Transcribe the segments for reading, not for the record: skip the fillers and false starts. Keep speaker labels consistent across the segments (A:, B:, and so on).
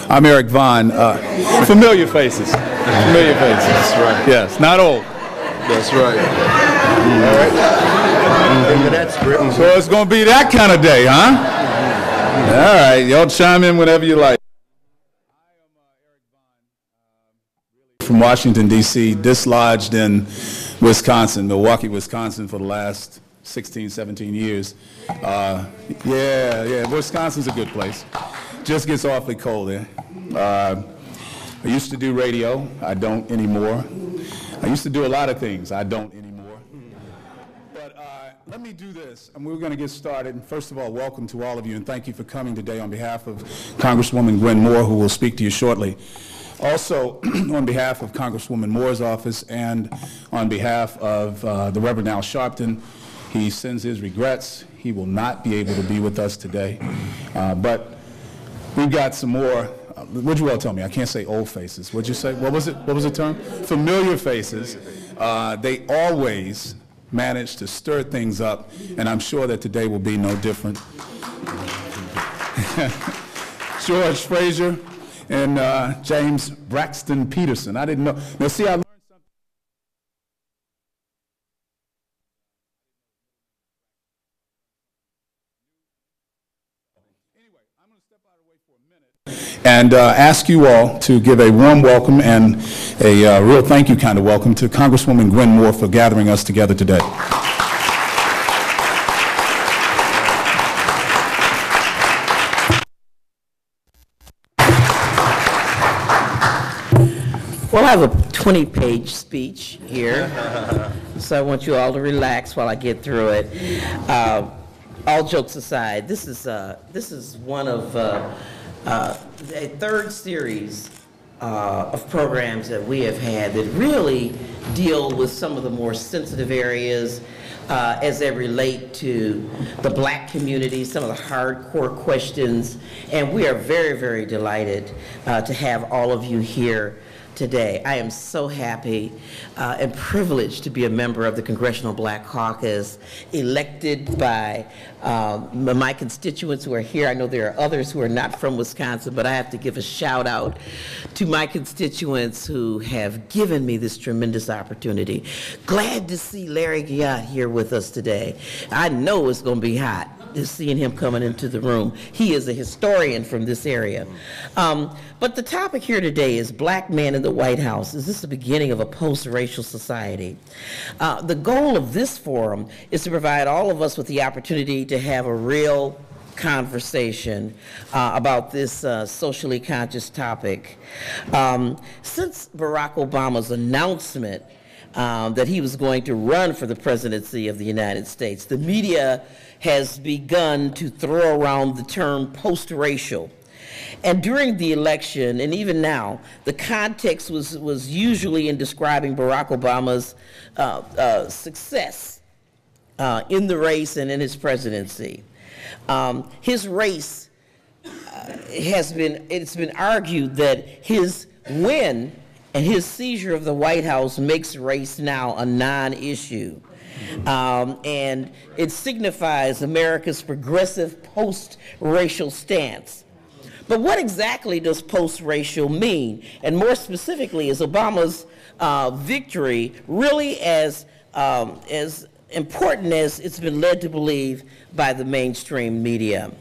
A: I'm Eric Vaughn. Familiar faces. Familiar faces.
B: That's right.
A: Yes, not old.
B: That's right.
A: All right.
B: Into that script.
A: So it's going to be that kind of day, huh? All right. Y'all chime in whenever you like. I am Eric Vaughn, from Washington, D.C., dislodged in Wisconsin, Milwaukee, Wisconsin, for the last 16, 17 years. Yeah, Wisconsin's a good place. Just gets awfully cold there. I used to do radio. I don't anymore. I used to do a lot of things. I don't anymore. But let me do this, and we're going to get started. And first of all, welcome to all of you, and thank you for coming today on behalf of Congresswoman Gwen Moore, who will speak to you shortly. Also, on behalf of Congresswoman Moore's office and on behalf of the Reverend Al Sharpton, he sends his regrets. He will not be able to be with us today. But we've got some more, what'd you all tell me? I can't say old faces. What'd you say? What was it? What was the term? Familiar faces. They always manage to stir things up, and I'm sure that today will be no different. George Frazier and James Braxton Peterson. I didn't know. Now, see, I learned something. Anyway, I'm going to step out of the way for a minute and ask you all to give a warm welcome and a real thank you kind of welcome to Congresswoman Gwen Moore for gathering us together today.
C: Well, I have a 20-page speech here, so I want you all to relax while I get through it. All jokes aside, this is one of a third series of programs that we have had that really deal with some of the more sensitive areas as they relate to the black community, some of the hardcore questions, and we are very, very delighted to have all of you here today. I am so happy and privileged to be a member of the Congressional Black Caucus, elected by my constituents who are here. I know there are others who are not from Wisconsin, but I have to give a shout out to my constituents who have given me this tremendous opportunity. Glad to see Larry Guyot here with us today. I know it's going to be hot just seeing him coming into the room. He is a historian from this area. But the topic here today is Black Men in the White House. Is this the beginning of a post-racial society? The goal of this forum is to provide all of us with the opportunity to have a real conversation about this socially conscious topic. Since Barack Obama's announcement that he was going to run for the presidency of the United States, the media has begun to throw around the term post-racial. And during the election, and even now, the context was usually in describing Barack Obama's success in the race and in his presidency. His race it's been argued that his win and his seizure of the White House makes race now a non-issue. And it signifies America's progressive post-racial stance. But what exactly does post-racial mean? And more specifically, is Obama's victory really as important as it's been led to believe by the mainstream media?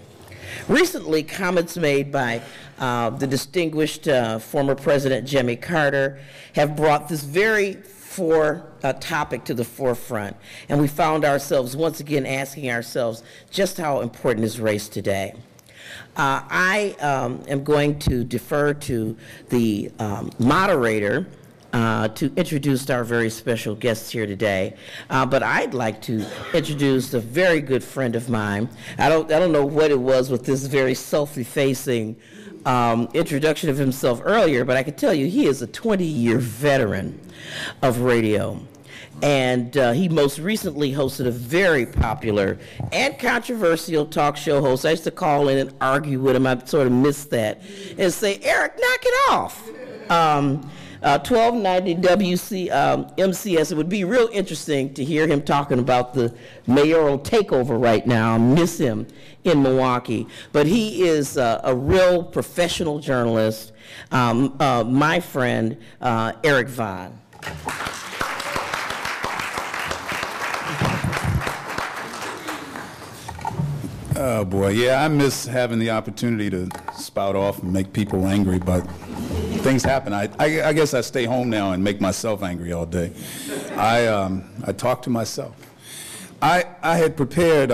C: Recently, comments made by the distinguished former President Jimmy Carter have brought this very topic to the forefront, and we found ourselves once again asking ourselves just how important is race today. I am going to defer to the moderator to introduce our very special guests here today, but I'd like to introduce a very good friend of mine. I don't know what it was with this very self-effacing introduction of himself earlier, but I can tell you he is a 20-year veteran of radio. And he most recently hosted a very popular and controversial talk show host. I used to call in and argue with him. I sort of missed that. And say, Eric, knock it off. 1290 MCS. It would be real interesting to hear him talking about the mayoral takeover right now. I miss him in Milwaukee. But he is a real professional journalist, my friend, Eric Vaughn.
A: Oh boy, yeah, I miss having the opportunity to spout off and make people angry, but things happen. I guess I stay home now and make myself angry all day. I talk to myself. I had prepared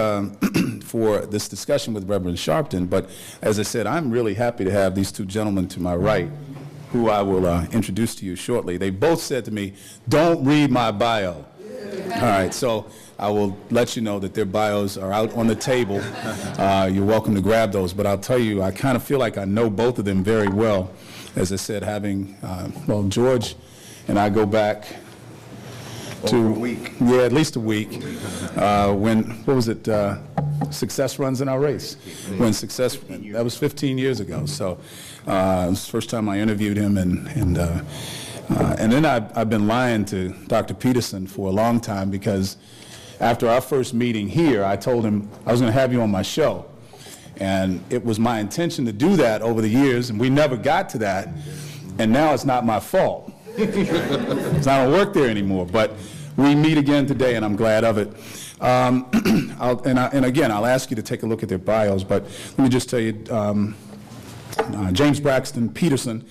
A: for this discussion with Reverend Sharpton, but as I said, I'm really happy to have these two gentlemen to my right, who I will introduce to you shortly. They both said to me, "Don't read my bio." All right, so I will let you know that their bios are out on the table. You're welcome to grab those, but I'll tell you, I kind of feel like I know both of them very well. As I said, having, well, George and I go back to
B: over a week.
A: Yeah, at least a week. When, what was it, Success Runs in Our Race. When Success, that was 15 years ago. So it was the first time I interviewed him, and then I've been lying to Dr. Peterson for a long time, because after our first meeting here, I told him I was going to have you on my show. And it was my intention to do that over the years, and we never got to that. And now it's not my fault. Because I don't work there anymore. But we meet again today, and I'm glad of it. And again, I'll ask you to take a look at their bios, but let me just tell you, James Braxton Peterson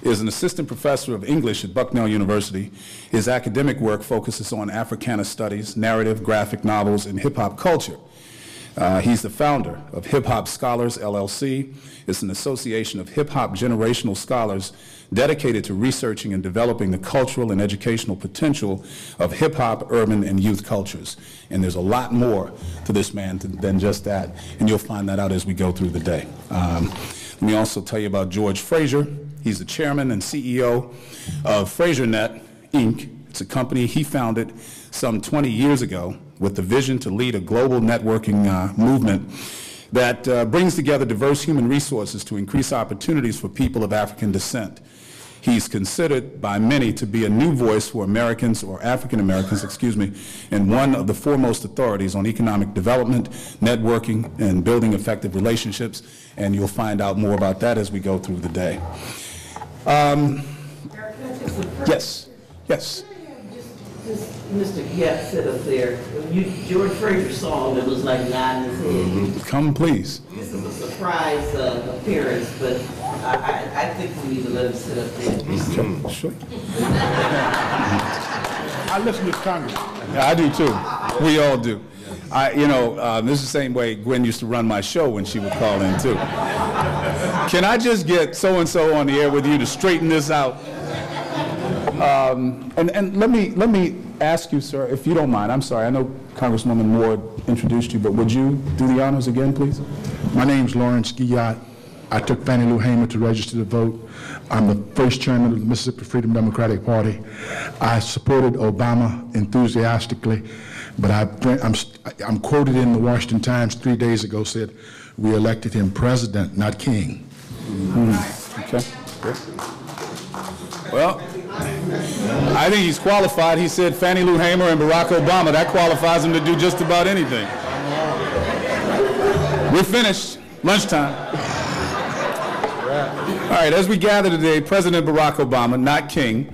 A: is an assistant professor of English at Bucknell University. His academic work focuses on Africana studies, narrative, graphic novels, and hip-hop culture. He's the founder of Hip Hop Scholars, LLC. It's an association of hip-hop generational scholars dedicated to researching and developing the cultural and educational potential of hip-hop, urban, and youth cultures. And there's a lot more to this man than just that, and you'll find that out as we go through the day. Let me also tell you about George Fraser. He's the chairman and CEO of FraserNet, Inc. It's a company he founded some 20 years ago with the vision to lead a global networking movement that brings together diverse human resources to increase opportunities for people of African descent. He's considered by many to be a new voice for Americans, or African Americans, excuse me, and one of the foremost authorities on economic development, networking, and building effective relationships. And you'll find out more about that as we go through the day. Yes, yes.
C: Mr. Giap said up there, George Fraser song that was like nodding his head.
A: Come, please.
C: This is a surprise appearance, but I think we need to let him sit up there.
A: Sure.
B: I listen to Congress.
A: Yeah, I do too. We all do. This is the same way Gwen used to run my show when she would call in too. Can I just get so-and-so on the air with you to straighten this out? And let me ask you, sir, if you don't mind. I'm sorry, I know Congresswoman Moore introduced you, but would you do the honors again, please?
B: My name's Lawrence Guillotte. I took Fannie Lou Hamer to register to vote. I'm the first chairman of the Mississippi Freedom Democratic Party. I supported Obama enthusiastically, but I'm quoted in the Washington Times 3 days ago, said, "We elected him president, not king."
A: Okay. Good. Well, I think he's qualified. He said Fannie Lou Hamer and Barack Obama. That qualifies him to do just about anything. We're finished. Lunchtime. All right, as we gather today, President Barack Obama, not king,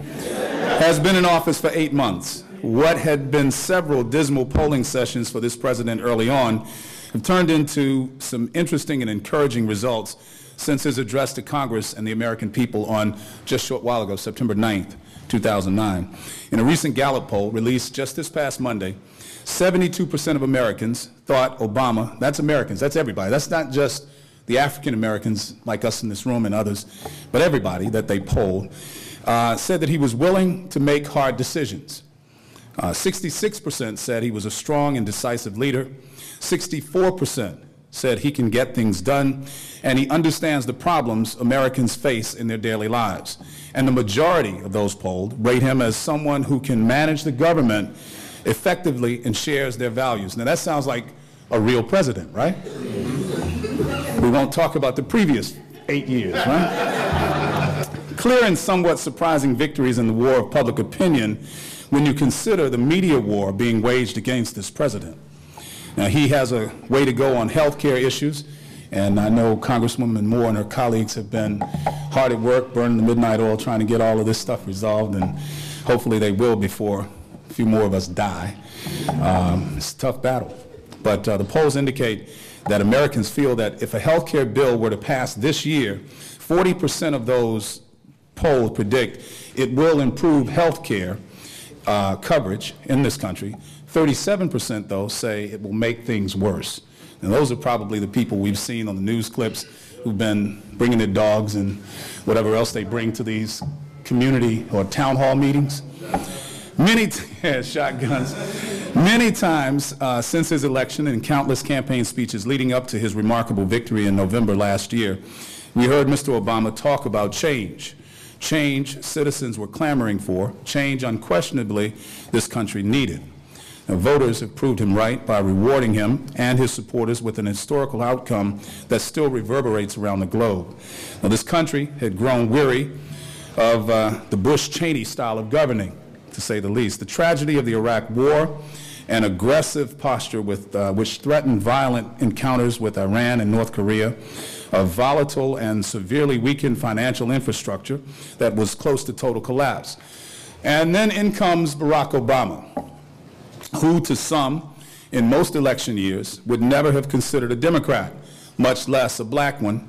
A: has been in office for 8 months. What had been several dismal polling sessions for this president early on have turned into some interesting and encouraging results since his address to Congress and the American people on just a short while ago, September 9th, 2009. In a recent Gallup poll released just this past Monday, 72% of Americans thought Obama, that's Americans, that's everybody, that's not just the African Americans like us in this room and others, but everybody that they polled, said that he was willing to make hard decisions. 66% said he was a strong and decisive leader. 64% said he can get things done, and he understands the problems Americans face in their daily lives. And the majority of those polled rate him as someone who can manage the government effectively and shares their values. Now that sounds like a real president, right? We won't talk about the previous 8 years, right? Clear and somewhat surprising victories in the war of public opinion when you consider the media war being waged against this president. Now, he has a way to go on health care issues, and I know Congresswoman Moore and her colleagues have been hard at work, burning the midnight oil, trying to get all of this stuff resolved, and hopefully they will before a few more of us die. It's a tough battle. But the polls indicate that Americans feel that if a health care bill were to pass this year, 40% of those polls predict it will improve health care coverage in this country. 37%, though, say it will make things worse. And those are probably the people we've seen on the news clips who've been bringing their dogs and whatever else they bring to these community or town hall meetings. Shotguns. Many times since his election and countless campaign speeches leading up to his remarkable victory in November last year, we heard Mr. Obama talk about change. Change citizens were clamoring for, change unquestionably this country needed. Now, voters have proved him right by rewarding him and his supporters with an historical outcome that still reverberates around the globe. Now, this country had grown weary of the Bush-Cheney style of governing, to say the least. The tragedy of the Iraq War and aggressive posture which threatened violent encounters with Iran and North Korea, a volatile and severely weakened financial infrastructure that was close to total collapse. And then in comes Barack Obama, who to some, in most election years, would never have considered a Democrat, much less a black one.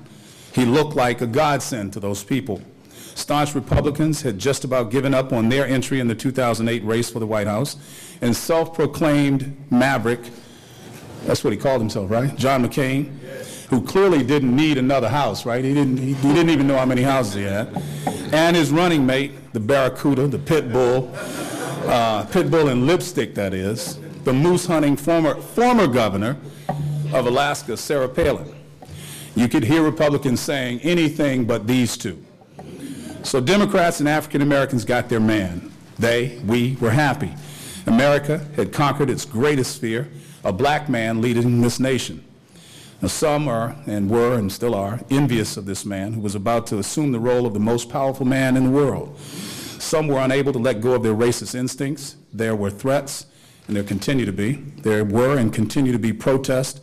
A: He looked like a godsend to those people. Staunch Republicans had just about given up on their entry in the 2008 race for the White House, and self-proclaimed maverick, that's what he called himself, right? John McCain, who clearly didn't need another house, right? He didn't even know how many houses he had. And his running mate, the Barracuda, the pit bull in lipstick, that is, the moose-hunting former governor of Alaska, Sarah Palin. You could hear Republicans saying anything but these two. So Democrats and African Americans got their man. We were happy. America had conquered its greatest fear, a black man leading this nation. Now, some are and were and still are envious of this man who was about to assume the role of the most powerful man in the world. Some were unable to let go of their racist instincts. There were threats, and there continue to be. There were and continue to be protests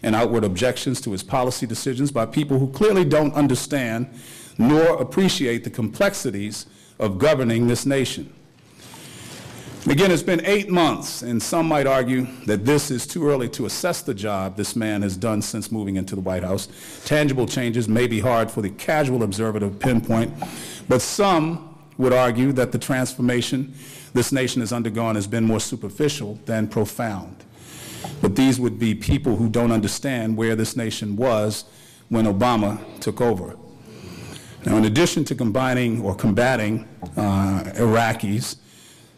A: and outward objections to his policy decisions by people who clearly don't understand nor appreciate the complexities of governing this nation. Again, it's been 8 months, and some might argue that this is too early to assess the job this man has done since moving into the White House. Tangible changes may be hard for the casual observer to pinpoint, but some would argue that the transformation this nation has undergone has been more superficial than profound. But these would be people who don't understand where this nation was when Obama took over. Now, in addition to combating Iraqis,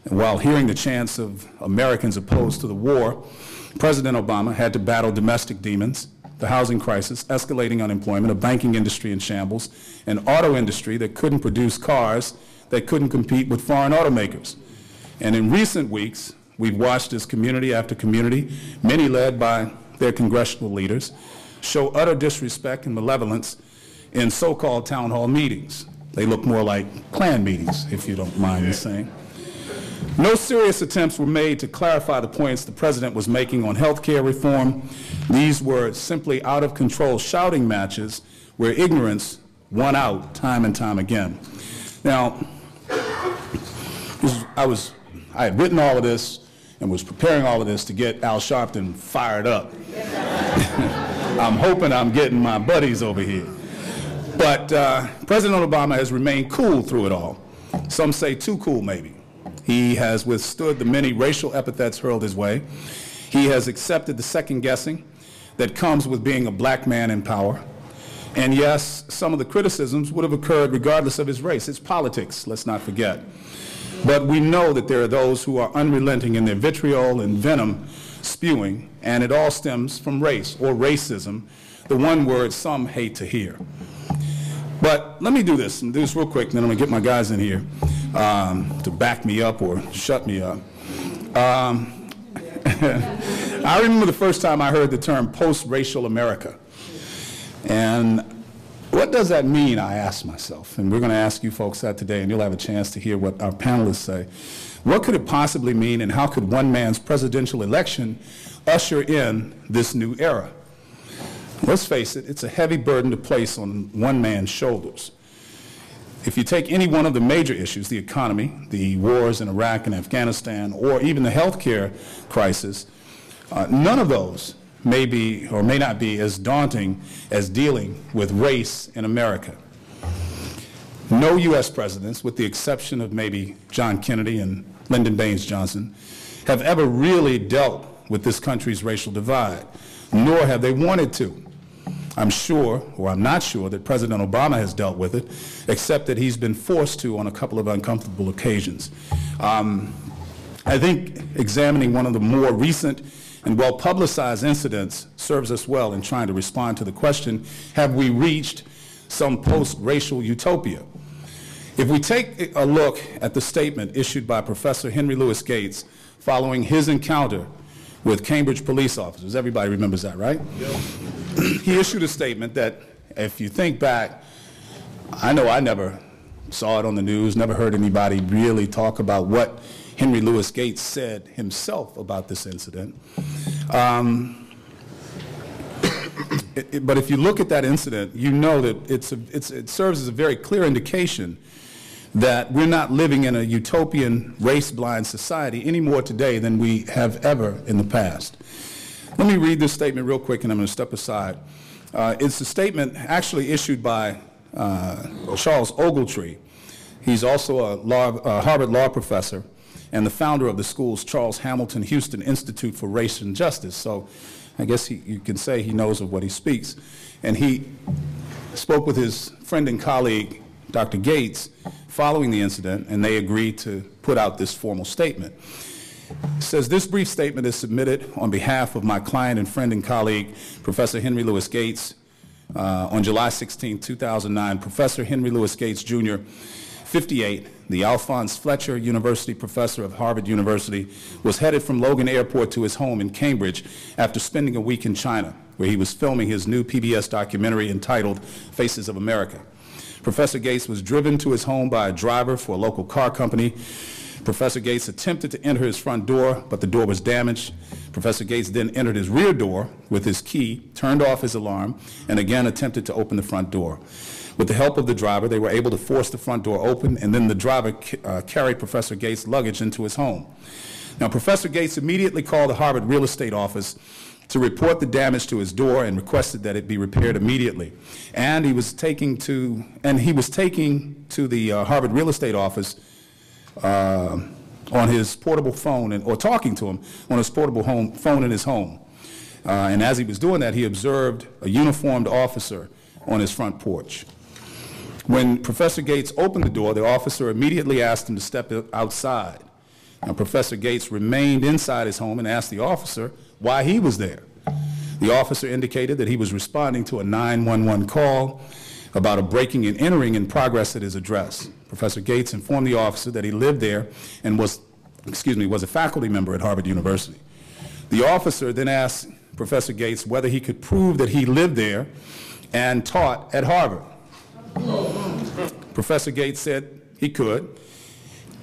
A: while hearing the chants of Americans opposed to the war, President Obama had to battle domestic demons, the housing crisis, escalating unemployment, a banking industry in shambles, an auto industry that couldn't produce cars that couldn't compete with foreign automakers. And in recent weeks, we've watched as community after community, many led by their congressional leaders, show utter disrespect and malevolence in so-called town hall meetings. They look more like Klan meetings, if you don't mind me saying. No serious attempts were made to clarify the points the president was making on health care reform. These were simply out-of-control shouting matches where ignorance won out time and time again. Now, I had written all of this and was preparing all of this to get Al Sharpton fired up. I'm hoping I'm getting my buddies over here. But President Obama has remained cool through it all. Some say too cool, maybe. He has withstood the many racial epithets hurled his way. He has accepted the second-guessing that comes with being a black man in power. And yes, some of the criticisms would have occurred regardless of his race. It's politics, let's not forget. But we know that there are those who are unrelenting in their vitriol and venom spewing, and it all stems from race or racism, the one word some hate to hear. But let me do this real quick, and then I'm going to get my guys in here to back me up or shut me up. I remember the first time I heard the term post-racial America. And What does that mean, I ask myself? And we're going to ask you folks that today, and you'll have a chance to hear what our panelists say. What could it possibly mean, and how could one man's presidential election usher in this new era? Let's face it, it's a heavy burden to place on one man's shoulders. If you take any one of the major issues, the economy, the wars in Iraq and Afghanistan, or even the healthcare crisis, none of those may be or may not be as daunting as dealing with race in America. No U.S. presidents, with the exception of maybe John Kennedy and Lyndon Baines Johnson, have ever really dealt with this country's racial divide, nor have they wanted to. I'm sure, or I'm not sure, that President Obama has dealt with it, except that he's been forced to on a couple of uncomfortable occasions. I think examining one of the more recent and well-publicized incidents serves us well in trying to respond to the question, have we reached some post-racial utopia? If we take a look at the statement issued by Professor Henry Louis Gates following his encounter with Cambridge police officers, everybody remembers that, right? Yep. He issued a statement that, if you think back, I know I never saw it on the news, never heard anybody really talk about what Henry Louis Gates said himself about this incident. But if you look at that incident, you know that it serves as a very clear indication that we're not living in a utopian, race-blind society any more today than we have ever in the past. Let me read this statement real quick, and I'm going to step aside. It's a statement actually issued by Charles Ogletree. He's also a Harvard law professor and the founder of the school's Charles Hamilton Houston Institute for Race and Justice. So I guess you can say he knows of what he speaks. And he spoke with his friend and colleague, Dr. Gates, following the incident, and they agreed to put out this formal statement. It says, this brief statement is submitted on behalf of my client and friend and colleague, Professor Henry Louis Gates. On July 16, 2009, Professor Henry Louis Gates, Jr., 58, the Alphonse Fletcher University professor of Harvard University, was headed from Logan Airport to his home in Cambridge after spending a week in China, where he was filming his new PBS documentary entitled Faces of America. Professor Gates was driven to his home by a driver for a local car company. Professor Gates attempted to enter his front door, but the door was damaged. Professor Gates then entered his rear door with his key, turned off his alarm, and again attempted to open the front door. With the help of the driver, they were able to force the front door open, and then the driver carried Professor Gates' luggage into his home. Now, Professor Gates immediately called the Harvard real estate office to report the damage to his door and requested that it be repaired immediately. And he was taking to the Harvard real estate office on his portable phone, or talking to him on his portable phone in his home. And as he was doing that, he observed a uniformed officer on his front porch. When Professor Gates opened the door, the officer immediately asked him to step outside. Now, Professor Gates remained inside his home and asked the officer why he was there. The officer indicated that he was responding to a 911 call about a breaking and entering in progress at his address. Professor Gates informed the officer that he lived there and was a faculty member at Harvard University. The officer then asked Professor Gates whether he could prove that he lived there and taught at Harvard. Professor Gates said he could,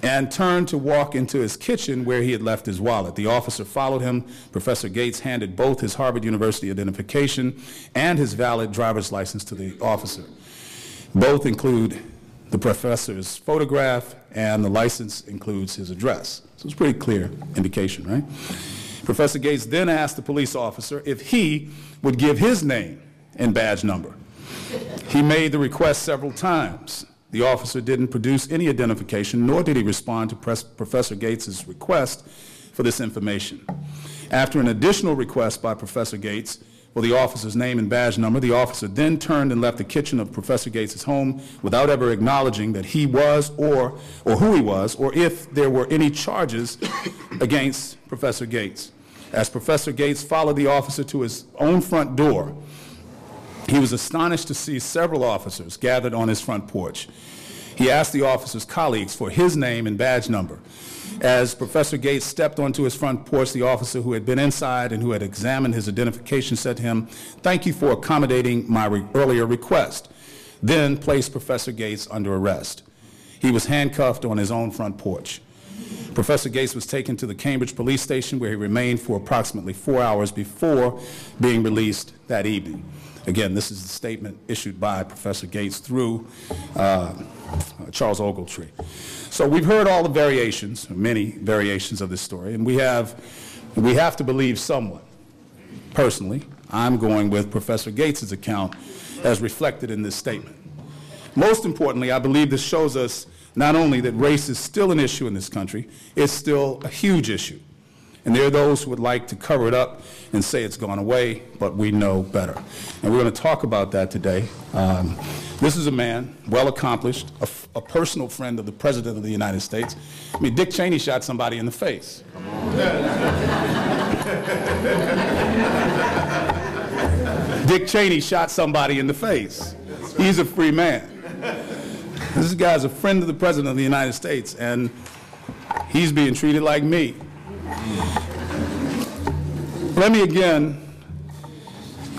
A: and turned to walk into his kitchen where he had left his wallet. The officer followed him. Professor Gates handed both his Harvard University identification and his valid driver's license to the officer. Both include the professor's photograph, and the license includes his address. So it's a pretty clear indication, right? Professor Gates then asked the police officer if he would give his name and badge number. He made the request several times. The officer didn't produce any identification, nor did he respond to Professor Gates' request for this information. After an additional request by Professor Gates for the officer's name and badge number, the officer then turned and left the kitchen of Professor Gates' home without ever acknowledging that he was or who he was, or if there were any charges against Professor Gates. As Professor Gates followed the officer to his own front door, he was astonished to see several officers gathered on his front porch. He asked the officer's colleagues for his name and badge number. As Professor Gates stepped onto his front porch, the officer who had been inside and who had examined his identification said to him, "Thank you for accommodating my earlier request. then placed Professor Gates under arrest. He was handcuffed on his own front porch. Professor Gates was taken to the Cambridge police station, where he remained for approximately 4 hours before being released that evening. Again, this is the statement issued by Professor Gates through Charles Ogletree. So we've heard all the variations, many variations of this story, and we have to believe someone. Personally, I'm going with Professor Gates' account as reflected in this statement. Most importantly, I believe this shows us not only that race is still an issue in this country, it's still a huge issue. And there are those who would like to cover it up and say it's gone away, but we know better. And we're going to talk about that today. This is a man, well accomplished, a personal friend of the President of the United States. I mean, Dick Cheney shot somebody in the face. Dick Cheney shot somebody in the face. He's a free man. This guy's a friend of the President of the United States, and he's being treated like me. Let me again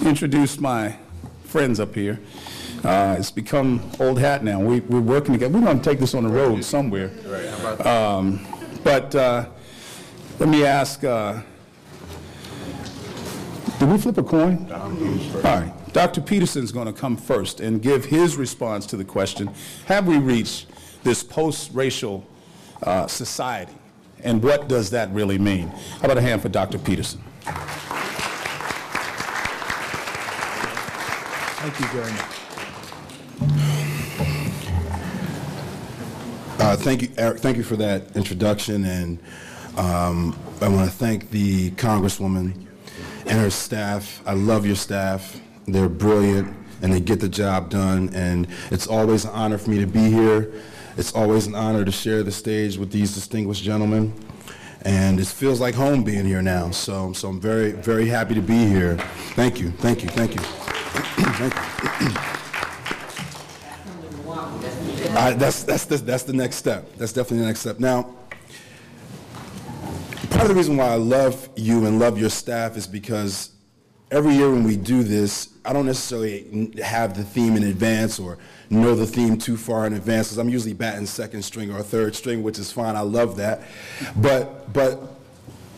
A: introduce my friends up here. It's become old hat now. We're working together. We're going to take this on the road somewhere. But let me ask, did we flip a coin? All right. Dr. Peterson's going to come first and give his response to the question, have we reached this post-racial society? And what does that really mean? How about a hand for Dr. Peterson?
B: Thank you very much.
D: Thank you, Eric. Thank you for that introduction, and I want to thank the Congresswoman and her staff. I love your staff. They're brilliant, and they get the job done, and it's always an honor for me to be here. It's always an honor to share the stage with these distinguished gentlemen, and it feels like home being here now, so I'm very, very happy to be here. Thank you, thank you, thank you. Thank you. That's the next step. That's definitely the next step. Now, part of the reason why I love you and love your staff is because every year when we do this, I don't necessarily have the theme in advance or know the theme too far in advance, because I'm usually batting second string or third string, which is fine. I love that. But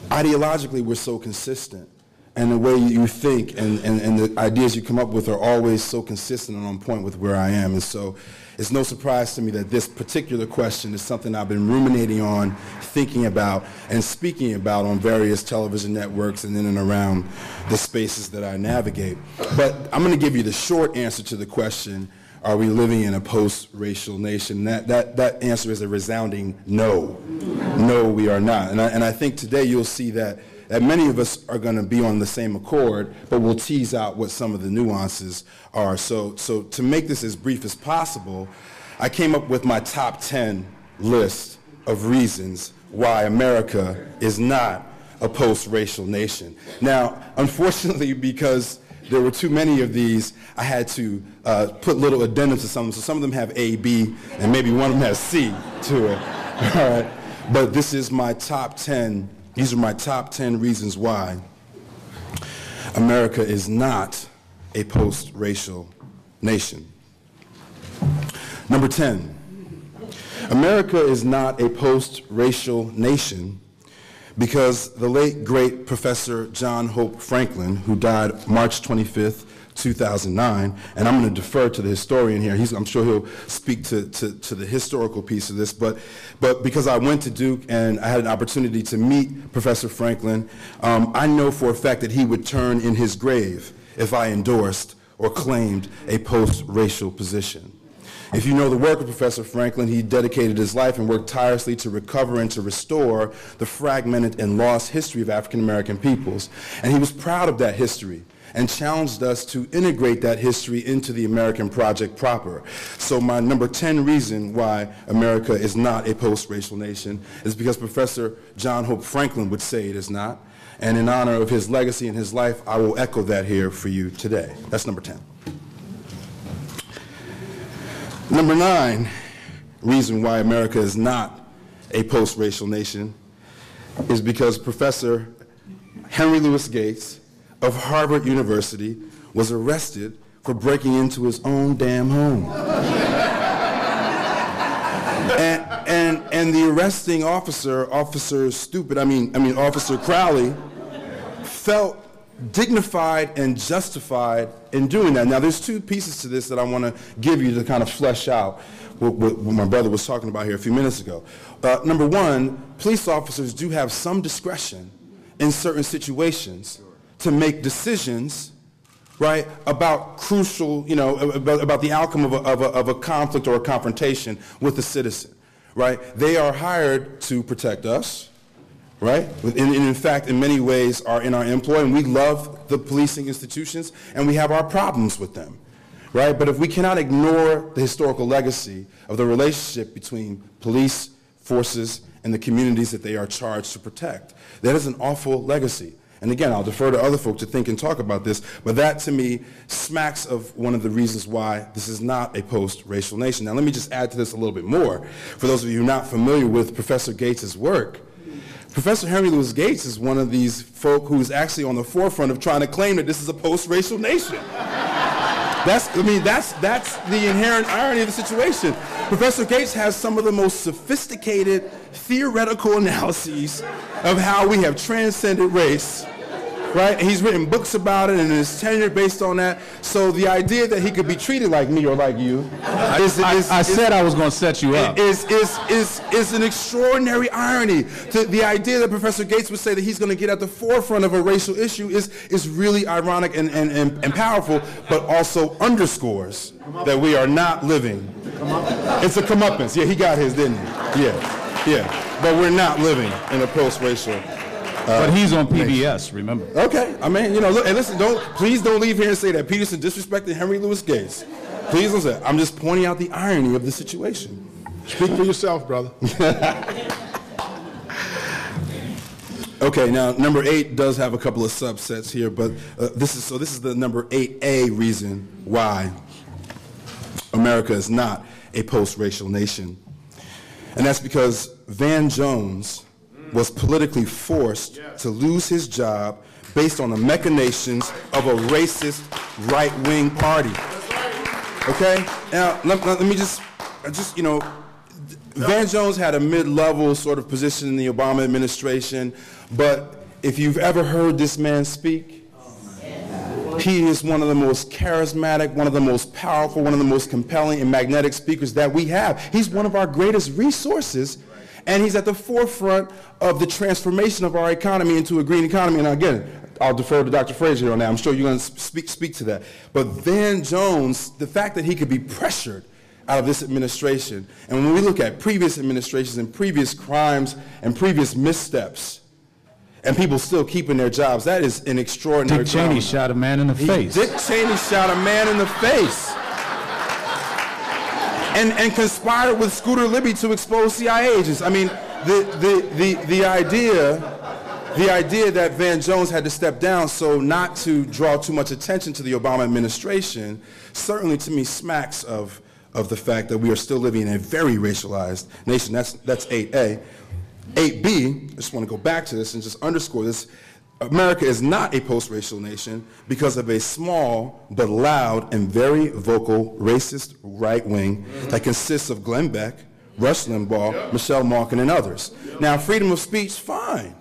D: ideologically, we're so consistent. And the way you think and the ideas you come up with are always so consistent and on point with where I am. And so it's no surprise to me that this particular question is something I've been ruminating on, thinking about, and speaking about on various television networks and in and around the spaces that I navigate. But I'm going to give you the short answer to the question, are we living in a post-racial nation? That answer is a resounding no. No, we are not. And I think today you'll see that many of us are going to be on the same accord, but we'll tease out what some of the nuances are. So to make this as brief as possible, I came up with my top 10 list of reasons why America is not a post-racial nation. Now, unfortunately, because there were too many of these, I had to put little addendums to some of them. So some of them have A, B, and maybe one of them has C to it. All right. But this is my top 10. These are my top 10 reasons why America is not a post-racial nation. Number 10, America is not a post-racial nation because the late, great Professor John Hope Franklin, who died March 25th, 2009, and I'm going to defer to the historian here. I'm sure he'll speak to the historical piece of this, but because I went to Duke and I had an opportunity to meet Professor Franklin, I know for a fact that he would turn in his grave if I endorsed or claimed a post-racial position. If you know the work of Professor Franklin, he dedicated his life and worked tirelessly to recover and to restore the fragmented and lost history of African American peoples. And he was proud of that history and challenged us to integrate that history into the American project proper. So my number 10 reason why America is not a post-racial nation is because Professor John Hope Franklin would say it is not. And in honor of his legacy and his life, I will echo that here for you today. That's number 10. Number 9 reason why America is not a post-racial nation is because Professor Henry Louis Gates of Harvard University was arrested for breaking into his own damn home. And the arresting officer, Officer Crowley, felt dignified and justified in doing that. Now, there's two pieces to this that I want to give you to kind of flesh out what my brother was talking about here a few minutes ago. Number one, police officers do have some discretion in certain situations to make decisions, right, about crucial, about the outcome of a conflict or a confrontation with a citizen, right? They are hired to protect us, right? In fact, in many ways are in our employ, and we love the policing institutions, and we have our problems with them, right? But if we cannot ignore the historical legacy of the relationship between police forces and the communities that they are charged to protect, that is an awful legacy. And again, I'll defer to other folks to think and talk about this, but that to me smacks of one of the reasons why this is not a post-racial nation. Now let me just add to this a little bit more. For those of you who are not familiar with Professor Gates' work, Professor Henry Louis Gates is one of these folk who is actually on the forefront of trying to claim that this is a post-racial nation. That's the inherent irony of the situation. Professor Gates has some of the most sophisticated theoretical analyses of how we have transcended race, right? He's written books about it and is tenured based on that. So the idea that he could be treated like me or like you
A: I said I was going to set you up.
D: Is an extraordinary irony. The idea that Professor Gates would say that he's going to get at the forefront of a racial issue is really ironic and powerful, but also underscores that we are not living. It's a comeuppance. Yeah, he got his, didn't he? Yeah. But we're not living in a post-racial.
A: But he's on PBS, remember?
D: Okay, I mean, look, and listen, please don't leave here and say that Peterson disrespected Henry Louis Gates. Please don't say. I'm just pointing out the irony of the situation.
B: Speak for yourself, brother.
D: Okay, now number 8 does have a couple of subsets here, but this is the number 8A reason why America is not a post-racial nation. And that's because Van Jones was politically forced to lose his job based on the machinations of a racist right-wing party. Okay? Now, let me just, Van Jones had a mid-level sort of position in the Obama administration, but if you've ever heard this man speak, he is one of the most charismatic, one of the most powerful, one of the most compelling and magnetic speakers that we have. He's one of our greatest resources, and he's at the forefront of the transformation of our economy into a green economy. And again, I'll defer to Dr. Frazier on that. I'm sure you're going to speak to that. But Van Jones, the fact that he could be pressured out of this administration, and when we look at previous administrations and previous crimes and previous missteps, and people still keeping their jobs, that is an extraordinary
A: Dick Cheney shot a man in the face.
D: Dick Cheney shot a man in the face. And conspired with Scooter Libby to expose CIA agents. I mean, the idea that Van Jones had to step down so not to draw too much attention to the Obama administration certainly to me smacks of the fact that we are still living in a very racialized nation. That's 8A. 8B, I just want to go back to this and just underscore this. America is not a post-racial nation because of a small but loud and very vocal racist right wing that consists of Glenn Beck, Rush Limbaugh, Michelle Malkin, and others. Now, freedom of speech, fine.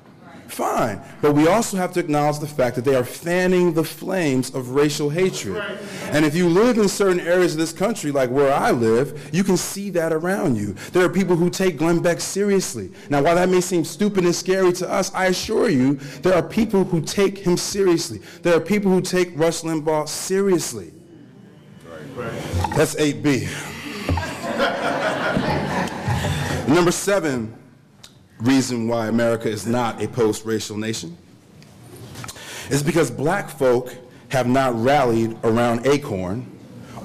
D: But we also have to acknowledge the fact that they are fanning the flames of racial hatred. And if you live in certain areas of this country, like where I live, you can see that around you. There are people who take Glenn Beck seriously. Now, while that may seem stupid and scary to us, I assure you, there are people who take him seriously. There are people who take Rush Limbaugh seriously. That's 8B. Number 7. Reason why America is not a post-racial nation is because black folk have not rallied around ACORN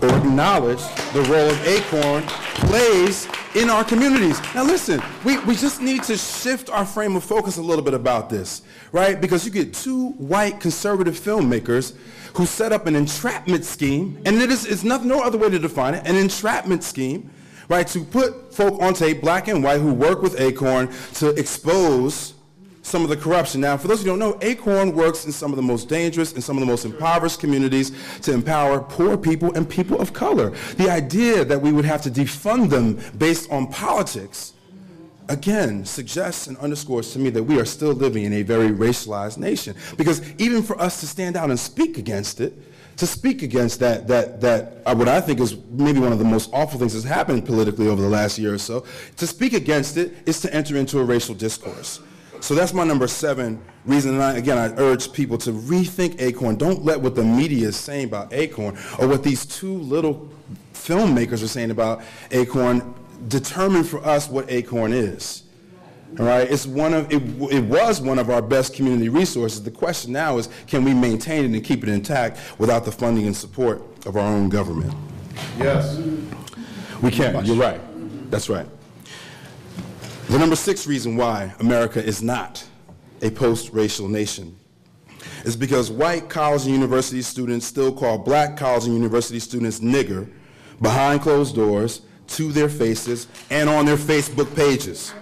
D: or acknowledged the role of ACORN plays in our communities. Now listen, we just need to shift our frame of focus a little bit about this, right? Because you get 2 white conservative filmmakers who set up an entrapment scheme, and it's no other way to define it, an entrapment scheme, right, to put folk on tape, black and white, who work with ACORN to expose some of the corruption. Now, for those who don't know, ACORN works in some of the most dangerous and some of the most impoverished communities to empower poor people and people of color. The idea that we would have to defund them based on politics, again, suggests and underscores to me that we are still living in a very racialized nation. Because even for us to stand out and speak against it, to speak against that what I think is maybe one of the most awful things that's happened politically over the last year or so, to speak against it is to enter into a racial discourse. So that's my number 7 reason, and I urge people to rethink ACORN. Don't let what the media is saying about ACORN or what these 2 little filmmakers are saying about ACORN determine for us what ACORN is. All right? It was one of our best community resources. The question now is, can we maintain it and keep it intact without the funding and support of our own government?
A: Yes.
D: We can. You're right. That's right. The number 6 reason why America is not a post-racial nation is because white college and university students still call black college and university students nigger behind closed doors, to their faces, and on their Facebook pages.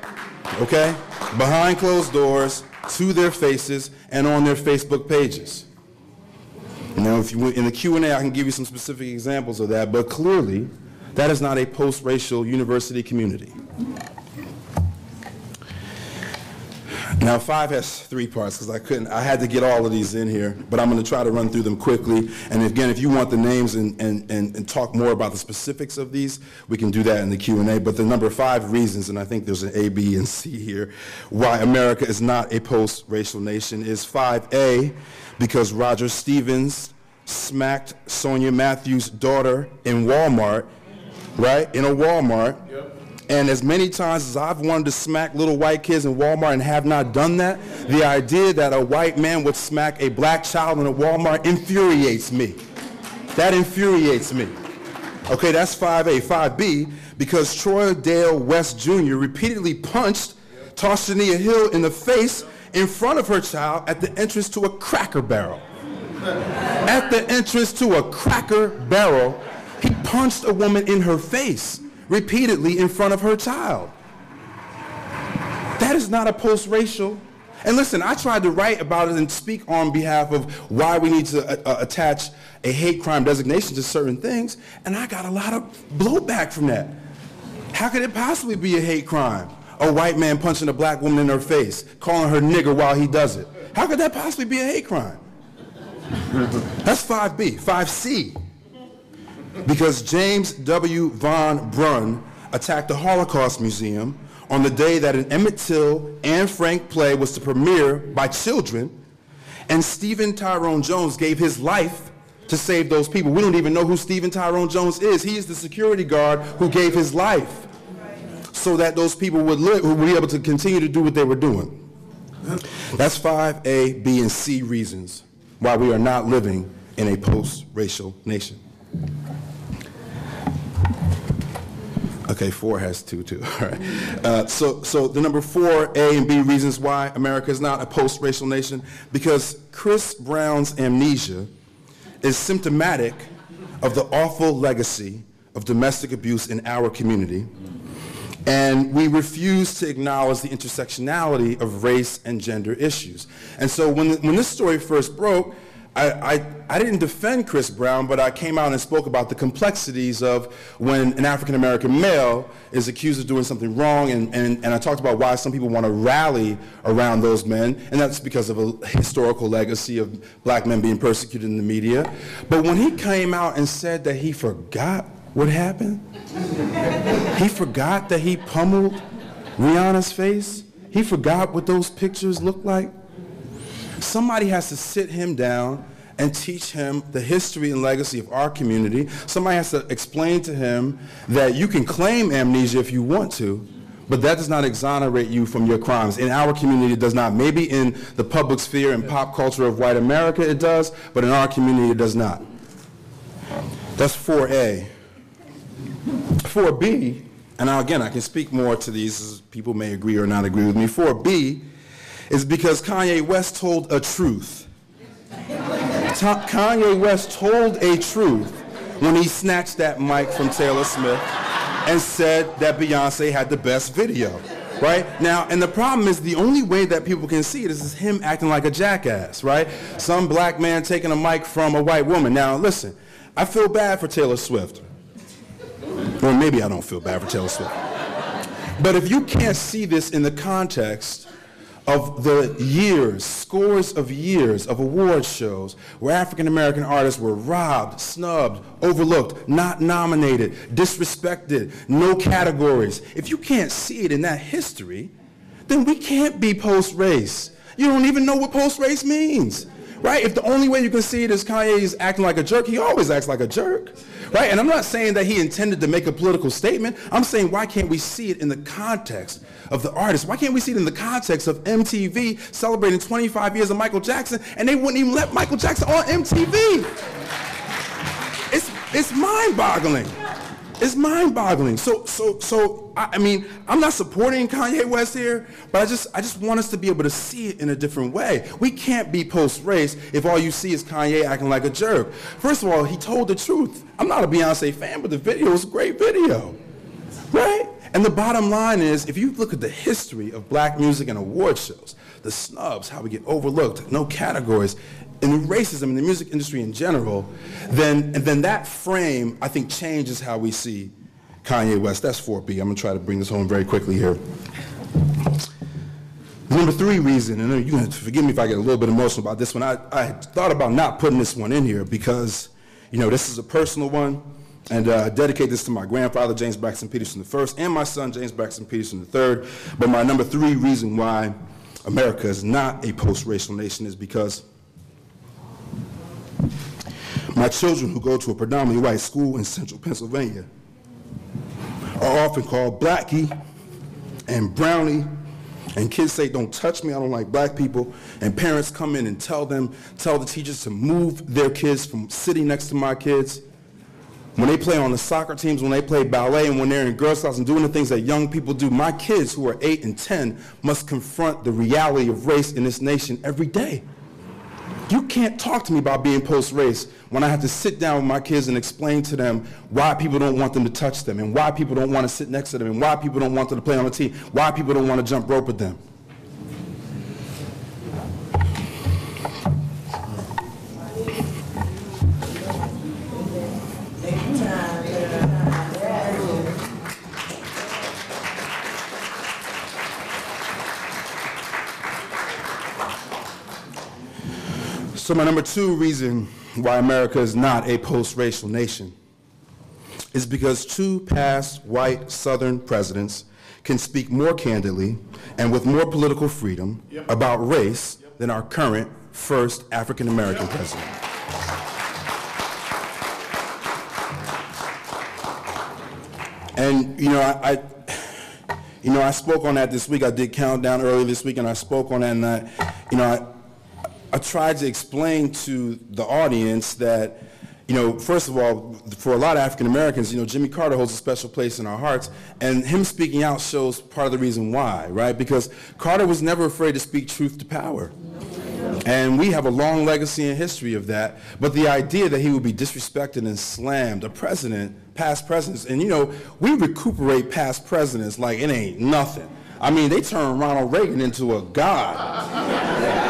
D: Okay? Behind closed doors, to their faces, and on their Facebook pages. Now, if you in the Q&A, I can give you some specific examples of that, but clearly, that is not a post-racial university community. Now, 5 has 3 parts because I had to get all of these in here, but I'm going to try to run through them quickly. And again, if you want the names and talk more about the specifics of these, we can do that in the Q&A. But the number 5 reasons, and I think there's an A, B, and C here, why America is not a post-racial nation is 5A, because Roger Stevens smacked Sonia Matthews' daughter in Walmart, right? In a Walmart. Yep. And as many times as I've wanted to smack little white kids in Walmart and have not done that, the idea that a white man would smack a black child in a Walmart infuriates me. That infuriates me. Okay, that's 5A. 5B, because Troy Dale West Jr. repeatedly punched Tashania Hill in the face in front of her child at the entrance to a Cracker Barrel. At the entrance to a Cracker Barrel, he punched a woman in her face repeatedly in front of her child. That is not a post-racial. And listen, I tried to write about it and speak on behalf of why we need to attach a hate crime designation to certain things, and I got a lot of blowback from that. How could it possibly be a hate crime? A white man punching a black woman in her face, calling her nigger while he does it. How could that possibly be a hate crime? That's 5B. 5C. Because James W. Von Brunn attacked the Holocaust Museum on the day that an Emmett Till Anne Frank play was to premiere by children, and Stephen Tyrone Jones gave his life to save those people. We don't even know who Stephen Tyrone Jones is. He is the security guard who gave his life so that those people would be able to continue to do what they were doing. That's 5A, B, and C reasons why we are not living in a post-racial nation. Okay, 4 has 2 too. All right. So the number 4, A and B reasons why America is not a post-racial nation, because Chris Brown's amnesia is symptomatic of the awful legacy of domestic abuse in our community, and we refuse to acknowledge the intersectionality of race and gender issues. And so when this story first broke, I didn't defend Chris Brown, but I came out and spoke about the complexities of when an African-American male is accused of doing something wrong, and I talked about why some people want to rally around those men, and that's because of a historical legacy of black men being persecuted in the media. But when he came out and said that he forgot what happened, he forgot that he pummeled Rihanna's face, he forgot what those pictures looked like, somebody has to sit him down and teach him the history and legacy of our community. Somebody has to explain to him that you can claim amnesia if you want to, but that does not exonerate you from your crimes. In our community, it does not. Maybe in the public sphere and pop culture of white America, it does, but in our community, it does not. That's 4A. 4B, and now again, I can speak more to these, as people may agree or not agree with me. 4B is because Kanye West told a truth. Kanye West told a truth when he snatched that mic from Taylor Swift and said that Beyonce had the best video. right? Now, and the problem is the only way that people can see it is him acting like a jackass, right? Some black man taking a mic from a white woman. Now, listen, I feel bad for Taylor Swift. Or maybe I don't feel bad for Taylor Swift. But if you can't see this in the context of the years, scores of years of award shows where African-American artists were robbed, snubbed, overlooked, not nominated, disrespected, no categories. If you can't see it in that history, then we can't be post-race. You don't even know what post-race means, right? If the only way you can see it is Kanye is acting like a jerk, he always acts like a jerk, right? And I'm not saying that he intended to make a political statement. I'm saying why can't we see it in the context of the artist? Why can't we see it in the context of MTV celebrating 25 years of Michael Jackson, and they wouldn't even let Michael Jackson on MTV? It's mind-boggling. It's mind-boggling. So I mean, I'm not supporting Kanye West here, but I just want us to be able to see it in a different way. We can't be post-race if all you see is Kanye acting like a jerk. First of all, he told the truth. I'm not a Beyonce fan, but the video was a great video, right? And the bottom line is, if you look at the history of black music and award shows, the snubs, how we get overlooked, no categories, and racism in the music industry in general, then that frame, I think, changes how we see Kanye West. That's 4B. I'm going to try to bring this home very quickly here. The number 3 reason, and you're going to forgive me if I get a little bit emotional about this one, I thought about not putting this one in here because, you know, this is a personal one, and I dedicate this to my grandfather, James Braxton Peterson I, and my son, James Braxton Peterson III. But my number 3 reason why America is not a post-racial nation is because my children who go to a predominantly white school in central Pennsylvania are often called Blackie and Brownie, and kids say, don't touch me, I don't like black people, and parents come in and tell the teachers to move their kids from sitting next to my kids. When they play on the soccer teams, when they play ballet, and when they're in Girl Scouts and doing the things that young people do, my kids who are 8 and 10 must confront the reality of race in this nation every day. You can't talk to me about being post-race when I have to sit down with my kids and explain to them why people don't want them to touch them, and why people don't want to sit next to them, and why people don't want them to play on the team, why people don't want to jump rope with them. So my number 2 reason why America is not a post-racial nation is because 2 past white Southern presidents can speak more candidly and with more political freedom about race than our current first African-American president. And, you know, I spoke on that this week. I did Countdown earlier this week, and I spoke on that, and I tried to explain to the audience that, you know, first of all, for a lot of African Americans, you know, Jimmy Carter holds a special place in our hearts, and him speaking out shows part of the reason why, right? Because Carter was never afraid to speak truth to power. And we have a long legacy and history of that, but the idea that he would be disrespected and slammed, a president, past presidents, and you know, we recuperate past presidents like it ain't nothing. I mean, they turned Ronald Reagan into a god.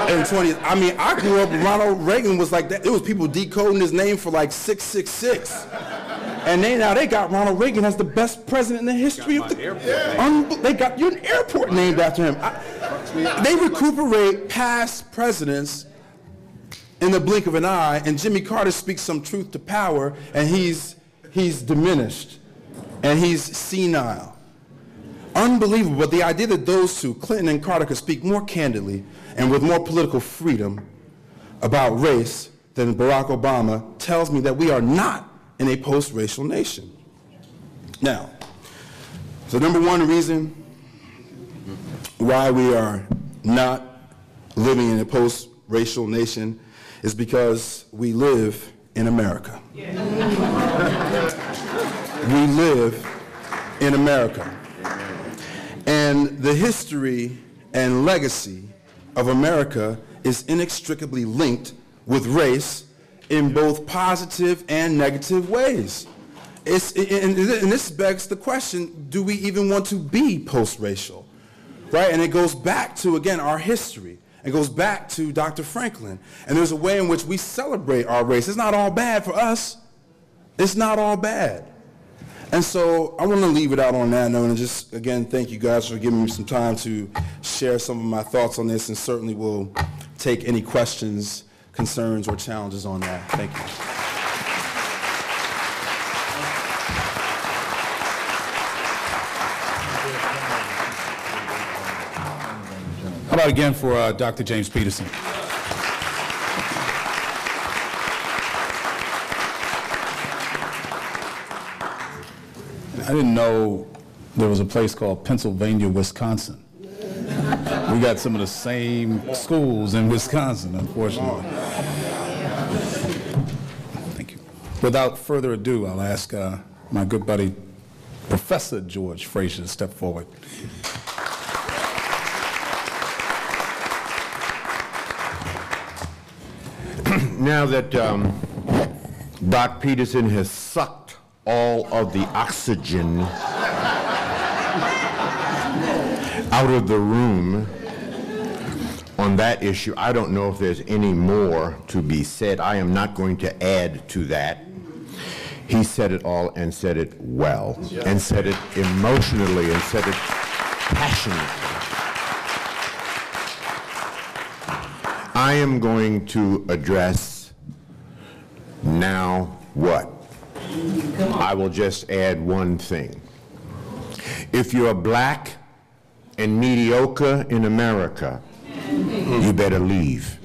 D: In 20s, I mean, I grew up, Ronald Reagan was like that. There was people decoding his name for like 666. And now they got Ronald Reagan as the best president in the history of the airport. They got an airport named after him. They recuperate past presidents in the blink of an eye, and Jimmy Carter speaks some truth to power, and he's diminished, and he's senile. Unbelievable, but the idea that those 2, Clinton and Carter, could speak more candidly and with more political freedom about race than Barack Obama tells me that we are not in a post-racial nation. Now, the number 1 reason why we are not living in a post-racial nation is because we live in America. We live in America. And the history and legacy of America is inextricably linked with race in both positive and negative ways. And this begs the question, do we even want to be post-racial? right? And it goes back to, again, our history. It goes back to Dr. Franklin. And there's a way in which we celebrate our race. It's not all bad for us. It's not all bad. And so I want to leave it out on that note and just, again, thank you guys for giving me some time to share some of my thoughts on this, and certainly will take any questions, concerns, or challenges on that. Thank you.
A: How about again for Dr. James Peterson? I didn't know there was a place called Pennsylvania, Wisconsin. We got some of the same schools in Wisconsin, unfortunately. Thank you. Without further ado, I'll ask my good buddy, Professor George Fraser, to step forward.
E: Now that Doc Peterson has sucked all of the oxygen out of the room on that issue, I don't know if there's any more to be said. I am not going to add to that. He said it all and said it well, and said it emotionally, and said it passionately. I am going to address now what? I will just add one thing. If you're black and mediocre in America, you better leave.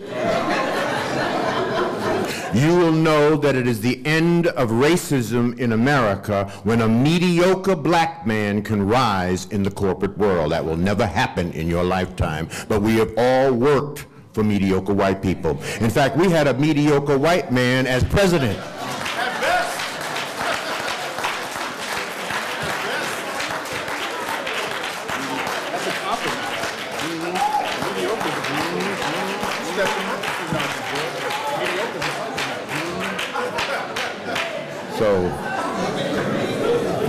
E: You will know that it is the end of racism in America when a mediocre black man can rise in the corporate world. That will never happen in your lifetime, but we have all worked for mediocre white people. In fact, we had a mediocre white man as president. So,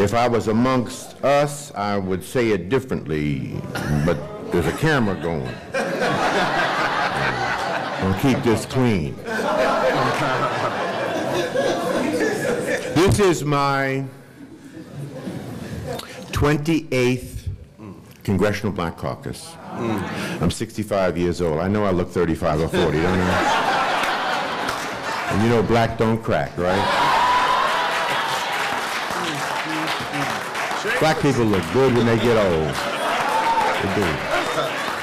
E: if I was amongst us, I would say it differently, but there's a camera going. I'll keep this clean. This is my 28th Congressional Black Caucus. I'm 65 years old. I know I look 35 or 40, don't I? And you know black don't crack, right? Black people look good when they get old. They do.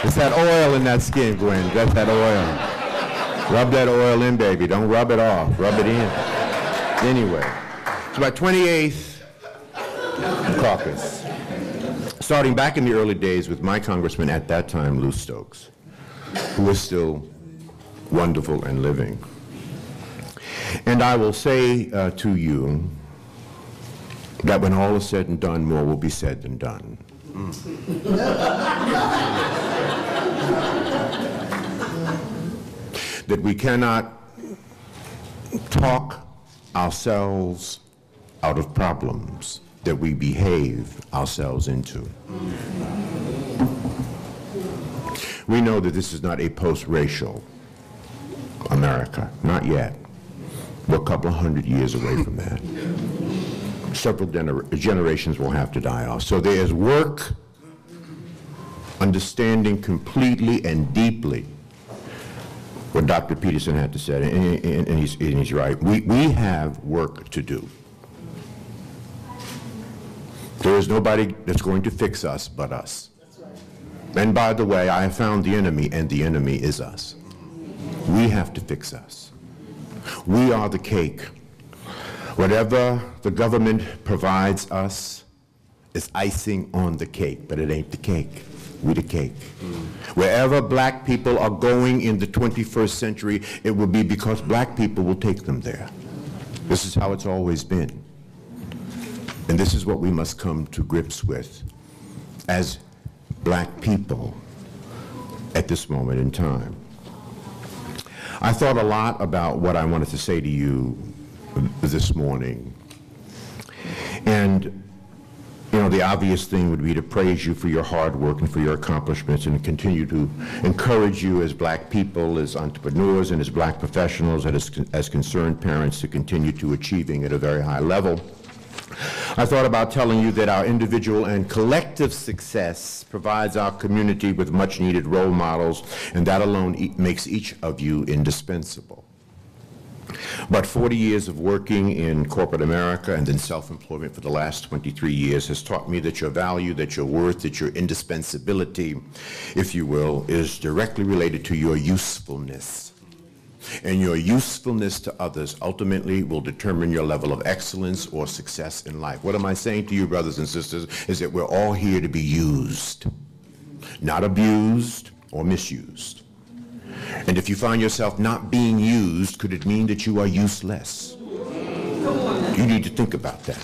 E: It's that oil in that skin, Gwen. That's that oil. Rub that oil in, baby. Don't rub it off. Rub it in. Anyway, it's my 28th caucus. Starting back in the early days with my congressman at that time, Lou Stokes, who was still wonderful and living. And I will say to you that when all is said and done, more will be said than done. That we cannot talk ourselves out of problems that we behave ourselves into. We know that this is not a post-racial America, not yet. We're a couple of hundred years away from that. Several generations will have to die off. So there is work, understanding completely and deeply what Dr. Peterson had to say, and he's right. We have work to do. There is nobody that's going to fix us but us. And by the way, I have found the enemy, and the enemy is us. We have to fix us. We are the cake. Whatever the government provides us is icing on the cake, but it ain't the cake. We the cake. Wherever black people are going in the 21st century, it will be because black people will take them there. This is how it's always been. And this is what we must come to grips with as black people at this moment in time. I thought a lot about what I wanted to say to you this morning. And, you know, Now, the obvious thing would be to praise you for your hard work and for your accomplishments and continue to encourage you as black people, as entrepreneurs, and as black professionals, and as concerned parents to continue to achieving at a very high level. I thought about telling you that our individual and collective success provides our community with much needed role models, and that alone makes each of you indispensable. But 40 years of working in corporate America and in self-employment for the last 23 years has taught me that your value, that your worth, that your indispensability, if you will, is directly related to your usefulness. And your usefulness to others ultimately will determine your level of excellence or success in life. What am I saying to you, brothers and sisters, is that we're all here to be used, not abused or misused. And if you find yourself not being used, could it mean that you are useless? You need to think about that.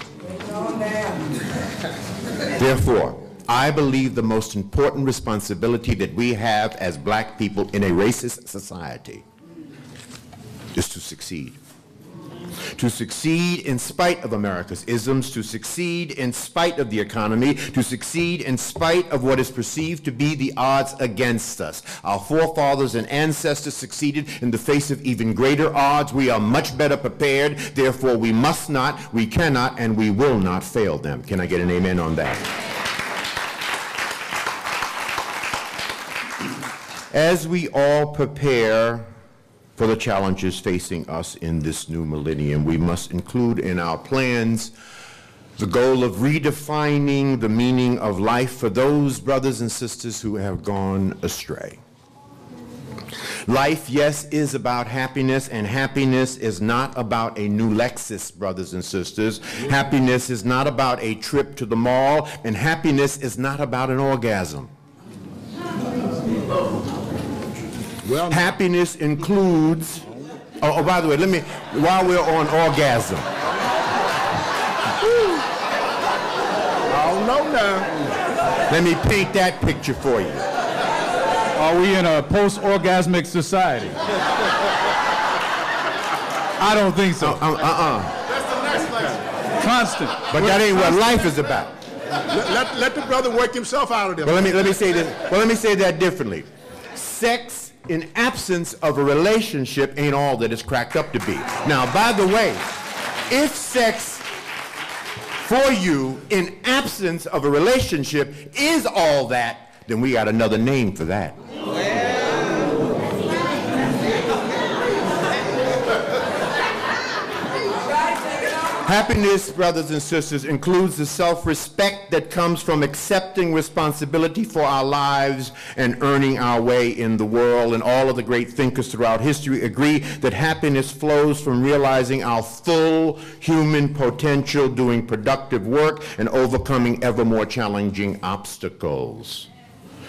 E: Therefore, I believe the most important responsibility that we have as black people in a racist society is to succeed. To succeed in spite of America's isms, to succeed in spite of the economy, to succeed in spite of what is perceived to be the odds against us. Our forefathers and ancestors succeeded in the face of even greater odds. We are much better prepared. Therefore, we must not, we cannot, and we will not fail them. Can I get an amen on that? As we all prepare for the challenges facing us in this new millennium, we must include in our plans the goal of redefining the meaning of life for those brothers and sisters who have gone astray. Life, yes, is about happiness, and happiness is not about a new Lexus, brothers and sisters. Happiness is not about a trip to the mall, and happiness is not about an orgasm. Well, happiness includes, by the way, while we're on orgasm.
A: I don't know now.
E: Let me paint that picture for you.
A: Are we in a post-orgasmic society? I don't think so.
B: That's the next lesson.
A: Constant.
E: But that ain't what life is about.
B: Let the brother work himself out of this.
E: Well, let me say this. Well, let me say that differently. Sex in absence of a relationship ain't all that it's cracked up to be. Now, by the way, if sex for you in absence of a relationship is all that, then we got another name for that. Happiness, brothers and sisters, includes the self-respect that comes from accepting responsibility for our lives and earning our way in the world. And all of the great thinkers throughout history agree that happiness flows from realizing our full human potential, doing productive work, and overcoming ever more challenging obstacles.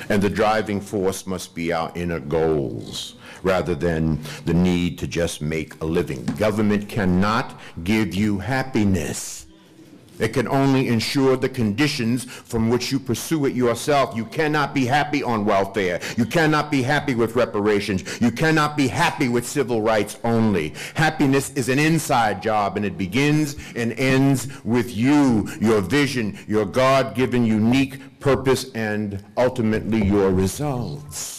E: And the driving force must be our inner goals, rather than the need to just make a living. Government cannot give you happiness. It can only ensure the conditions from which you pursue it yourself. You cannot be happy on welfare. You cannot be happy with reparations. You cannot be happy with civil rights only. Happiness is an inside job, and it begins and ends with you, your vision, your God-given unique purpose, and ultimately your results.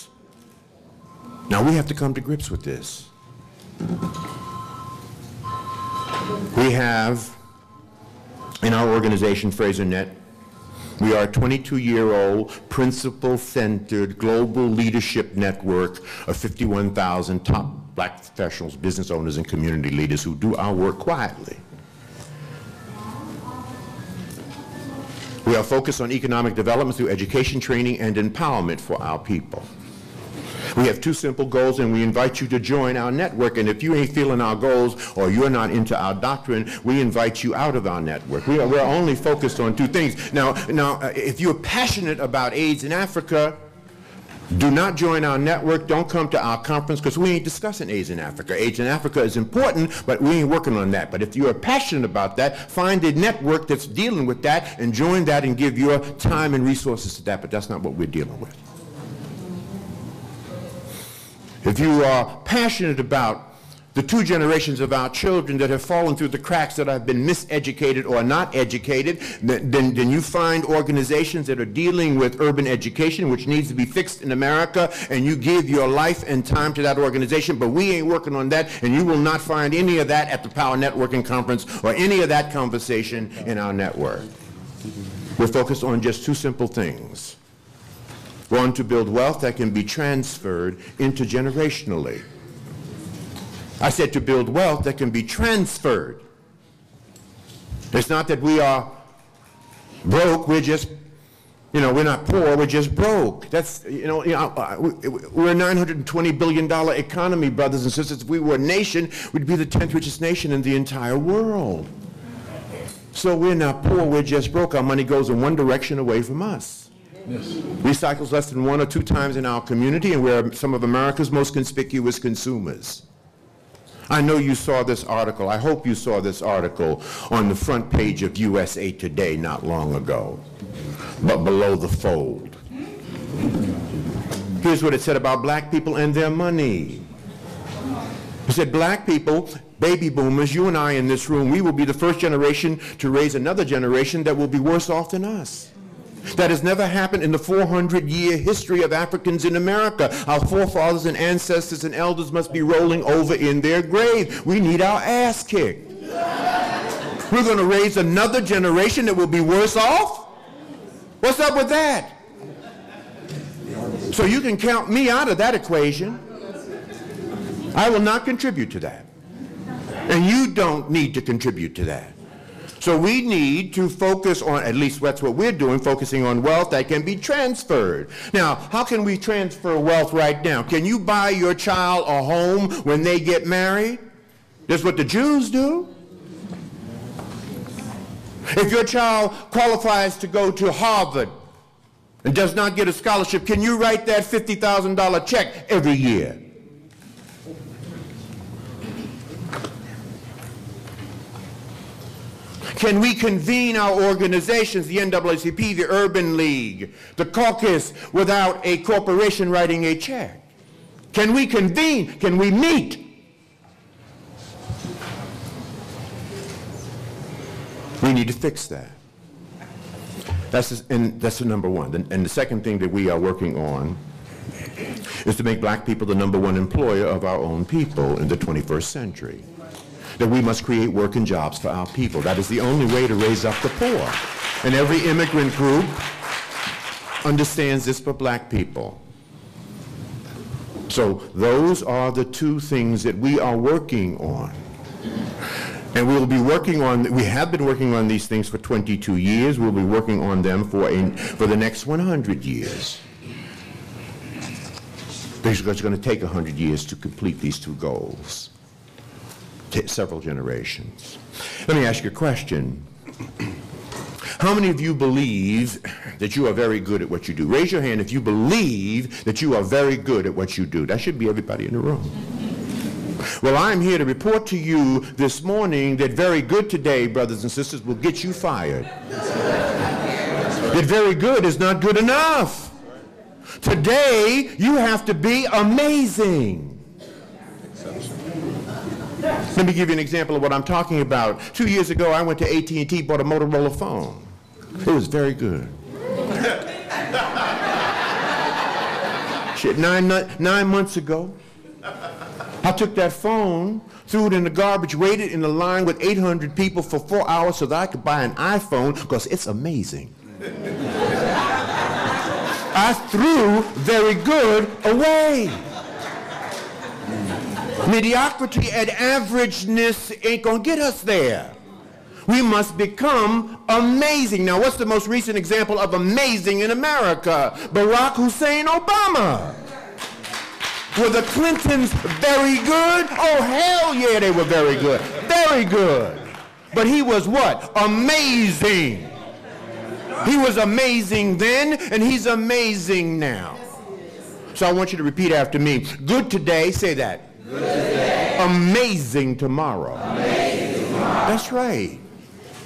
E: Now, we have to come to grips with this. We have, in our organization, FraserNet, we are a 22-year-old, principle-centered global leadership network of 51,000 top black professionals, business owners, and community leaders who do our work quietly. We are focused on economic development through education, training, and empowerment for our people. We have two simple goals, and we invite you to join our network. And if you ain't feeling our goals or you're not into our doctrine, we invite you out of our network. We're only focused on two things. Now, if you're passionate about AIDS in Africa, do not join our network. Don't come to our conference, because we ain't discussing AIDS in Africa. AIDS in Africa is important, but we ain't working on that. But if you are passionate about that, find a network that's dealing with that and join that and give your time and resources to that. But that's not what we're dealing with. If you are passionate about the two generations of our children that have fallen through the cracks, that have been miseducated or not educated, then you find organizations that are dealing with urban education, which needs to be fixed in America, and you give your life and time to that organization, but we ain't working on that, and you will not find any of that at the Power Networking Conference or any of that conversation in our network. We're focused on just two simple things. One, to build wealth that can be transferred intergenerationally. I said to build wealth that can be transferred. It's not that we are broke, we're just, we're not poor, we're just broke. That's, we're a $920 billion economy, brothers and sisters. If we were a nation, we'd be the 10th richest nation in the entire world. So we're not poor, we're just broke. Our money goes in one direction away from us. Yes. Recycles less than 1 or 2 times in our community, and we're some of America's most conspicuous consumers. I know you saw this article. I hope you saw this article on the front page of USA Today not long ago, but below the fold. Here's what it said about black people and their money. It said, black people, baby boomers, you and I in this room, we will be the first generation to raise another generation that will be worse off than us. That has never happened in the 400-year history of Africans in America. Our forefathers and ancestors and elders must be rolling over in their grave. We need our ass kicked. We're going to raise another generation that will be worse off? What's up with that? So you can count me out of that equation. I will not contribute to that. And you don't need to contribute to that. So we need to focus on, at least that's what we're doing, focusing on wealth that can be transferred. Now, how can we transfer wealth right now? Can you buy your child a home when they get married? That's what the Jews do. If your child qualifies to go to Harvard and does not get a scholarship, can you write that $50,000 check every year? Can we convene our organizations, the NAACP, the Urban League, the caucus, without a corporation writing a check? Can we convene? Can we meet? We need to fix that. That's the number one. And the second thing that we are working on is to make black people the number one employer of our own people in the 21st century. That we must create work and jobs for our people. That is the only way to raise up the poor. And every immigrant group understands this for black people. So those are the two things that we are working on. And we will be working on, we have been working on these things for 22 years. We'll be working on them for the next 100 years. Basically, it's going to take 100 years to complete these two goals. Several generations. Let me ask you a question. How many of you believe that you are very good at what you do? Raise your hand if you believe that you are very good at what you do. That should be everybody in the room. Well, I'm here to report to you this morning that very good today, brothers and sisters, will get you fired. That very good is not good enough. Today, you have to be amazing. Let me give you an example of what I'm talking about. 2 years ago, I went to AT&T, bought a Motorola phone. It was very good. Shit, 9 months ago, I took that phone, threw it in the garbage, waited in the line with 800 people for 4 hours so that I could buy an iPhone because it's amazing. I threw very good away. Mediocrity and averageness ain't gonna get us there. We must become amazing. Now, what's the most recent example of amazing in America? Barack Hussein Obama. Were the Clintons very good? Oh, hell yeah, they were very good. Very good. But he was what? Amazing. He was amazing then, and he's amazing now. So I want you to repeat after me. Good today, say that. Good today. Amazing tomorrow. Amazing tomorrow. That's right.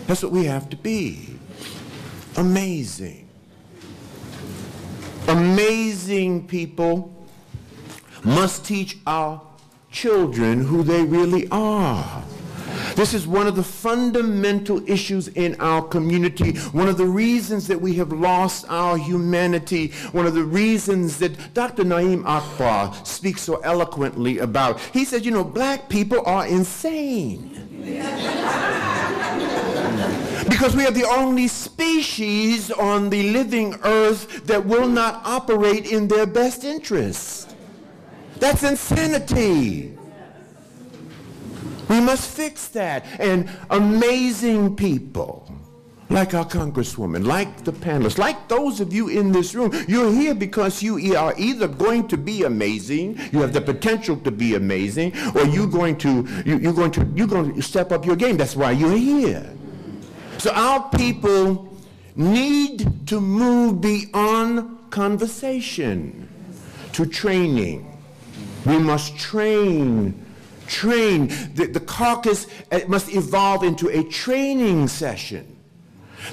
E: That's what we have to be. Amazing. Amazing people must teach our children who they really are. This is one of the fundamental issues in our community, one of the reasons that we have lost our humanity, one of the reasons that Dr. Na'im Akbar speaks so eloquently about. He says, you know, black people are insane. Because we are the only species on the living earth that will not operate in their best interest. That's insanity. We must fix that. And amazing people, like our Congresswoman, like the panelists, like those of you in this room, you're here because you are either going to be amazing, you have the potential to be amazing, or you're going to step up your game. That's why you're here. So our people need to move beyond conversation to training. We must train. The caucus must evolve into a training session.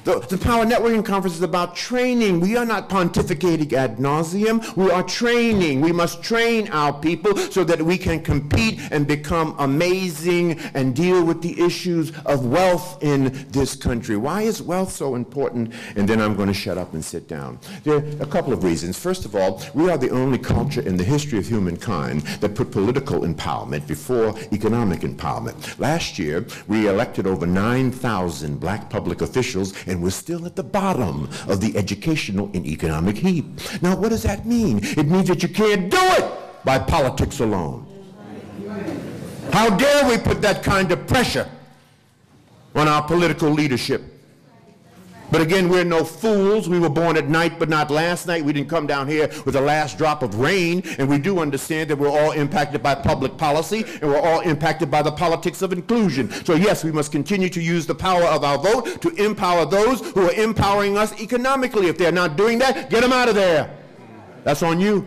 E: The Power Networking Conference is about training. We are not pontificating ad nauseum. We are training. We must train our people so that we can compete and become amazing and deal with the issues of wealth in this country. Why is wealth so important? And then I'm going to shut up and sit down. There are a couple of reasons. First of all, we are the only culture in the history of humankind that put political empowerment before economic empowerment. Last year, we elected over 9,000 black public officials, and we're still at the bottom of the educational and economic heap. Now, what does that mean? It means that you can't do it by politics alone. How dare we put that kind of pressure on our political leadership? But again, we're no fools. We were born at night, but not last night. We didn't come down here with the last drop of rain, and we do understand that we're all impacted by public policy, and we're all impacted by the politics of inclusion. So yes, we must continue to use the power of our vote to empower those who are empowering us economically. If they're not doing that, get them out of there. That's on you.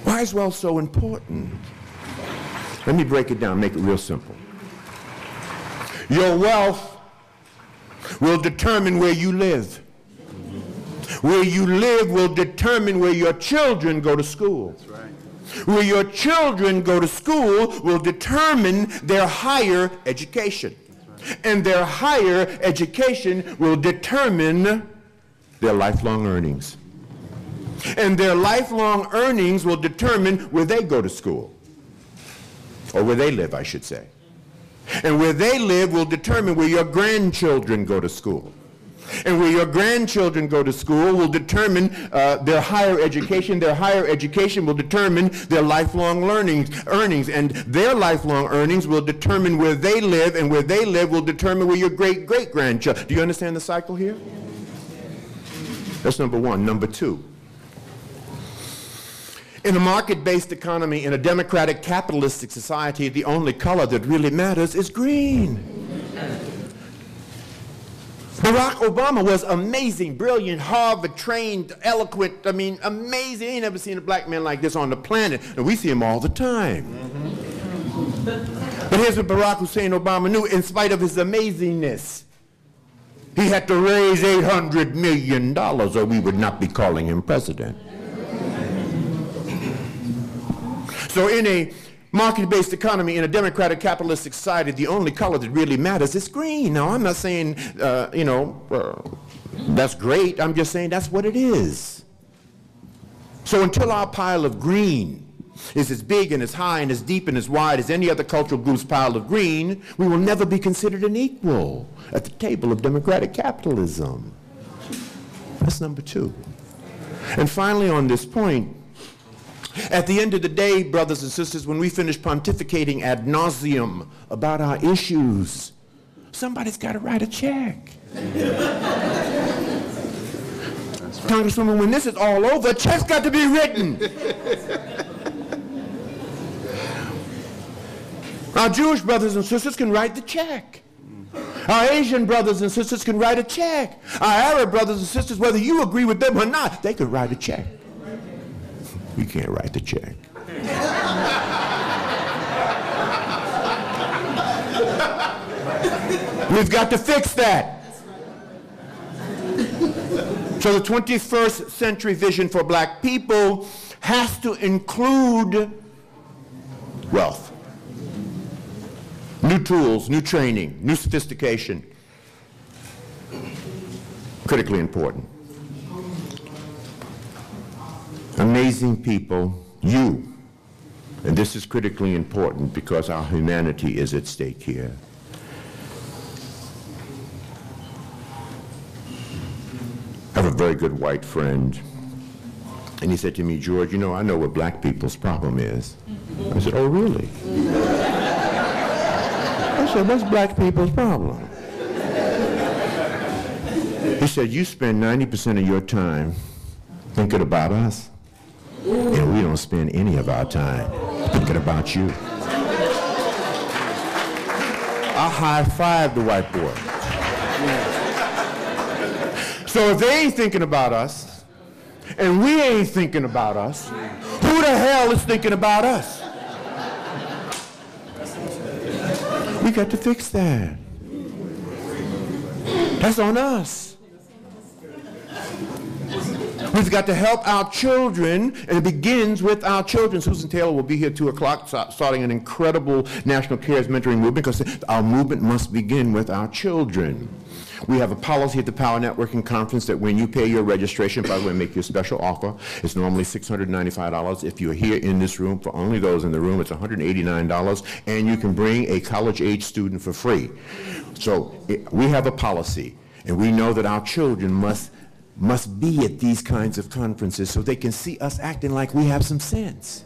E: Why is wealth so important? Let me break it down, make it real simple. Your wealth will determine where you live. Where you live will determine where your children go to school. That's right. Where your children go to school will determine their higher education. Right. And their higher education will determine their lifelong earnings. And their lifelong earnings will determine where they go to school. Or where they live, I should say. And where they live will determine where your grandchildren go to school. And where your grandchildren go to school will determine their higher education. Their higher education will determine their lifelong earnings. And their lifelong earnings will determine where they live, and where they live will determine where your great-great-grandchildren. Do you understand the cycle here? That's number one. Number two. In a market-based economy, in a democratic capitalistic society, the only color that really matters is green. Barack Obama was amazing, brilliant, Harvard-trained, eloquent, amazing. Ain't never seen a black man like this on the planet, and we see him all the time. But here's what Barack Hussein Obama knew. In spite of his amazingness, he had to raise $800 million, or we would not be calling him president. So in a market-based economy, in a democratic capitalistic society, the only color that really matters is green. Now, I'm not saying, that's great. I'm just saying that's what it is. So until our pile of green is as big and as high and as deep and as wide as any other cultural group's pile of green, we will never be considered an equal at the table of democratic capitalism. That's number two. And finally, on this point, at the end of the day, brothers and sisters, when we finish pontificating ad nauseum about our issues, somebody's got to write a check. Congresswoman, when this is all over, a check's got to be written. Our Jewish brothers and sisters can write the check. Our Asian brothers and sisters can write a check. Our Arab brothers and sisters, whether you agree with them or not, they can write a check. We can't write the check. We've got to fix that. So the 21st century vision for black people has to include wealth, new tools, new training, new sophistication. Critically important. Amazing people, you, and this is critically important because our humanity is at stake here. I have a very good white friend, and he said to me, George, you know, I know what black people's problem is. I said, oh, really? I said, what's black people's problem? He said, you spend 90% of your time thinking about us, and we don't spend any of our time thinking about you. I high-fived the white boy. So if they ain't thinking about us, and we ain't thinking about us, who the hell is thinking about us? We got to fix that. That's on us. We've got to help our children, and it begins with our children. Susan Taylor will be here at 2 o'clock starting an incredible National Cares Mentoring Movement, because our movement must begin with our children. We have a policy at the Power Networking Conference that when you pay your registration, by the way, make you a special offer. It's normally $695. If you're here in this room, for only those in the room, it's $189, and you can bring a college-age student for free. So we have a policy, and we know that our children must be at these kinds of conferences so they can see us acting like we have some sense.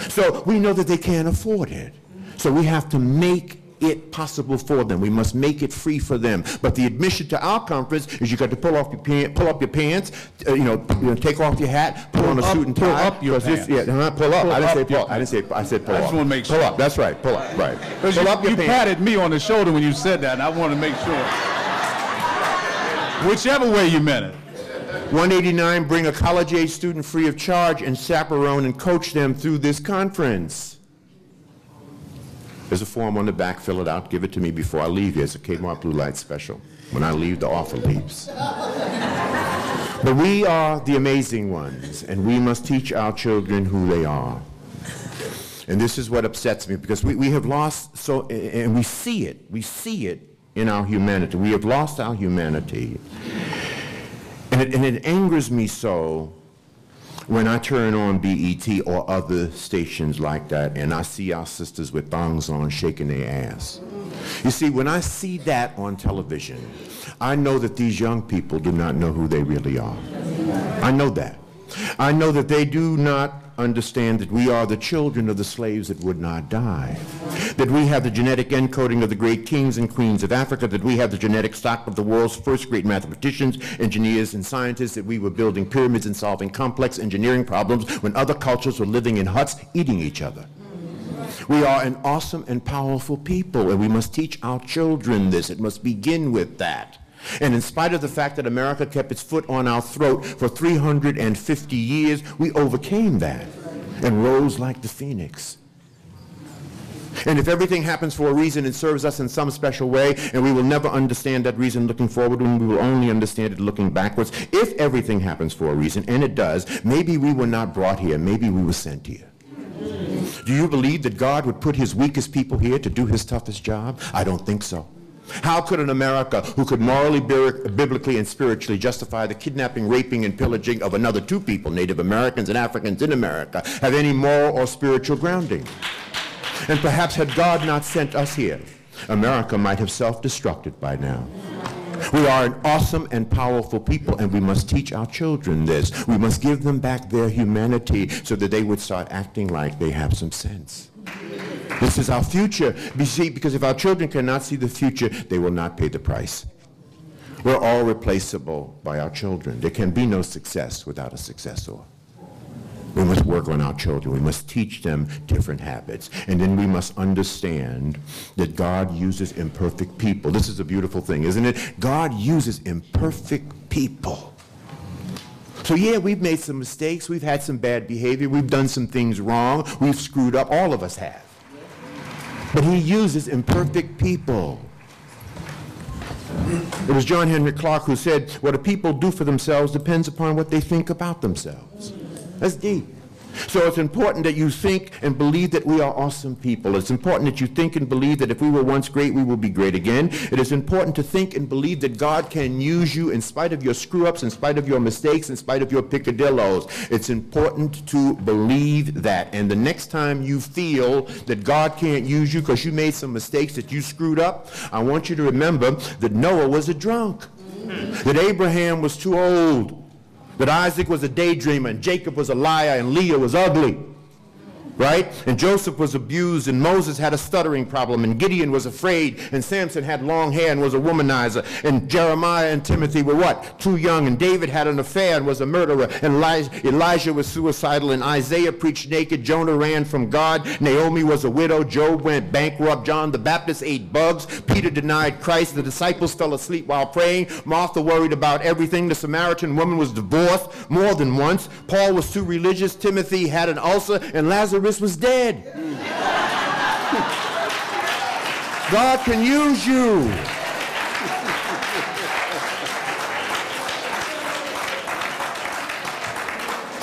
E: So we know that they can't afford it. So we have to make it possible for them. We must make it free for them. But the admission to our conference is you got to pull up your pants, take off your hat, put on a suit and tie.
A: Pull up your pants.
E: Pull up. I didn't say pull up. I said pull up.
A: I just want to make sure.
E: Pull up. That's right. Pull up. Right. Pull up your pants.
A: You patted me on the shoulder when you said that, and I want to make sure. Whichever way you meant it.
E: 189, bring a college-age student free of charge and chaperone and coach them through this conference. There's a form on the back, fill it out, give it to me before I leave here. It's a Kmart Blue Light special. When I leave, the offer leaves. But we are the amazing ones, and we must teach our children who they are. And this is what upsets me, because we have lost so, and we see it in our humanity. We have lost our humanity. And it angers me so when I turn on BET or other stations like that and I see our sisters with thongs on shaking their ass. You see, when I see that on television, I know that these young people do not know who they really are. I know that. I know that they do not understand that we are the children of the slaves that would not die, that we have the genetic encoding of the great kings and queens of Africa, that we have the genetic stock of the world's first great mathematicians, engineers, and scientists, that we were building pyramids and solving complex engineering problems when other cultures were living in huts eating each other. We are an awesome and powerful people, and we must teach our children this. It must begin with that. And in spite of the fact that America kept its foot on our throat for 350 years, we overcame that and rose like the phoenix. And if everything happens for a reason and serves us in some special way, and we will never understand that reason looking forward, and we will only understand it looking backwards, if everything happens for a reason, and it does, maybe we were not brought here, maybe we were sent here. Do you believe that God would put his weakest people here to do his toughest job? I don't think so. How could an America who could morally, biblically, and spiritually justify the kidnapping, raping, and pillaging of another two people, Native Americans and Africans in America, have any moral or spiritual grounding? And perhaps had God not sent us here, America might have self-destructed by now. We are an awesome and powerful people, and we must teach our children this. We must give them back their humanity so that they would start acting like they have some sense. This is our future. You see, because if our children cannot see the future, they will not pay the price. We're all replaceable by our children. There can be no success without a successor. We must work on our children. We must teach them different habits. And then we must understand that God uses imperfect people. This is a beautiful thing, isn't it? God uses imperfect people. So yeah, we've made some mistakes. We've had some bad behavior. We've done some things wrong. We've screwed up. All of us have. But he uses imperfect people. It was John Henry Clark who said, what a people do for themselves depends upon what they think about themselves. That's deep. So it's important that you think and believe that we are awesome people. It's important that you think and believe that if we were once great, we will be great again. It is important to think and believe that God can use you in spite of your screw-ups, in spite of your mistakes, in spite of your picadillos. It's important to believe that. And the next time you feel that God can't use you because you made some mistakes, that you screwed up, I want you to remember that Noah was a drunk, that Abraham was too old, that Isaac was a daydreamer, and Jacob was a liar, and Leah was ugly, right? And Joseph was abused, and Moses had a stuttering problem, and Gideon was afraid, and Samson had long hair and was a womanizer, and Jeremiah and Timothy were what? Too young, and David had an affair and was a murderer, and Elijah was suicidal, and Isaiah preached naked, Jonah ran from God, Naomi was a widow, Job went bankrupt, John the Baptist ate bugs, Peter denied Christ, the disciples fell asleep while praying, Martha worried about everything, the Samaritan woman was divorced more than once, Paul was too religious, Timothy had an ulcer, and Lazarus was dead. God can use you.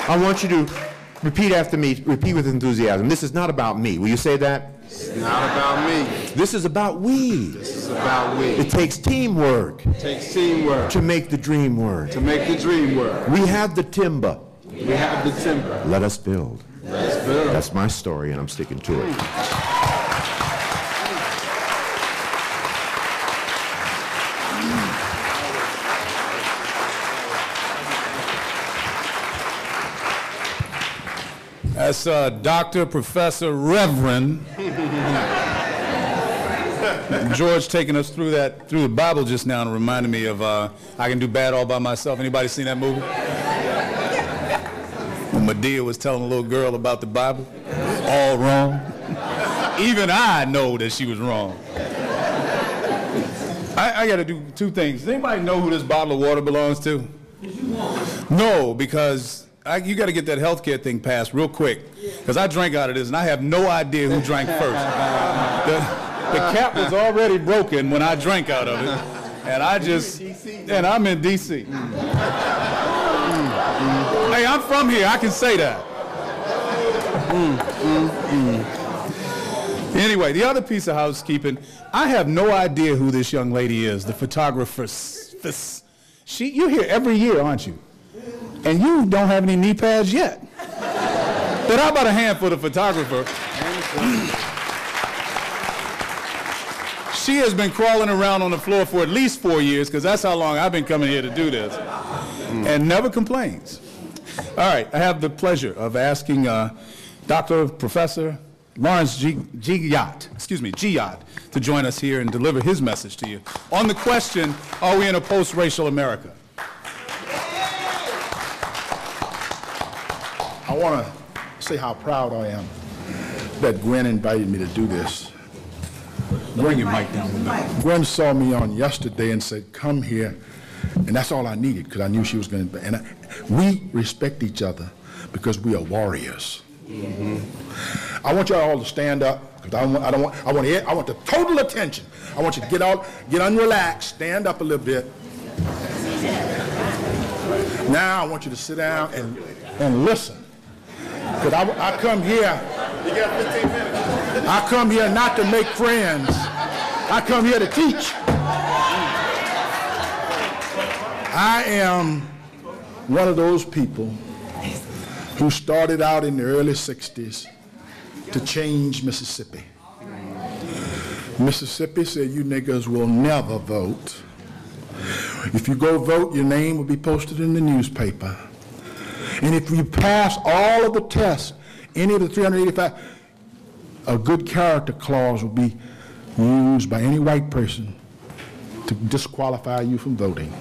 E: I want you to repeat after me, repeat with enthusiasm. This is not about me. Will you say that?
D: It's not about me.
E: This is about we.
D: This is about we.
E: It takes teamwork.
D: It takes teamwork
E: to make the dream work.
D: to make the dream work.
E: We have the timber.
D: We have the timber.
E: Let us build.
D: Let's build.
E: That's my story, and I'm sticking to it.
A: That's Dr., Professor, Reverend George taking us through the Bible just now and reminded me of I Can Do Bad All By Myself. Anybody seen that movie? When Medea was telling a little girl about the Bible, all wrong. Even I know that she was wrong. I got to do two things. Does anybody know who this bottle of water belongs to? No, because you got to get that health care thing passed real quick, because I drank out of this and I have no idea who drank first. The cap was already broken when I drank out of it, and I'm in D.C. Hey, I'm from here. I can say that. Anyway, the other piece of housekeeping, I have no idea who this young lady is, the photographer. You're here every year, aren't you? And you don't have any knee pads yet. But how about a hand for the photographer? She has been crawling around on the floor for at least 4 years, because that's how long I've been coming here to do this, and never complains. All right, I have the pleasure of asking Dr. Professor Lawrence Guyot to join us here and deliver his message to you on the question, are we in a post-racial America?
B: I want to say how proud I am that Gwen invited me to do this.
A: Bring your mic down a little bit.
B: Gwen saw me on yesterday and said, come here, and that's all I needed, because I knew she was going to, and we respect each other because we are warriors. I want y'all all to stand up, because I want the total attention. I want you to get unrelaxed, stand up a little bit. Now I want you to sit down and listen. Because I come here. You got 15 minutes. I come here not to make friends. I come here to teach. I am one of those people who started out in the early 60s to change Mississippi. Mississippi said, you niggas will never vote. If you go vote, your name will be posted in the newspaper. And if you pass all of the tests, any of the 385, a good character clause will be used by any white person to disqualify you from voting.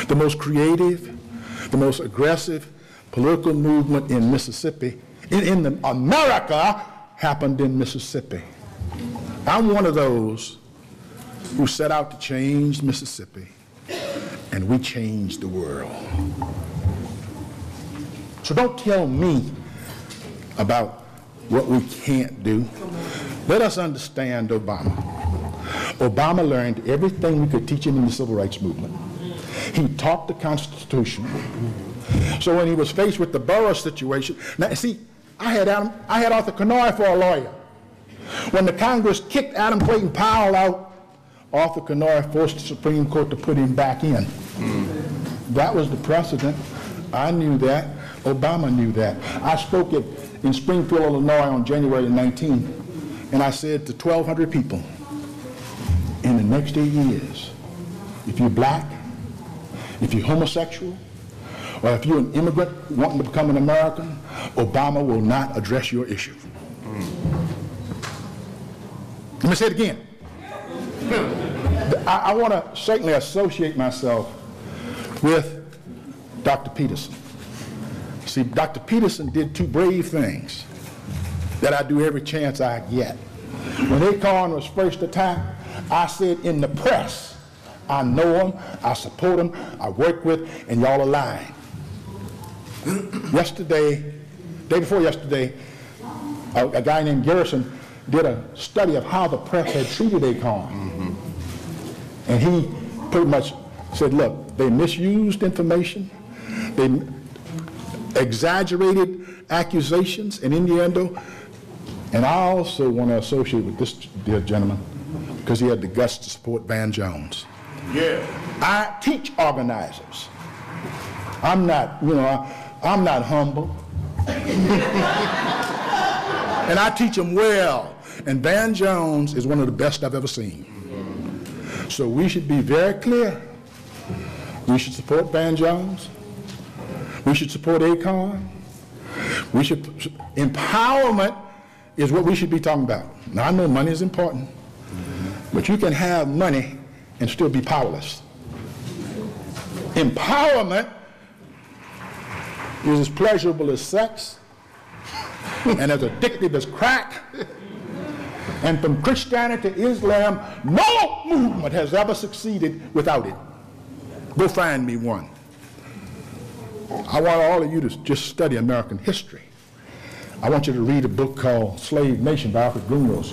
B: The most creative, the most aggressive political movement in Mississippi, in America, happened in Mississippi. I'm one of those who set out to change Mississippi, and we changed the world. So don't tell me about what we can't do. Let us understand Obama. Obama learned everything we could teach him in the civil rights movement. He taught the Constitution. So when he was faced with the Burroughs situation, now see, I had Arthur Kenoy for a lawyer. When the Congress kicked Adam Clayton Powell out, Arthur Kenoy forced the Supreme Court to put him back in. That was the precedent. I knew that. Obama knew that. I spoke in Springfield, Illinois on January 19, and I said to 1,200 people, in the next 8 years, if you're black, if you're homosexual, or if you're an immigrant wanting to become an American, Obama will not address your issue. Let me say it again. I want to certainly associate myself with Dr. Peterson. See, Dr. Peterson did two brave things that I do every chance I get. When Acorn was first attacked, I said in the press, I know him, I support him, I work with, and y'all are lying. Yesterday, day before yesterday, a guy named Garrison did a study of how the press had treated Acorn. And he pretty much said, look, they misused information, they exaggerated accusations and innuendo, and I also want to associate with this dear gentleman because he had the guts to support Van Jones. Yeah. I teach organizers. I'm not, I'm not humble. And I teach them well. And Van Jones is one of the best I've ever seen. So we should be very clear. We should support Van Jones. We should support Acorn. Empowerment is what we should be talking about. Now I know money is important, but you can have money and still be powerless. Empowerment is as pleasurable as sex and as addictive as crack. And from Christianity to Islam, no movement has ever succeeded without it. Go find me one. I want all of you to just study American history. I want you to read a book called Slave Nation by Alfred Grunrose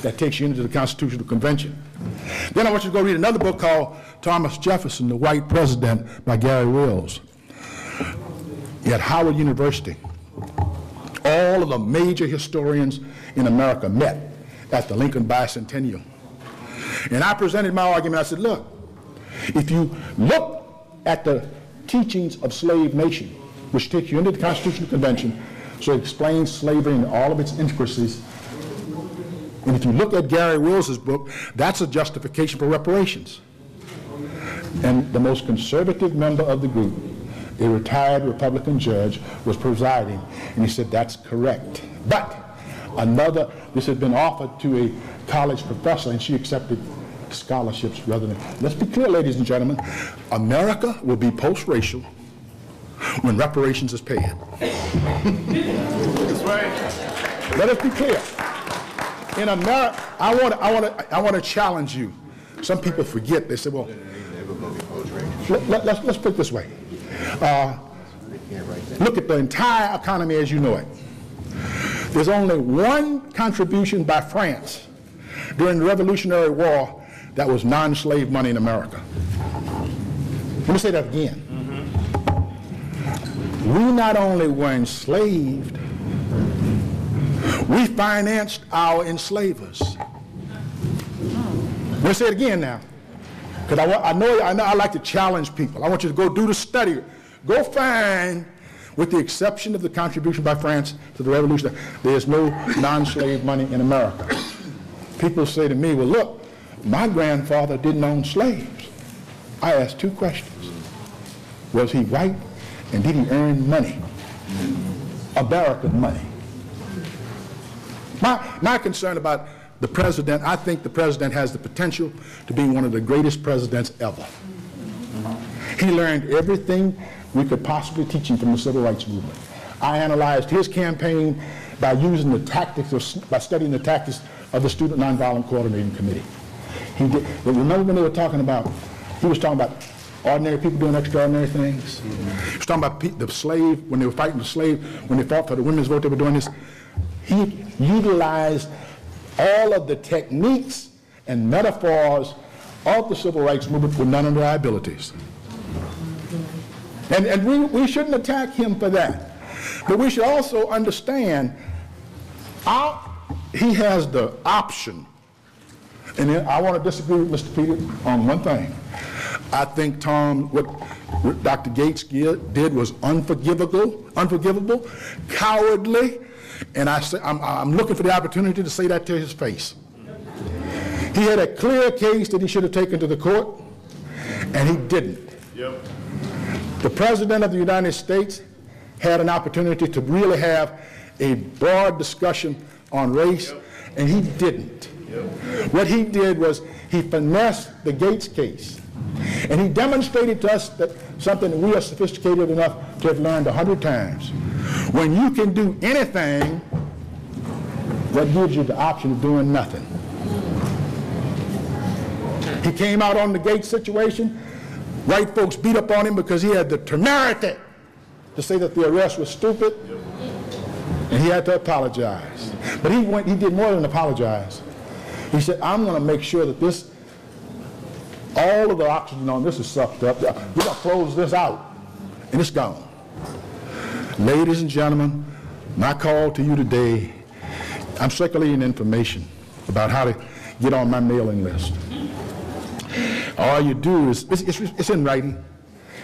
B: that takes you into the Constitutional Convention. Then I want you to go read another book called Thomas Jefferson, the White President by Gary Wills. At Howard University, all of the major historians in America met at the Lincoln Bicentennial. And I presented my argument. I said, look, if you look at the teachings of Slave Nation, which takes you into the Constitutional Convention, so it explains slavery and all of its intricacies, and if you look at Gary Wills' book, that's a justification for reparations. And the most conservative member of the group, a retired Republican judge, was presiding, and he said, that's correct. But this had been offered to a college professor, and she accepted scholarships rather than, let's be clear, ladies and gentlemen, America will be post-racial when reparations is paid. That's right. Let us be clear. In America, I want to challenge you. Some people forget. They say, well, let's put it this way. Look at the entire economy as you know it. There's only one contribution by France during the Revolutionary War that was non-slave money in America. Let me say that again. We not only were enslaved, we financed our enslavers. Let me say it again now, because I know I like to challenge people. I want you to go do the study. Go find, with the exception of the contribution by France to the Revolution, there is no non-slave money in America. People say to me, well, look, my grandfather didn't own slaves. I asked two questions. Was he white, and did he earn money? American money. My concern about the president, I think the president has the potential to be one of the greatest presidents ever. He learned everything we could possibly teach him from the civil rights movement. I analyzed his campaign by using the tactics, by studying the tactics of the Student Nonviolent Coordinating Committee. Remember when they were talking about, he was talking about ordinary people doing extraordinary things. He was talking about the slave, when they were fighting the slave, when they fought for the women's vote, they were doing this. He utilized all of the techniques and metaphors of the civil rights movement with none of the liabilities. And we shouldn't attack him for that. But we should also understand he has the option. And I want to disagree with Mr. Peter on one thing. I think, Tom, what Dr. Gates did was unforgivable, cowardly, and I'm looking for the opportunity to say that to his face. He had a clear case that he should have taken to the court, and he didn't. Yep. The President of the United States had an opportunity to really have a broad discussion on race, and he didn't. Yep. What he did was he finessed the Gates case, and he demonstrated to us that something that we are sophisticated enough to have learned 100 times. When you can do anything, that gives you the option of doing nothing. He came out on the Gates situation. White folks beat up on him because he had the temerity to say that the arrest was stupid, and he had to apologize. But he did more than apologize. He said, I'm going to make sure that all of the oxygen on this is sucked up. We're going to close this out, and it's gone. Ladies and gentlemen, my call to you today, I'm circulating information about how to get on my mailing list. All you do is, it's in writing,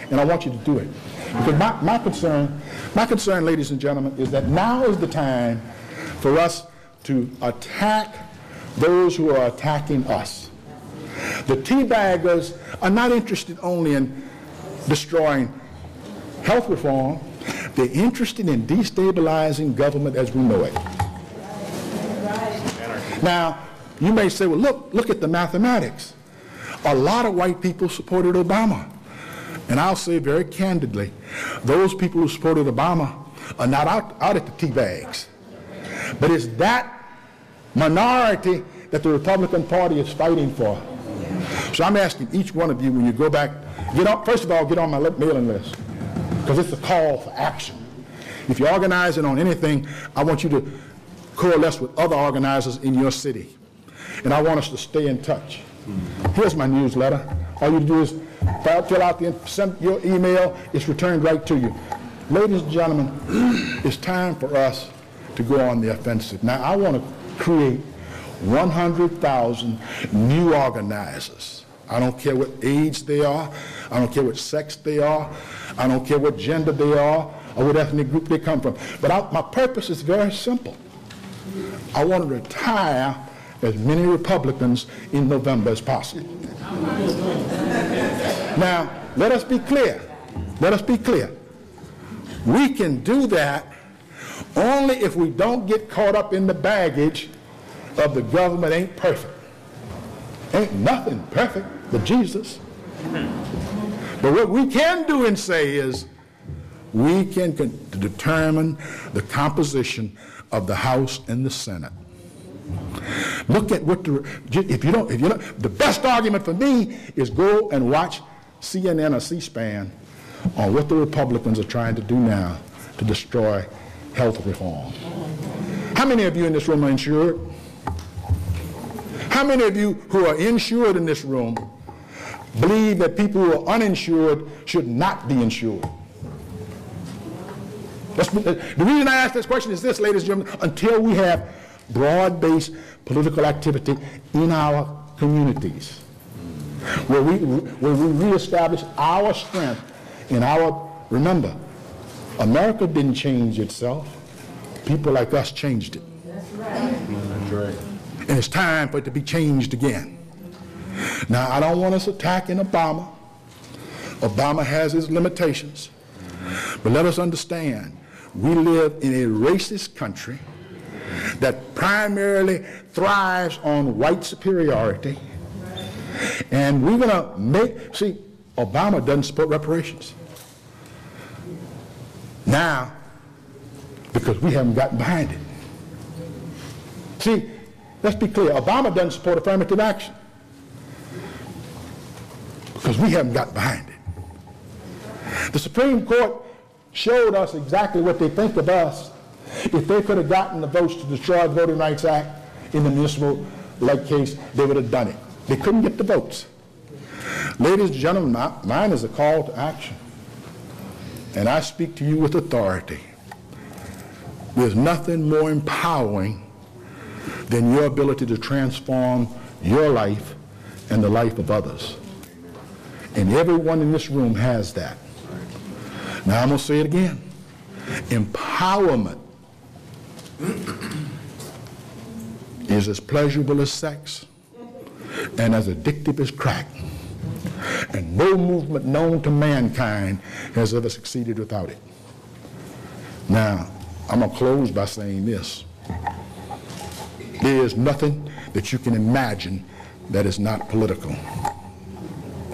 B: and I want you to do it. Because my concern, ladies and gentlemen, is that now is the time for us to attack those who are attacking us. The teabaggers are not interested only in destroying health reform, they're interested in destabilizing government as we know it. Now, you may say, well, look at the mathematics. A lot of white people supported Obama. And I'll say very candidly, those people who supported Obama are not out at the tea bags. But it's that minority that the Republican Party is fighting for. So I'm asking each one of you, when you go back, first of all, get on my mailing list, because it's a call for action. If you're organizing on anything, I want you to coalesce with other organizers in your city. And I want us to stay in touch. Here's my newsletter. All you do is fill out send your email. It's returned right to you. Ladies and gentlemen, it's time for us to go on the offensive. Now, I want to create 100,000 new organizers. I don't care what age they are. I don't care what sex they are. I don't care what gender they are or what ethnic group they come from. But my purpose is very simple. I want to retire as many Republicans in November as possible. Now, let us be clear. Let us be clear. We can do that only if we don't get caught up in the baggage of the government ain't perfect. Ain't nothing perfect but Jesus. But what we can do and say is we can determine the composition of the House and the Senate. Look at what the best argument for me is go and watch CNN or C-SPAN on what the Republicans are trying to do now to destroy health reform. How many of you in this room are insured? How many of you who are insured in this room believe that people who are uninsured should not be insured? The reason I ask this question is this, ladies and gentlemen, until we have broad-based political activity in our communities, where we reestablish our strength in remember, America didn't change itself. People like us changed it. That's right. That's right. And it's time for it to be changed again. Now, I don't want us attacking Obama. Obama has his limitations. But let us understand, we live in a racist country that primarily thrives on white superiority. And we're going to see, Obama doesn't support reparations. Now, because we haven't gotten behind it. See, let's be clear, Obama doesn't support affirmative action because we haven't gotten behind it. The Supreme Court showed us exactly what they think of us if they could have gotten the votes to destroy the Voting Rights Act in the municipal leg case, they would have done it. They couldn't get the votes. Ladies and gentlemen, mine is a call to action. And I speak to you with authority. There's nothing more empowering than your ability to transform your life and the life of others. And everyone in this room has that. Now I'm going to say it again. Empowerment is as pleasurable as sex and as addictive as crack. And no movement known to mankind has ever succeeded without it. Now, I'm going to close by saying this. There is nothing that you can imagine that is not political.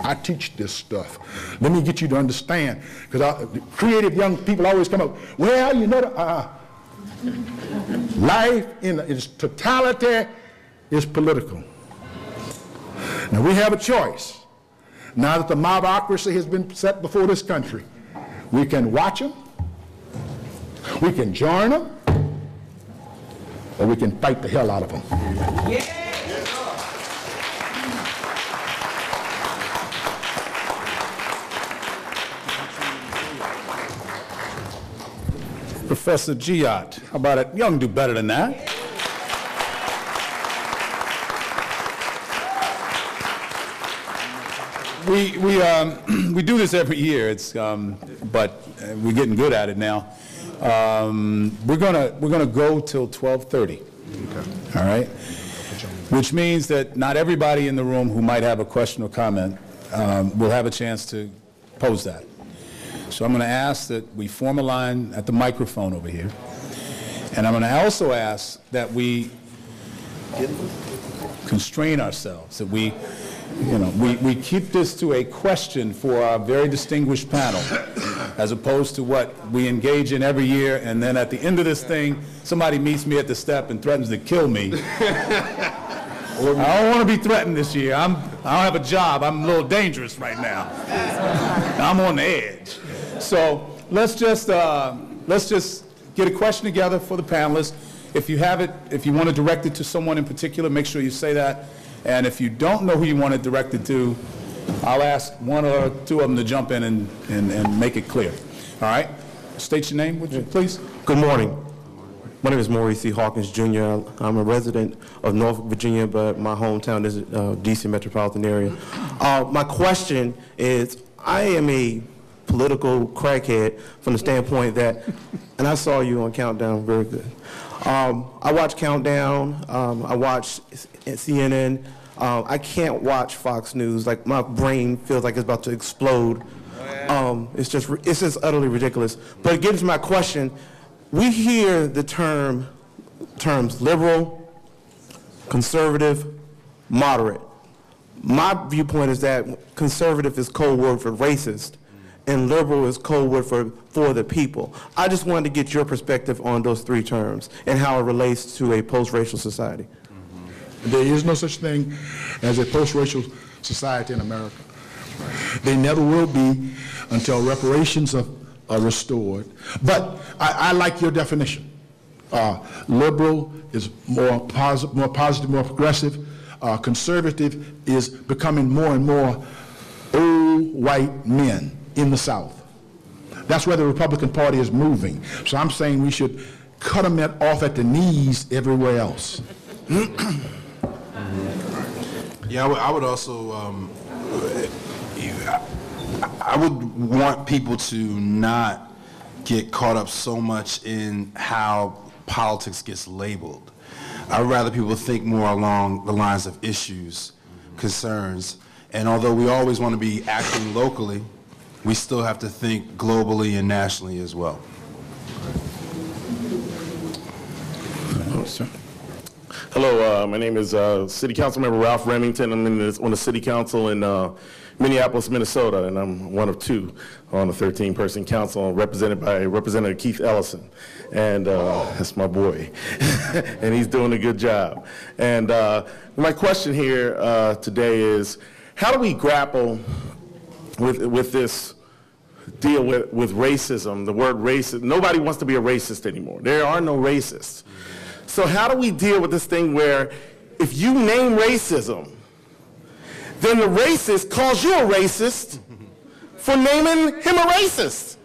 B: I teach this stuff. Let me get you to understand, because creative young people always come up, well, you know, life in its totality is political. Now, we have a choice. Now that the mobocracy has been set before this country, we can watch them, we can join them, or we can fight the hell out of them. Yeah.
A: Professor Giat, how about it? You don't do better than that. We do this every year. It's but we're getting good at it now. We're gonna go till 12:30. Okay. All right. Which means that not everybody in the room who might have a question or comment will have a chance to pose that. So I'm going to ask that we form a line at the microphone over here, and I'm going to also ask that we constrain ourselves, that we keep this to a question for our very distinguished panel, as opposed to what we engage in every year, and then at the end of this thing, somebody meets me at the step and threatens to kill me. I don't want to be threatened this year. I don't have a job. I'm a little dangerous right now. I'm on the edge. So let's just get a question together for the panelists. If you have it, if you want to direct it to someone in particular, make sure you say that. And if you don't know who you want it directed to, I'll ask one or two of them to jump in and make it clear. All right? State your name, would you, please?
F: Good morning. My name is Maurice C. Hawkins, Jr. I'm a resident of Norfolk, Virginia, but my hometown is D.C. metropolitan area. My question is, I am a political crackhead from the standpoint that, and I saw you on Countdown, very good. I watch Countdown, I watch CNN. I can't watch Fox News. Like, my brain feels like it's about to explode. It's just utterly ridiculous. But getting to my question, we hear the terms liberal, conservative, moderate. My viewpoint is that conservative is code word for racist, and liberal is code word for the people. I just wanted to get your perspective on those three terms and how it relates to a post-racial society.
B: There is no such thing as a post-racial society in America. They never will be until reparations are restored. But I like your definition. Liberal is more positive, more progressive. Conservative is becoming more and more old white men in the South. That's where the Republican Party is moving. So I'm saying we should cut them off at the knees everywhere else.
D: Yeah, I would also, I would want people to not get caught up so much in how politics gets labeled. I'd rather people think more along the lines of issues, concerns, and although we always want to be acting locally, we still have to think globally and nationally as well.
G: Hello, my name is City Council Member Ralph Remington. I'm on the City Council in Minneapolis, Minnesota, and I'm one of two on the 13-person council, represented by Representative Keith Ellison, and that's my boy, and he's doing a good job. And my question here today is, how do we grapple with this deal with racism, the word racist? Nobody wants to be a racist anymore. There are no racists. So how do we deal with this thing where if you name racism, then the racist calls you a racist for naming him a racist.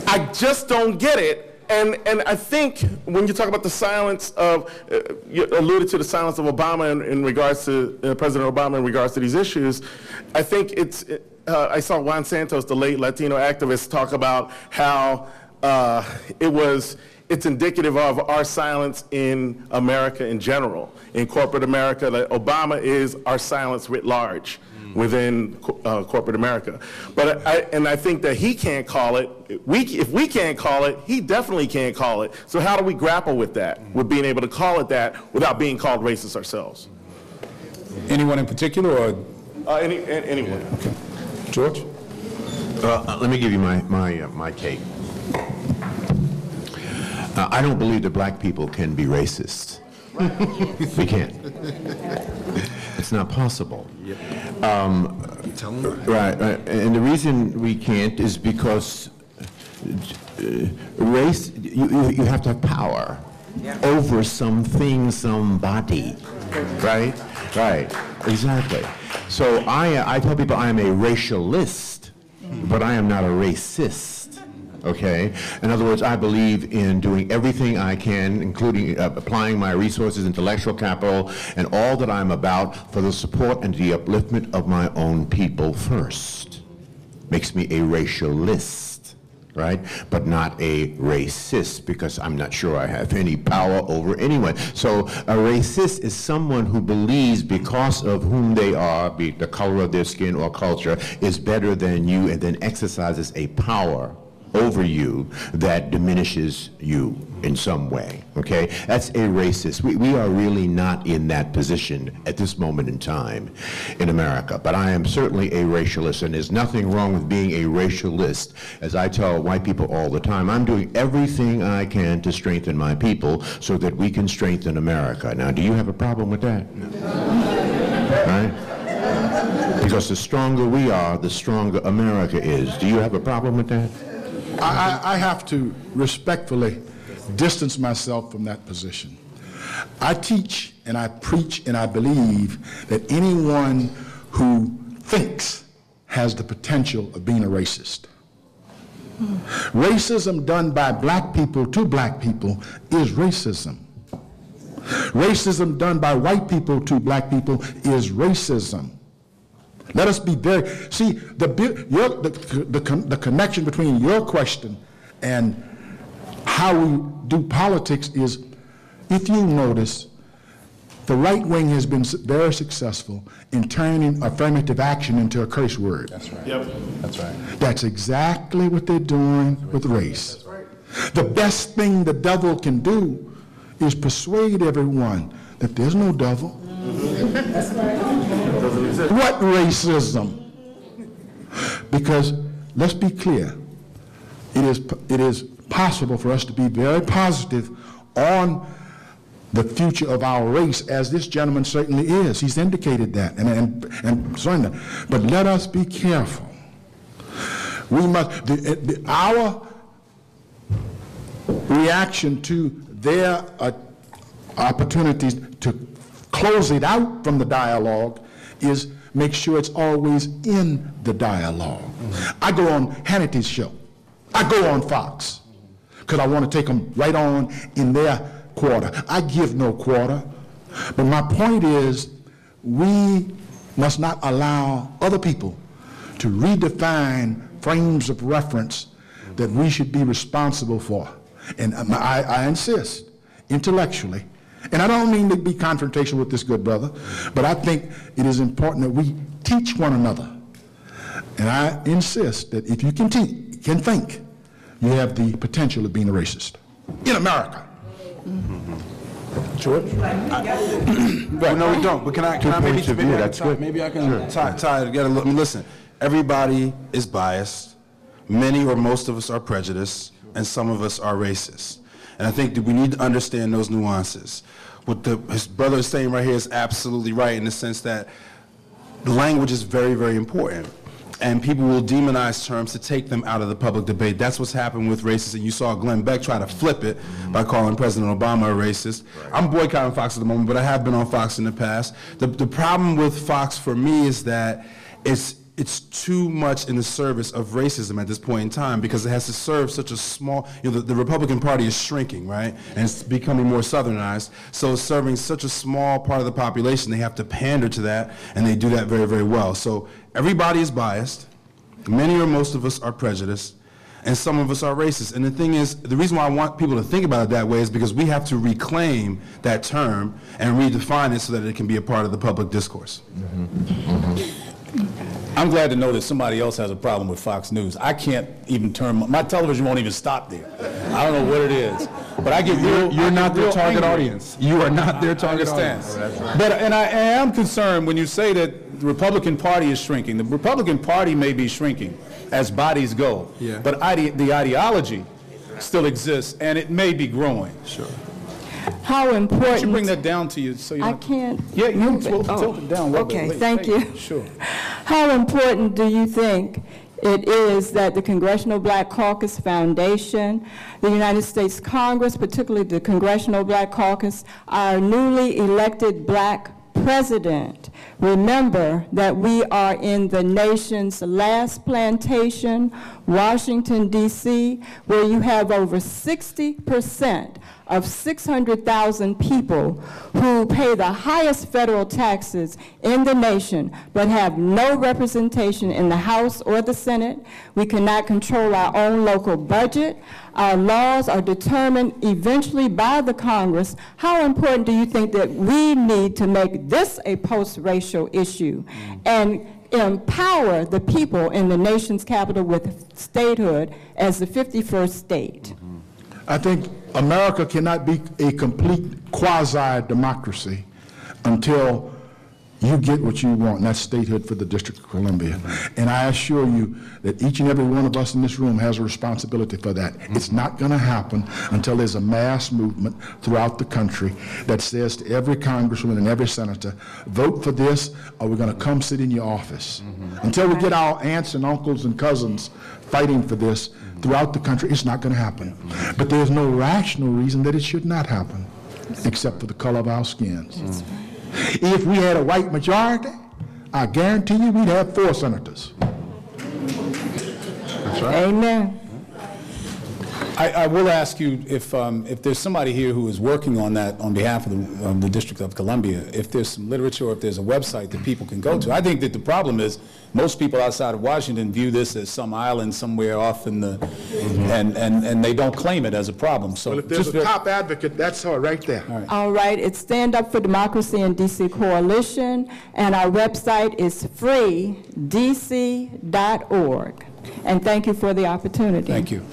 G: I just don't get it. And I think when you talk about the silence of, you alluded to the silence of Obama in regards to, President Obama in regards to these issues, I think it's, I saw Juan Santos, the late Latino activist, talk about how it's indicative of our silence in America in general, in corporate America, that Obama is our silence writ large within corporate America. But I think that he can't call it. If we can't call it, he definitely can't call it. So how do we grapple with that, with being able to call it that without being called racist ourselves?
A: Anyone in particular, or?
G: Anyone.
A: Okay. George?
E: Let me give you my take. I don't believe that black people can be racist. We can't. It's not possible. Right. And the reason we can't is because race, you have to have power over something, somebody. Right? Right. Exactly. So I tell people I am a racialist, but I am not a racist. Okay? In other words, I believe in doing everything I can, including applying my resources, intellectual capital, and all that I'm about for the support and the upliftment of my own people first. Makes me a racialist, right? But not a racist, because I'm not sure I have any power over anyone. So a racist is someone who believes because of whom they are, be it the color of their skin or culture, is better than you, and then exercises a power over you that diminishes you in some way, okay? That's a racist. We are really not in that position at this moment in time in America, but I am certainly a racialist, and there's nothing wrong with being a racialist. As I tell white people all the time, I'm doing everything I can to strengthen my people so that we can strengthen America. Now, do you have a problem with that? Right? Because the stronger we are, the stronger America is. Do you have a problem with that?
B: I have to respectfully distance myself from that position. I teach and I preach and I believe that anyone who thinks has the potential of being a racist. Racism done by black people to black people is racism. Racism done by white people to black people is racism. Let us be very, see, the connection between your question and how we do politics is, if you notice, the right wing has been very successful in turning affirmative action into a curse word.
A: That's right.
G: Yep.
A: That's right.
B: That's exactly what they're doing with race.
G: That's right.
B: The best thing the devil can do is persuade everyone that there's no devil.
G: That's right.
B: What racism? Because let's be clear, it is possible for us to be very positive on the future of our race, as this gentleman certainly is. He's indicated that and showing that. But let us be careful. We must, our reaction to their opportunities to close it out from the dialogue is make sure it's always in the dialogue. I go on Hannity's show. I go on Fox because I want to take them right on in their quarter. I give no quarter. But my point is, we must not allow other people to redefine frames of reference that we should be responsible for. And I insist, intellectually, and I don't mean to be confrontational with this good brother, but I think it is important that we teach one another. And I insist that if you can think, you have the potential of being a racist in America.
D: George? Well, no, we don't. But can I maybe I can tie it together. I mean, listen, everybody is biased. Many or most of us are prejudiced, and some of us are racist. And I think that we need to understand those nuances. What his brother is saying right here is absolutely right, in the sense that language is very, very important. and people will demonize terms to take them out of the public debate. That's what's happened with racists, and you saw Glenn Beck try to flip it by calling President Obama a racist. I'm boycotting Fox at the moment, but I have been on Fox in the past. The problem with Fox for me is that it's too much in the service of racism at this point in time, because it has to serve such a small, the Republican Party is shrinking, right? And it's becoming more southernized. So it's serving such a small part of the population, they have to pander to that, and they do that very, very well. So everybody is biased. Many or most of us are prejudiced, and some of us are racist. And the thing is, the reason why I want people to think about it that way is because we have to reclaim that term and redefine it so that it can be a part of the public discourse.
A: I'm glad to know that somebody else has a problem with Fox News. I can't even turn, my television won't even stop there. I don't know what it is. But I get real,
B: You're not their target
A: angry.
B: audience. You are not their target
A: audience.
B: audience.
A: But, and I am concerned when you say that the Republican Party is shrinking. The Republican Party may be shrinking as bodies go, but the ideology still exists, and it may be growing.
D: Sure.
H: How important...
A: Could you bring that down to you so you
H: I can't...
A: Yeah, you
H: move
A: can tilt it down a little bit.
H: Okay, thank you.
A: Sure.
H: How important do you think it is that the Congressional Black Caucus Foundation, the United States Congress, particularly the Congressional Black Caucus, our newly elected black president, remember that we are in the nation's last plantation, Washington, D.C., where you have over 60% of 600,000 people who pay the highest federal taxes in the nation but have no representation in the House or the Senate. We cannot control our own local budget. Our laws are determined eventually by the Congress. How important do you think that we need to make this a post-racial issue and empower the people in the nation's capital with statehood as the 51st state?
B: I think America cannot be a complete quasi-democracy until you get what you want, and that's statehood for the District of Columbia. And I assure you that each and every one of us in this room has a responsibility for that. It's not going to happen until there's a mass movement throughout the country that says to every congresswoman and every senator, vote for this or we're going to come sit in your office. Until we get our aunts and uncles and cousins fighting for this throughout the country, it's not going to happen. But there's no rational reason that it should not happen, except for the color of our skins. If we had a white majority, I guarantee you we'd have 4 senators.
H: That's right. Amen.
A: I will ask you if there's somebody here who is working on that on behalf of the District of Columbia, if there's some literature or if there's a website that people can go to. I think that the problem is most people outside of Washington view this as some island somewhere off in the, and they don't claim it as a problem. So
B: well, if there's a top advocate, that's her right there.
H: All right, it's Stand Up for Democracy in D.C. Coalition, and our website is freedc.org. And thank you for the opportunity.
A: Thank you.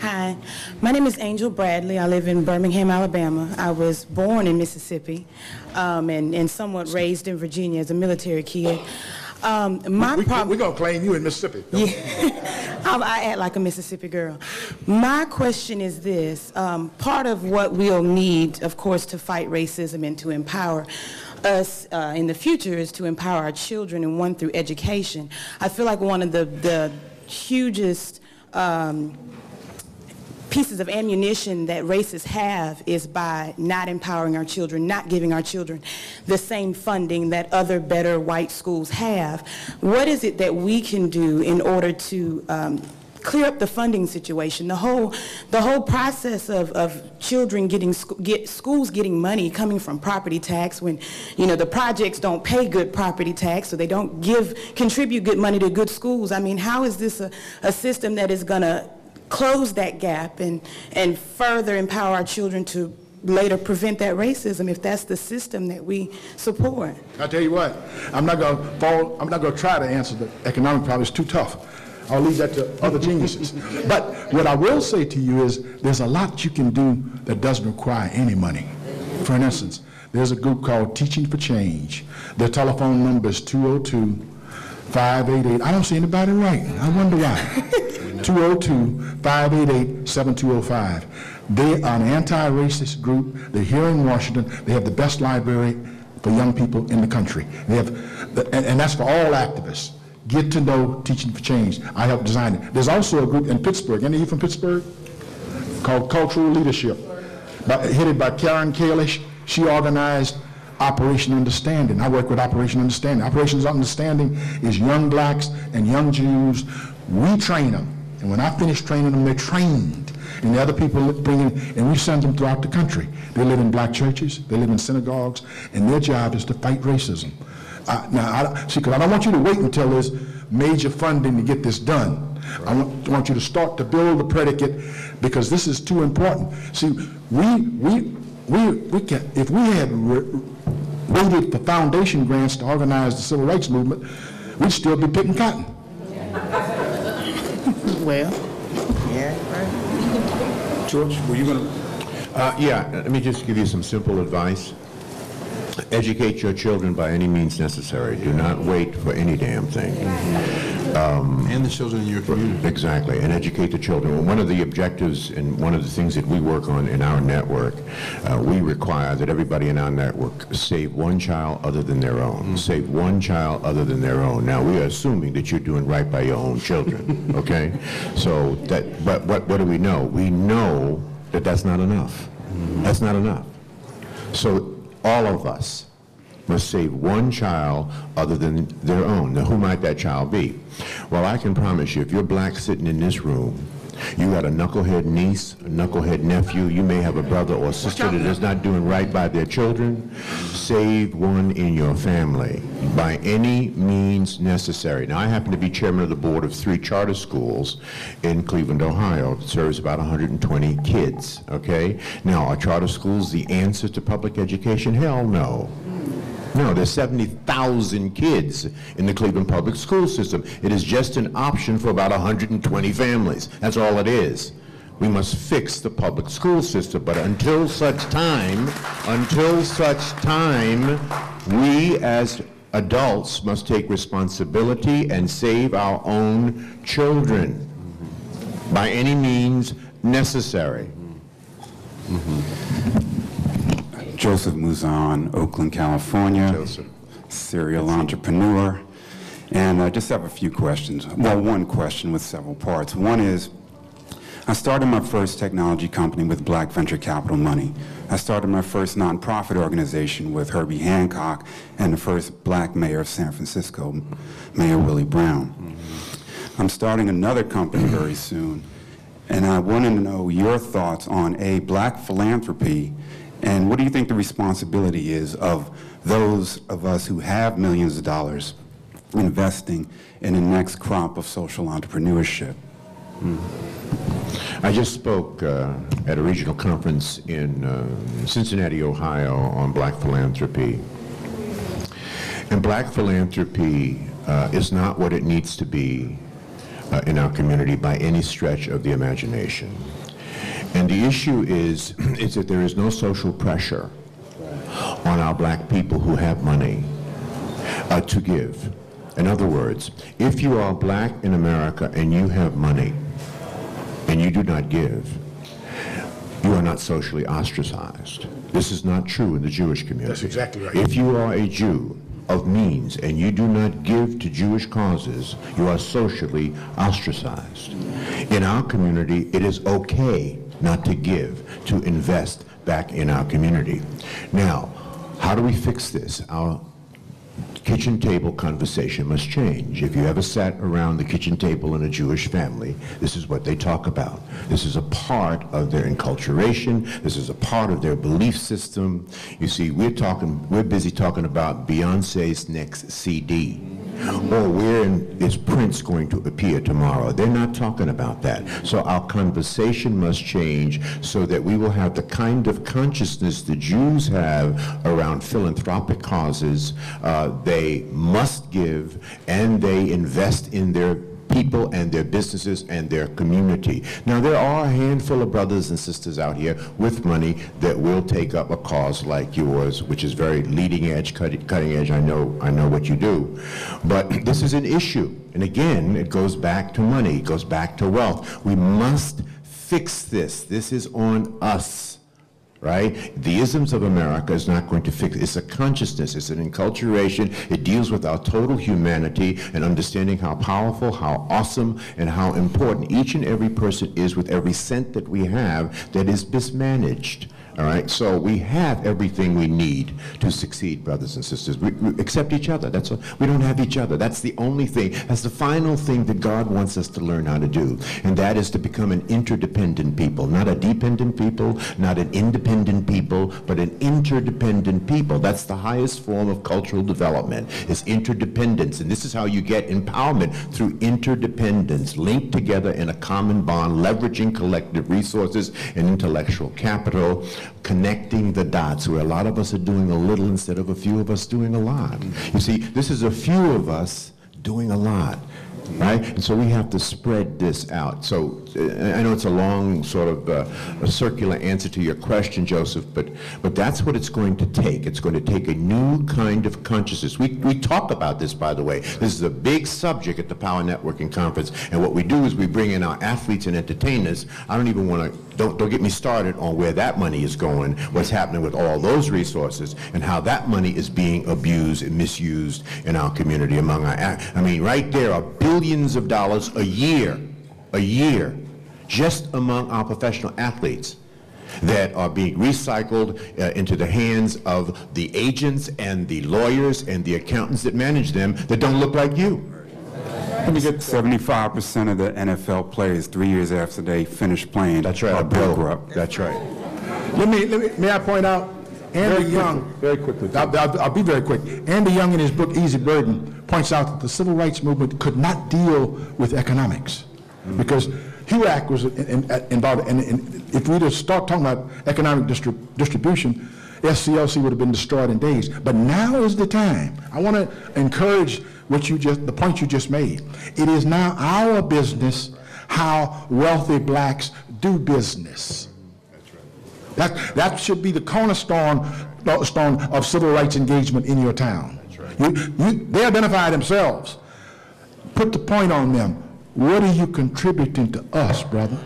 I: Hi, my name is Angel Bradley. I live in Birmingham, Alabama. I was born in Mississippi and somewhat raised in Virginia as a military kid.
B: We're going to claim you in Mississippi.
I: Yeah. I act like a Mississippi girl. My question is this. Part of what we'll need, of course, to fight racism and to empower us in the future is to empower our children, and one through education. I feel like one of the hugest pieces of ammunition that racists have is by not empowering our children, not giving our children the same funding that other better white schools have. What is it that we can do in order to clear up the funding situation? The whole process of children schools getting money coming from property tax, when the projects don't pay good property tax, so they don't contribute good money to good schools. I mean, how is this a system that is going to close that gap and further empower our children to later prevent that racism if that's the system that we support?
B: I'll tell you what, I'm not going to try to answer the economic problem. It's too tough. I'll leave that to other geniuses. But what I will say to you is there's a lot you can do that doesn't require any money. For instance, there's a group called Teaching for Change. Their telephone number is 202-588. I don't see anybody writing. I wonder why. 202-588-7205. They are an anti-racist group. They're here in Washington. They have the best library for young people in the country. They have, and that's for all activists. Get to know Teaching for Change. I helped design it. There's also a group in Pittsburgh, any of you from Pittsburgh? Called Cultural Leadership, headed by Karen Kalish. She organized Operation Understanding. I work with Operation Understanding. Operation Understanding is young blacks and young Jews. We train them. And when I finish training them, they're trained. And the other people bring in, and we send them throughout the country. They live in black churches, they live in synagogues, and their job is to fight racism. Because I don't want you to wait until there's major funding to get this done. Right. I want you to start to build the predicate, because this is too important. See, we can, if we had waited for foundation grants to organize the civil rights movement, we'd still be picking cotton.
I: Well, yeah, right.
B: George, were you going to?
E: Yeah, let me just give you some simple advice. Educate your children by any means necessary. Do not wait for any damn thing.
B: And the children in your community.
E: Exactly, and educate the children. One of the objectives and one of the things that we work on in our network, we require that everybody in our network save one child other than their own. Save one child other than their own. Now, we are assuming that you're doing right by your own children, okay? So, but what do we know? We know that that's not enough. That's not enough. So, all of us must save one child other than their own. Now, who might that child be? Well, I can promise you, if you're black sitting in this room, you got a knucklehead niece, a knucklehead nephew, you may have a brother or sister that is not doing right by their children. Save one in your family by any means necessary. Now, I happen to be chairman of the board of 3 charter schools in Cleveland, Ohio. It serves about 120 kids, okay? Now, are charter schools the answer to public education? Hell no. No, there's 70,000 kids in the Cleveland public school system. It is just an option for about 120 families. That's all it is. We must fix the public school system, but until such time, we as adults must take responsibility and save our own children by any means necessary.
J: Joseph Muzan, Oakland, California.
E: Joseph.
J: Serial entrepreneur. And I just have a few questions. Well, one question with several parts. One is, I started my first technology company with black venture capital money. I started my first nonprofit organization with Herbie Hancock and the first black mayor of San Francisco, Mayor Willie Brown. I'm starting another company very soon, and I wanted to know your thoughts on black philanthropy, and what do you think the responsibility is of those of us who have millions of dollars investing in the next crop of social entrepreneurship?
E: I just spoke at a regional conference in Cincinnati, Ohio on black philanthropy. And black philanthropy is not what it needs to be in our community by any stretch of the imagination. And the issue is that there is no social pressure on our black people who have money to give. In other words, if you are black in America and you have money and you do not give, you are not socially ostracized. This is not true in the Jewish community.
B: That's exactly right.
E: If you are a Jew of means and you do not give to Jewish causes, you are socially ostracized. In our community, it is okay not to give, to invest back in our community. Now, how do we fix this? Our kitchen table conversation must change. If you ever sat around the kitchen table in a Jewish family, this is what they talk about. This is a part of their enculturation. This is a part of their belief system. You see, we're busy talking about Beyonce's next CD. Or where is Prince going to appear tomorrow? They're not talking about that. So our conversation must change so that we will have the kind of consciousness the Jews have around philanthropic causes. They must give, and they invest in their people and their businesses and their community. Now, there are a handful of brothers and sisters out here with money that will take up a cause like yours, which is very leading edge, cutting edge. I know what you do. But this is an issue. And again, it goes back to money, it goes back to wealth. We must fix this. This is on us. right? The isms of America is not going to fix it. It's a consciousness, it's an enculturation. It deals with our total humanity and understanding how powerful, how awesome, and how important each and every person is with every cent that we have that is mismanaged. All right, so we have everything we need to succeed, brothers and sisters. We accept each other. That's all. We don't have each other. That's the only thing. That's the final thing that God wants us to learn how to do, and that is to become an interdependent people, not a dependent people, not an independent people, but an interdependent people. That's the highest form of cultural development, is interdependence, and this is how you get empowerment, through interdependence, linked together in a common bond, leveraging collective resources and intellectual capital, connecting the dots, where a lot of us are doing a little instead of a few of us doing a lot. You see, this is a few of us doing a lot, right? And so we have to spread this out. So I know it's a long sort of a circular answer to your question, Joseph, but that's what it's going to take. It's going to take a new kind of consciousness. We talk about this, by the way. This is a big subject at the Power Networking Conference, and what we do is we bring in our athletes and entertainers. I don't even want to, don't get me started on where that money is going, what's happening with all those resources, and how that money is being abused and misused in our community among our, I mean, right there are billions of dollars a year, just among our professional athletes that are being recycled into the hands of the agents and the lawyers and the accountants that manage them that don't look like you.
J: 75% of the NFL players 3 years after they finish playing are bankrupt.
E: That's right.
B: May I point out, Andy Young,
E: very quickly.
B: I'll be very quick. Andy Young in his book Easy Burden points out that the civil rights movement could not deal with economics because HUAC was involved, and if we just start talking about economic distribution, SCLC would have been destroyed in days. But now is the time. I want to encourage the point you just made. It is now our business how wealthy blacks do business. That's right. That should be the cornerstone of civil rights engagement in your town. That's right. They identify themselves. Put the point on them. What are you contributing to us, brother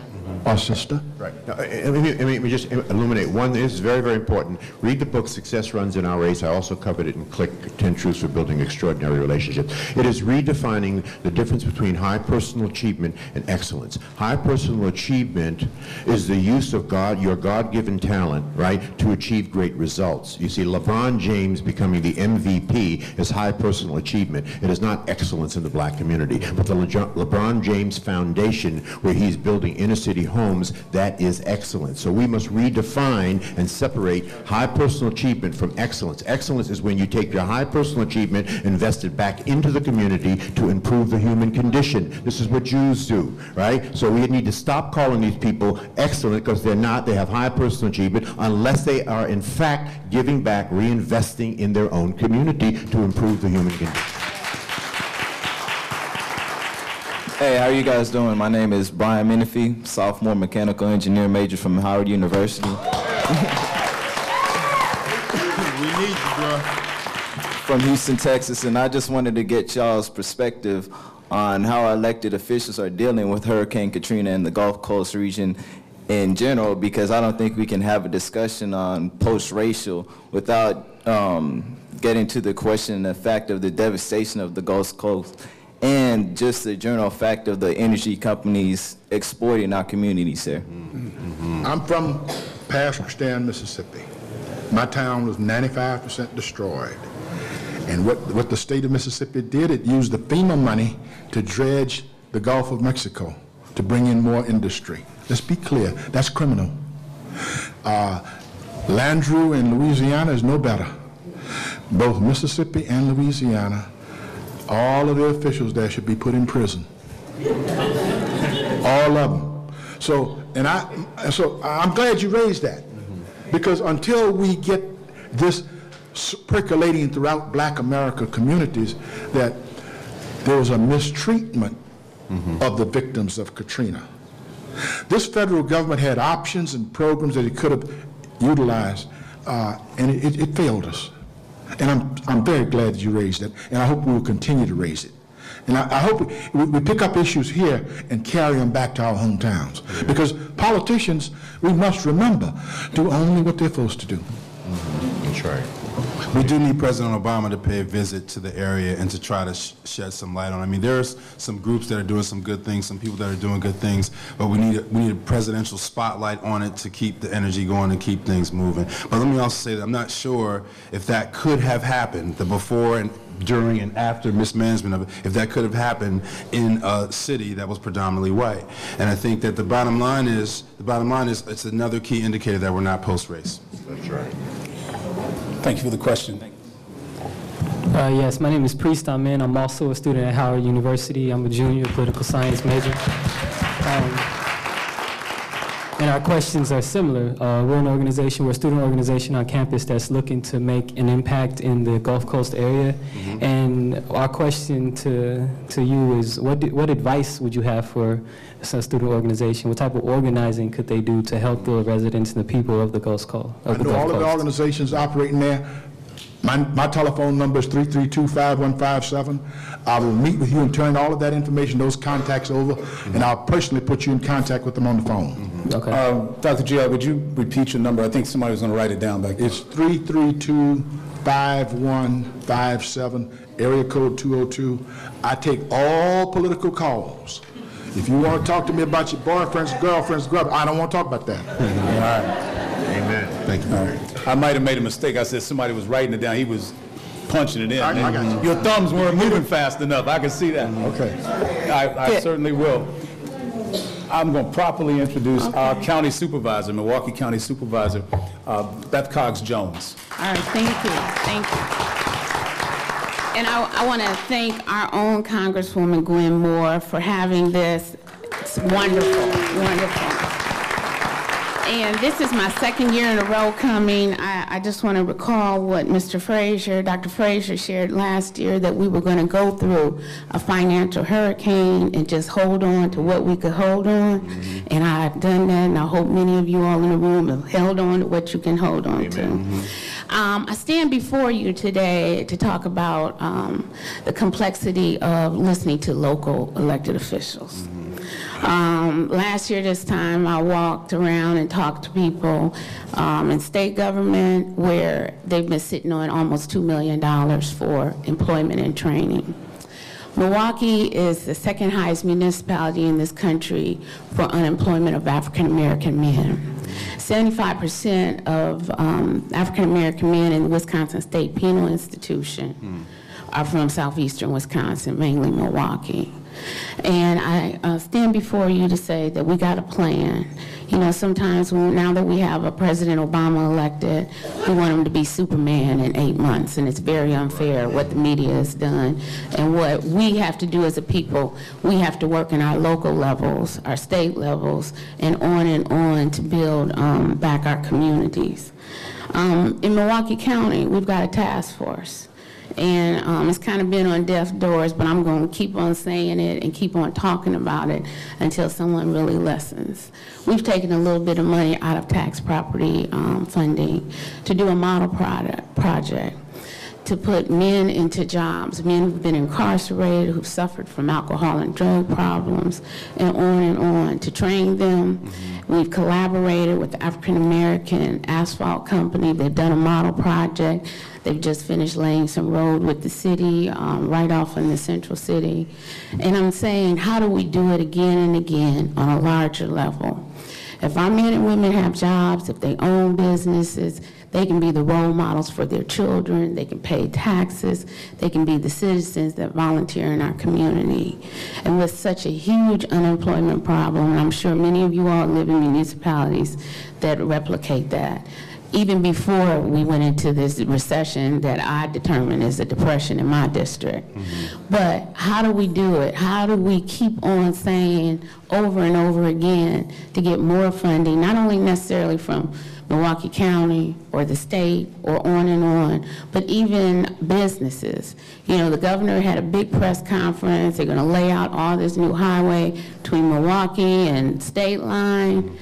B: or sister?
E: Right. Now, let me just illuminate one. This is very, very important. Read the book, Success Runs in Our Race. I also covered it in Click 10 Truths for Building Extraordinary Relationships. It is redefining the difference between high personal achievement and excellence. High personal achievement is the use of your God-given talent, right, to achieve great results. You see, LeBron James becoming the MVP is high personal achievement. It is not excellence in the black community. But the LeBron James Foundation, where he's building inner-city homes, that is excellence. So we must redefine and separate high personal achievement from excellence. Excellence is when you take your high personal achievement, invest it back into the community to improve the human condition. This is what Jews do, right? So we need to stop calling these people excellent because they're not. They have high personal achievement unless they are in fact giving back, reinvesting in their own community to improve the human condition.
K: Hey, how are you guys doing? My name is Brian Menifee, sophomore mechanical engineer major from Howard University.
B: We need you, bro.
K: From Houston, Texas, and I just wanted to get y'all's perspective on how elected officials are dealing with Hurricane Katrina in the Gulf Coast region in general, because I don't think we can have a discussion on post-racial without getting to the question and the fact of the devastation of the Gulf Coast and just the general fact of the energy companies exploiting our communities here.
B: I'm from Pasquostand, Mississippi. My town was 95% destroyed. And what the state of Mississippi did, it used the FEMA money to dredge the Gulf of Mexico to bring in more industry. Let's be clear, that's criminal. Landrew in Louisiana is no better. Both Mississippi and Louisiana, all of the officials there should be put in prison. All of them. So I'm glad you raised that, because until we get this percolating throughout black America communities that there was a mistreatment of the victims of Katrina. This federal government had options and programs that it could have utilized, and it failed us. And I'm very glad that you raised it, and I hope we will continue to raise it. And I hope we pick up issues here and carry them back to our hometowns. Because politicians, we must remember, do only what they're supposed to do.
E: That's right.
D: We do need President Obama to pay a visit to the area and to try to shed some light on it. I mean, there's some groups that are doing some good things, some people that are doing good things, but we need a presidential spotlight on it to keep the energy going and keep things moving. But let me also say that I'm not sure if that could have happened, the before and during and after mismanagement of it, if that could have happened in a city that was predominantly white. And I think that the bottom line is it's another key indicator that we're not post-race.
E: That's right.
A: Thank you for the question.
L: Yes, my name is Priest Amen. I'm also a student at Howard University. I'm a junior political science major. And our questions are similar. We're an organization, we're a student organization on campus that's looking to make an impact in the Gulf Coast area. Mm-hmm. And our question to you is, what advice would you have for a student organization? What type of organizing could they do to help the residents and the people of the Gulf Coast?
B: I know all of the organizations operating there. My telephone number is 332-5157. I will meet with you and turn all of that information, those contacts over, and I'll personally put you in contact with them on the phone.
A: Okay. Dr. Gill, would you repeat your number? I think somebody was going to write it down back there.
B: It's 332-5157, area code 202. I take all political calls. If you want to talk to me about your boyfriends, girlfriends, I don't want to talk about that.
A: All right.
E: Amen.
A: Thank you. I might have made a mistake. I said somebody was writing it down. He was punching it in.
B: I got you.
A: Your thumbs weren't moving fast enough. I can see that.
B: Okay.
A: I certainly will. I'm going to properly introduce our county supervisor, Milwaukee County Supervisor, Beth Cox Jones.
M: All right, thank you. Thank you. And I want to thank our own Congresswoman Gwen Moore for having this. It's wonderful, wonderful. And this is my second year in a row coming. I just want to recall what Mr. Frazier, Dr. Frazier shared last year, that we were going to go through a financial hurricane and just hold on to what we could hold on. Mm-hmm. And I've done that, and I hope many of you all in the room have held on to what you can hold on to. Mm-hmm. I stand before you today to talk about the complexity of listening to local elected officials. Mm-hmm. Last year this time I walked around and talked to people in state government where they've been sitting on almost $2 million for employment and training. Milwaukee is the second highest municipality in this country for unemployment of African American men. 75% of African American men in the Wisconsin State Penal Institution are from southeastern Wisconsin, mainly Milwaukee. And I stand before you to say that we got a plan. You know, sometimes now that we have a President Obama elected, we want him to be Superman in 8 months, and it's very unfair what the media has done. And what we have to do as a people, we have to work in our local levels, our state levels, and on to build back our communities. In Milwaukee County, we've got a task force. And it's kind of been on deaf doors, but I'm going to keep on saying it and keep on talking about it until someone really listens. We've taken a little bit of money out of tax property funding to do a model project to put men into jobs, men who've been incarcerated, who've suffered from alcohol and drug problems, and on, to train them. Mm-hmm. We've collaborated with the African American Asphalt Company. They've done a model project. They've just finished laying some road with the city, right off in the central city. And I'm saying, how do we do it again and again on a larger level? If our men and women have jobs, if they own businesses, they can be the role models for their children, they can pay taxes, they can be the citizens that volunteer in our community. And with such a huge unemployment problem, and I'm sure many of you all live in municipalities that replicate that, even before we went into this recession that I determined is a depression in my district. Mm-hmm. But how do we do it? How do we keep on saying over and over again to get more funding, not only necessarily from Milwaukee County or the state or on, but even businesses. You know, the governor had a big press conference. They're going to lay out all this new highway between Milwaukee and State Line.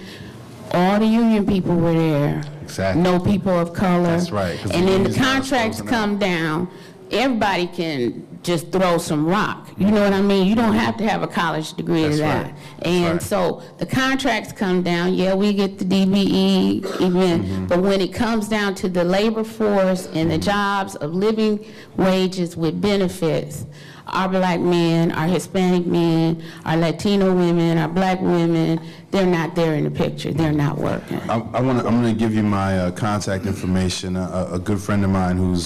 M: All the union people were there.
D: Exactly.
M: No people of color.
D: That's right.
M: And then the contracts come down. everybody can just throw some rock. You know what I mean? You don't have to have a college degree to that.
E: Right.
M: And so the contracts come down. Yeah, we get the DBE event, but when it comes down to the labor force and the jobs of living wages with benefits, our black men, our Hispanic men, our Latino women, our black women, they're not there in the picture. They're not working.
D: I'm going to give you my contact information. A good friend of mine who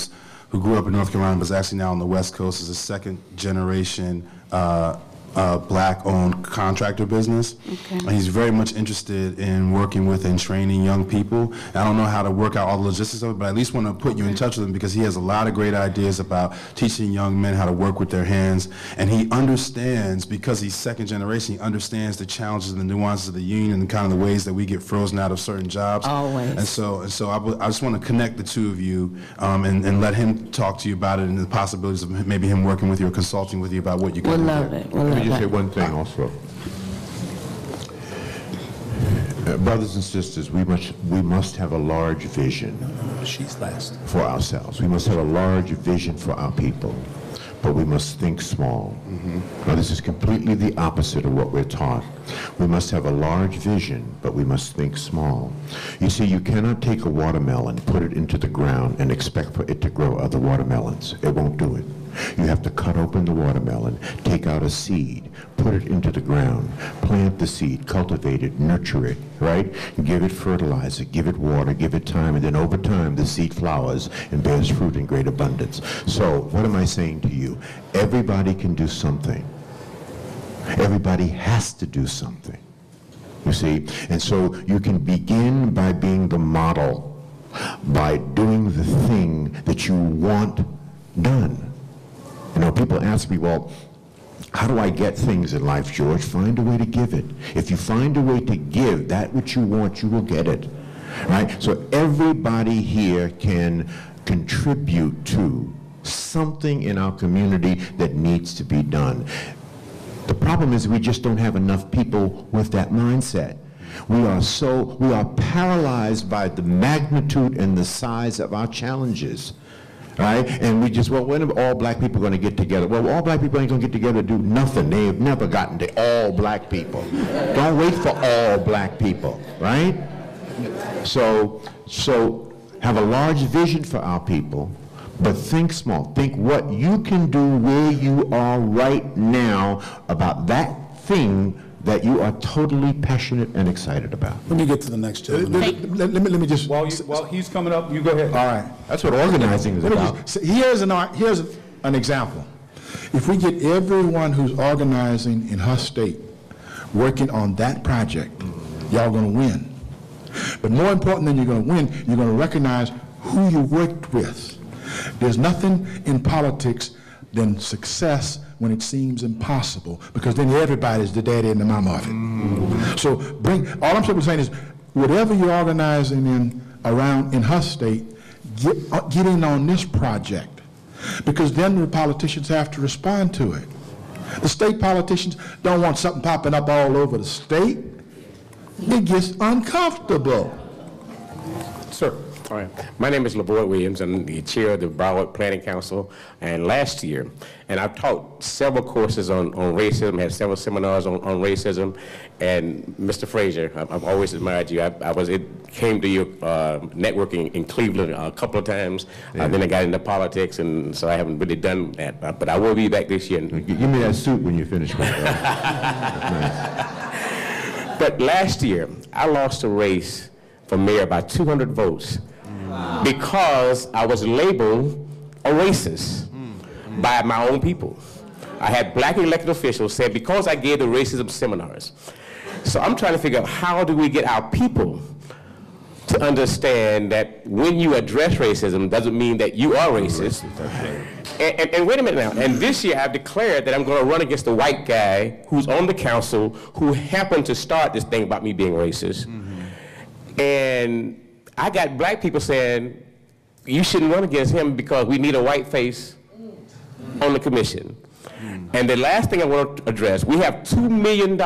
D: grew up in North Carolina but is actually now on the West Coast is a second generation black-owned contractor business.
M: Okay.
D: And he's very much interested in working with and training young people. And I don't know how to work out all the logistics of it, but I at least want to put you in touch with him because he has a lot of great ideas about teaching young men how to work with their hands. And he understands, because he's second generation, he understands the challenges and the nuances of the union and kind of the ways that we get frozen out of certain jobs.
M: Always.
D: And so I just want to connect the two of you and let him talk to you about it and the possibilities of maybe him working with you or consulting with you about what you can do.
M: We'll love it. We'll
E: Let me
M: love
E: just say
M: it.
E: one thing also. Brothers and sisters, we must have a large vision for ourselves. We must have a large vision for our people, but we must think small. Now, this is completely the opposite of what we're taught. We must have a large vision, but we must think small. You see, you cannot take a watermelon, put it into the ground, and expect for it to grow other watermelons. It won't do it. You have to cut open the watermelon, take out a seed, put it into the ground, plant the seed, cultivate it, nurture it, right? Give it fertilizer, give it water, give it time, and then over time the seed flowers and bears fruit in great abundance. So what am I saying to you? Everybody can do something. Everybody has to do something, you see? And so you can begin by being the model, by doing the thing that you want done. You know, people ask me, well, how do I get things in life, George? Find a way to give it. If you find a way to give that which you want, you will get it, right? So everybody here can contribute to something in our community that needs to be done. The problem is we just don't have enough people with that mindset. We are paralyzed by the magnitude and the size of our challenges. Right? And we just, well, when are all black people going to get together? Well, all black people ain't going to get together to do nothing. They have never gotten to all black people. Don't wait for all black people, right? So have a large vision for our people, but think small. Think what you can do where you are right now about that thing that you are totally passionate and excited about.
B: Let me get to the next gentleman. Let me just...
A: While he's coming up, you go ahead.
B: All right.
E: That's what organizing is about.
B: Here's an example. If we get everyone who's organizing in her state working on that project, y'all going to win. But more important than you're going to win, you're going to recognize who you worked with. There's nothing in politics than success when it seems impossible, because then everybody's the daddy and the mama of it. So all I'm simply saying is, whatever you're organizing around in her state, get in on this project, because then the politicians have to respond to it. The state politicians don't want something popping up all over the state. It gets uncomfortable.
N: Sir. All right. My name is LaVoy Williams. I'm the chair of the Broward Planning Council. And last year, and I've taught several courses on racism, had several seminars on racism. And Mr. Frazier, I've always admired you. Came to your networking in Cleveland a couple of times. Yeah. Then I got into politics, and so I haven't really done that. But I will be back this year.
E: Give me that suit when you finish with
N: that. But last year, I lost a race for mayor by 200 votes. Because I was labeled a racist by my own people. I had black elected officials say because I gave the racism seminars. So I'm trying to figure out how do we get our people to understand that when you address racism doesn't mean that you are racist. And wait a minute now, and this year I've declared that I'm going to run against the white guy who's on the council who happened to start this thing about me being racist. And I got black people saying, you shouldn't run against him because we need a white face on the commission. And the last thing I want to address, we have $2 million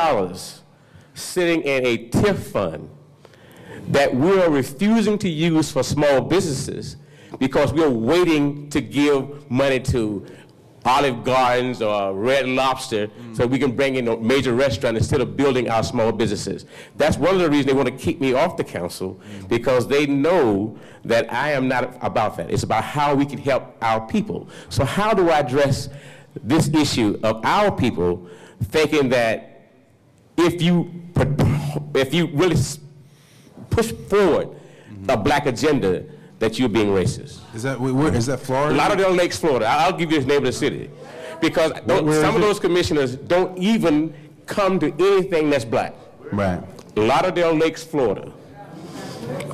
N: sitting in a TIF fund that we are refusing to use for small businesses because we're waiting to give money to Olive Gardens or Red Lobster so we can bring in a major restaurant instead of building our small businesses. That's one of the reasons they want to keep me off the council, because they know that I am not about that. It's about how we can help our people. So how do I address this issue of our people thinking that if you really push forward a black agenda, that you're being racist?
D: Is that Florida?
N: Lauderdale Lakes, Florida. I'll give you the name of the city. Because some of those commissioners don't even come to anything that's black.
D: Right.
N: Lauderdale Lakes, Florida.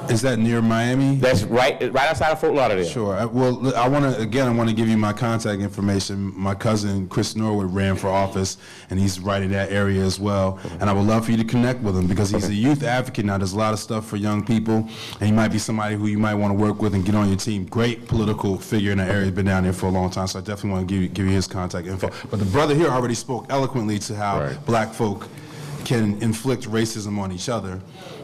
D: Is that near Miami?
N: That's right outside of Fort Lauderdale.
D: Sure. Well, I want to give you my contact information. My cousin, Chris Norwood, ran for office, and he's right in that area as well. And I would love for you to connect with him, because he's a youth advocate now. There's a lot of stuff for young people, and he might be somebody who you might want to work with and get on your team. Great political figure in that area. He's been down there for a long time, so I definitely want to give you his contact info. But the brother here already spoke eloquently to how black folk can inflict racism on each other.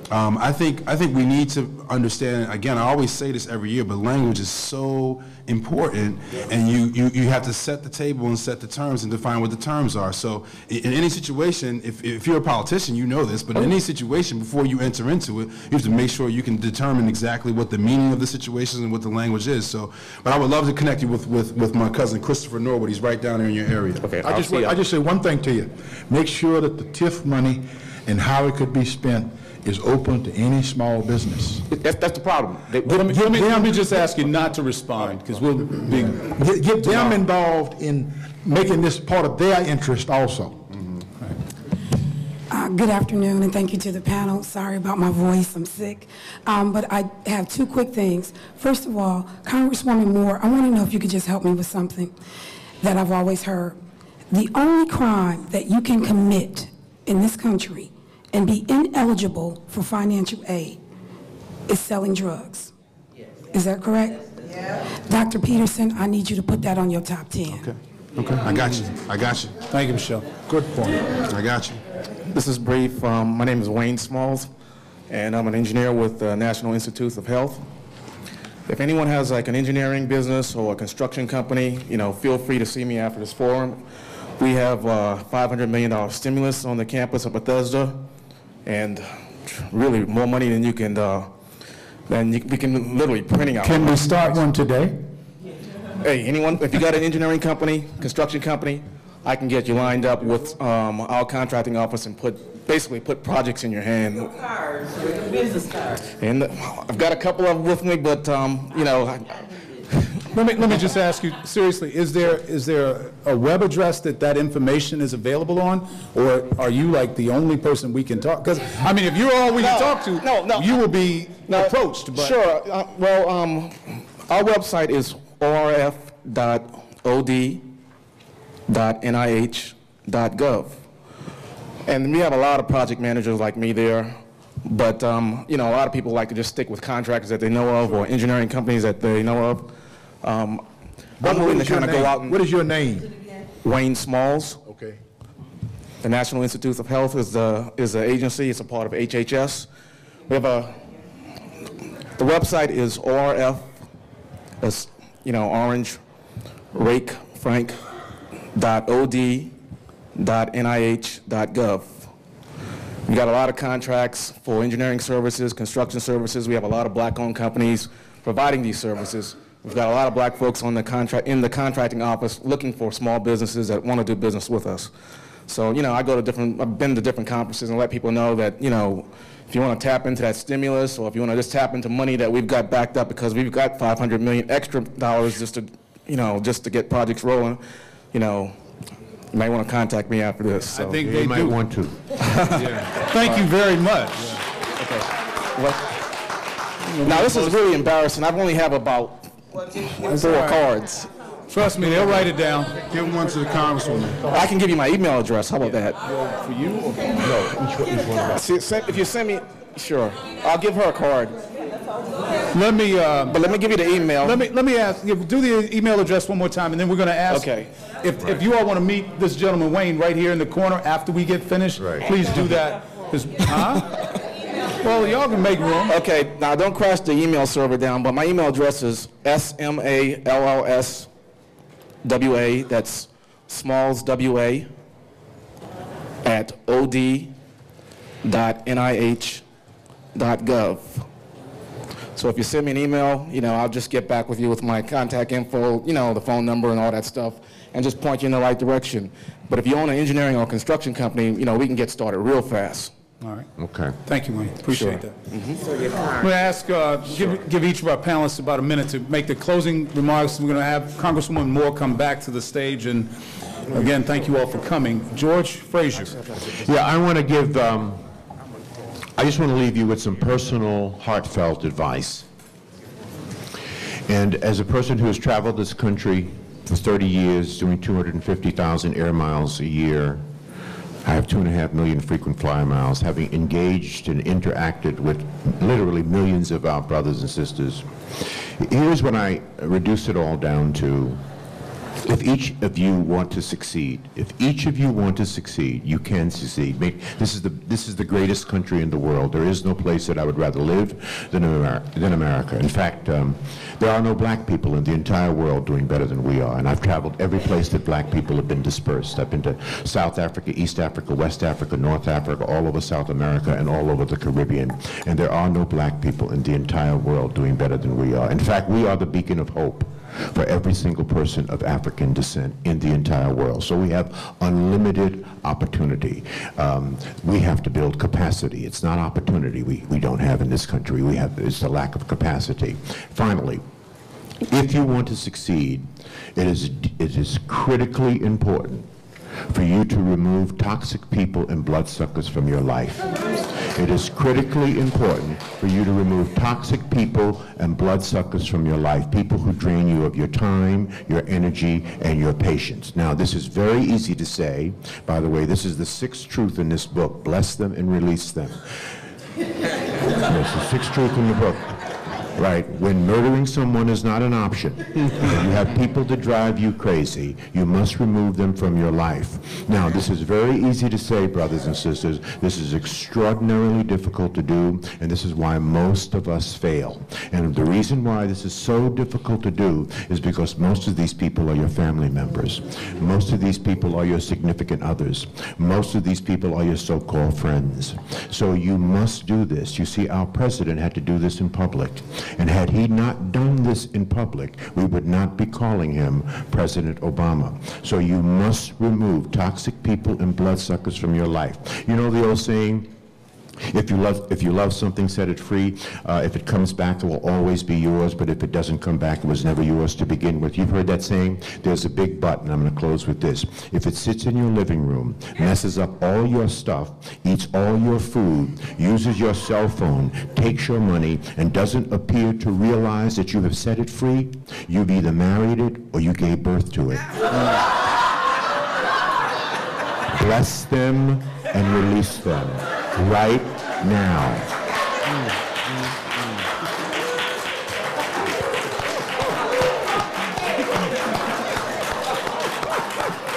D: I think we need to understand, again, I always say this every year, but language is so important, and you have to set the table and set the terms and define what the terms are. So in any situation, if you're a politician, you know this, but in any situation, before you enter into it, you have to make sure you can determine exactly what the meaning of the situation and what the language is. So, but I would love to connect you with my cousin, Christopher Norwood. He's right down there in your area.
N: Okay,
B: I just say one thing to you. Make sure that the TIF money and how it could be spent is open to any small business.
N: That's the problem.
A: Let me just ask you not to respond, because we'll be...
B: Get them involved in making this part of their interest also.
O: Good afternoon, and thank you to the panel. Sorry about my voice, I'm sick. But I have two quick things. First of all, Congresswoman Moore, I want to know if you could just help me with something that I've always heard. The only crime that you can commit in this country and be ineligible for financial aid is selling drugs. Yes. Is that correct? Yes. Dr. Peterson, I need you to put that on your top 10.
D: Okay, I got you.
A: Thank you, Michelle.
B: Good point.
D: I got you.
F: This is brief. My name is Wayne Smalls, and I'm an engineer with the National Institutes of Health. If anyone has like an engineering business or a construction company, feel free to see me after this forum. We have $500 million stimulus on the campus of Bethesda, and really more money than we can literally printing out.
B: Can we start one today?
F: Hey, anyone, if you got an engineering company, construction company, I can get you lined up with our contracting office and basically put projects in your hand.
C: Your cards, your business cards.
F: And I've got a couple of them with me, but
A: Let me just ask you seriously, is there a web address that information is available on, or are you like the only person we can talk? Because I mean, if you're all we can talk to, you will be approached. But.
F: Sure. Our website is orf.od.nih.gov, and we have a lot of project managers like me there. But a lot of people like to just stick with contractors that they know of or engineering companies that they know of. I'm willing to kind of go out and...
B: What is your name?
F: Wayne Smalls.
B: Okay.
F: The National Institutes of Health is an agency. It's a part of HHS. We have the website is ORF, as Orange, Rake, Frank, .od.nih.gov. We got a lot of contracts for engineering services, construction services. We have a lot of black-owned companies providing these services. We've got a lot of black folks in the contracting office looking for small businesses that want to do business with us. So, I've been to different conferences and let people know that, if you want to tap into that stimulus, or if you want to just tap into money that we've got backed up because we've got $500 million extra dollars just to get projects rolling, you might want to contact me after this. So.
E: I think they might want to.
A: Thank you very much.
F: Yeah. Okay. Well, now, this is really embarrassing. I've only have about 4 cards.
A: Trust me, they'll write it down.
D: Give one to the Congresswoman.
F: I can give you my email address. How about that?
A: For you? Or no, each one of us.
F: If you send me, sure. I'll give her a card.
A: Let me
F: give you the email.
A: Let me ask. Do the email address one more time, and then we're going to ask.
F: Okay.
A: If you all want to meet this gentleman Wayne right here in the corner after we get finished, please do that. Well, y'all can make room.
F: Okay, now don't crash the email server down, but my email address is SMALLSWA, that's Smalls WA, at od.nih.gov. So if you send me an email, I'll just get back with you with my contact info, the phone number and all that stuff, and just point you in the right direction. But if you own an engineering or construction company, we can get started real fast.
A: All right.
E: Okay.
A: Thank you, Wayne. Appreciate that.
C: So you're
A: I'm going to ask, give each of our panelists about a minute to make the closing remarks. We're going to have Congresswoman Moore come back to the stage. And again, thank you all for coming. George Frazier.
E: Yeah, I want to give, I just want to leave you with some personal, heartfelt advice. And as a person who has traveled this country for 30 years, doing 250,000 air miles a year, I have 2.5 million frequent flyer miles, having engaged and interacted with literally millions of our brothers and sisters. Here's what I reduce it all down to. If each of you want to succeed, you can succeed. This is the greatest country in the world. There is no place that I would rather live than America. In fact, there are no black people in the entire world doing better than we are. And I've traveled every place that black people have been dispersed. I've been to South Africa, East Africa, West Africa, North Africa, all over South America, and all over the Caribbean. And there are no black people in the entire world doing better than we are. In fact, we are the beacon of hope for every single person of African descent in the entire world. So we have unlimited opportunity. We have to build capacity. It's not opportunity we don't have in this country. It's a lack of capacity. Finally, if you want to succeed, it is critically important for you to remove toxic people and bloodsuckers from your life. It is critically important for you to remove toxic people and bloodsuckers from your life, people who drain you of your time, your energy, and your patience. Now, this is very easy to say. By the way, this is the sixth truth in this book. Bless them and release them. There's the sixth truth in the book. Right, when murdering someone is not an option, and you have people that drive you crazy, you must remove them from your life. Now, this is very easy to say, brothers and sisters. This is extraordinarily difficult to do, and this is why most of us fail. And the reason why this is so difficult to do is because most of these people are your family members. Most of these people are your significant others. Most of these people are your so-called friends. So you must do this. You see, our president had to do this in public. And had he not done this in public, we would not be calling him President Obama. So you must remove toxic people and bloodsuckers from your life. You know the old saying, if you love something, set it free. If it comes back, it will always be yours, but if it doesn't come back, it was never yours to begin with. You've heard that saying? There's a big but, and I'm going to close with this. If it sits in your living room, messes up all your stuff, eats all your food, uses your cell phone, takes your money, and doesn't appear to realize that you have set it free, you've either married it or you gave birth to it. Bless them and release them. Right now.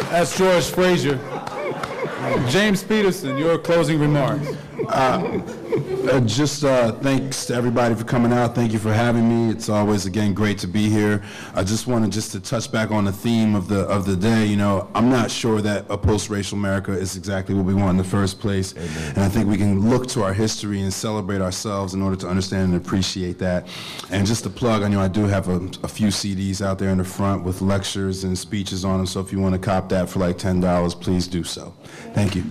A: That's George Frazier. James Peterson, your closing remarks.
D: Thanks to everybody for coming out. Thank you for having me. It's always, again, great to be here. I just wanted to touch back on the theme of the day. You know, I'm not sure that a post-racial America is exactly what we want in the first place. Amen. And I think we can look to our history and celebrate ourselves in order to understand and appreciate that. And just to plug, I know I do have a few CDs out there in the front with lectures and speeches on them, so if you want to cop that for like $10, please do so. Thank you.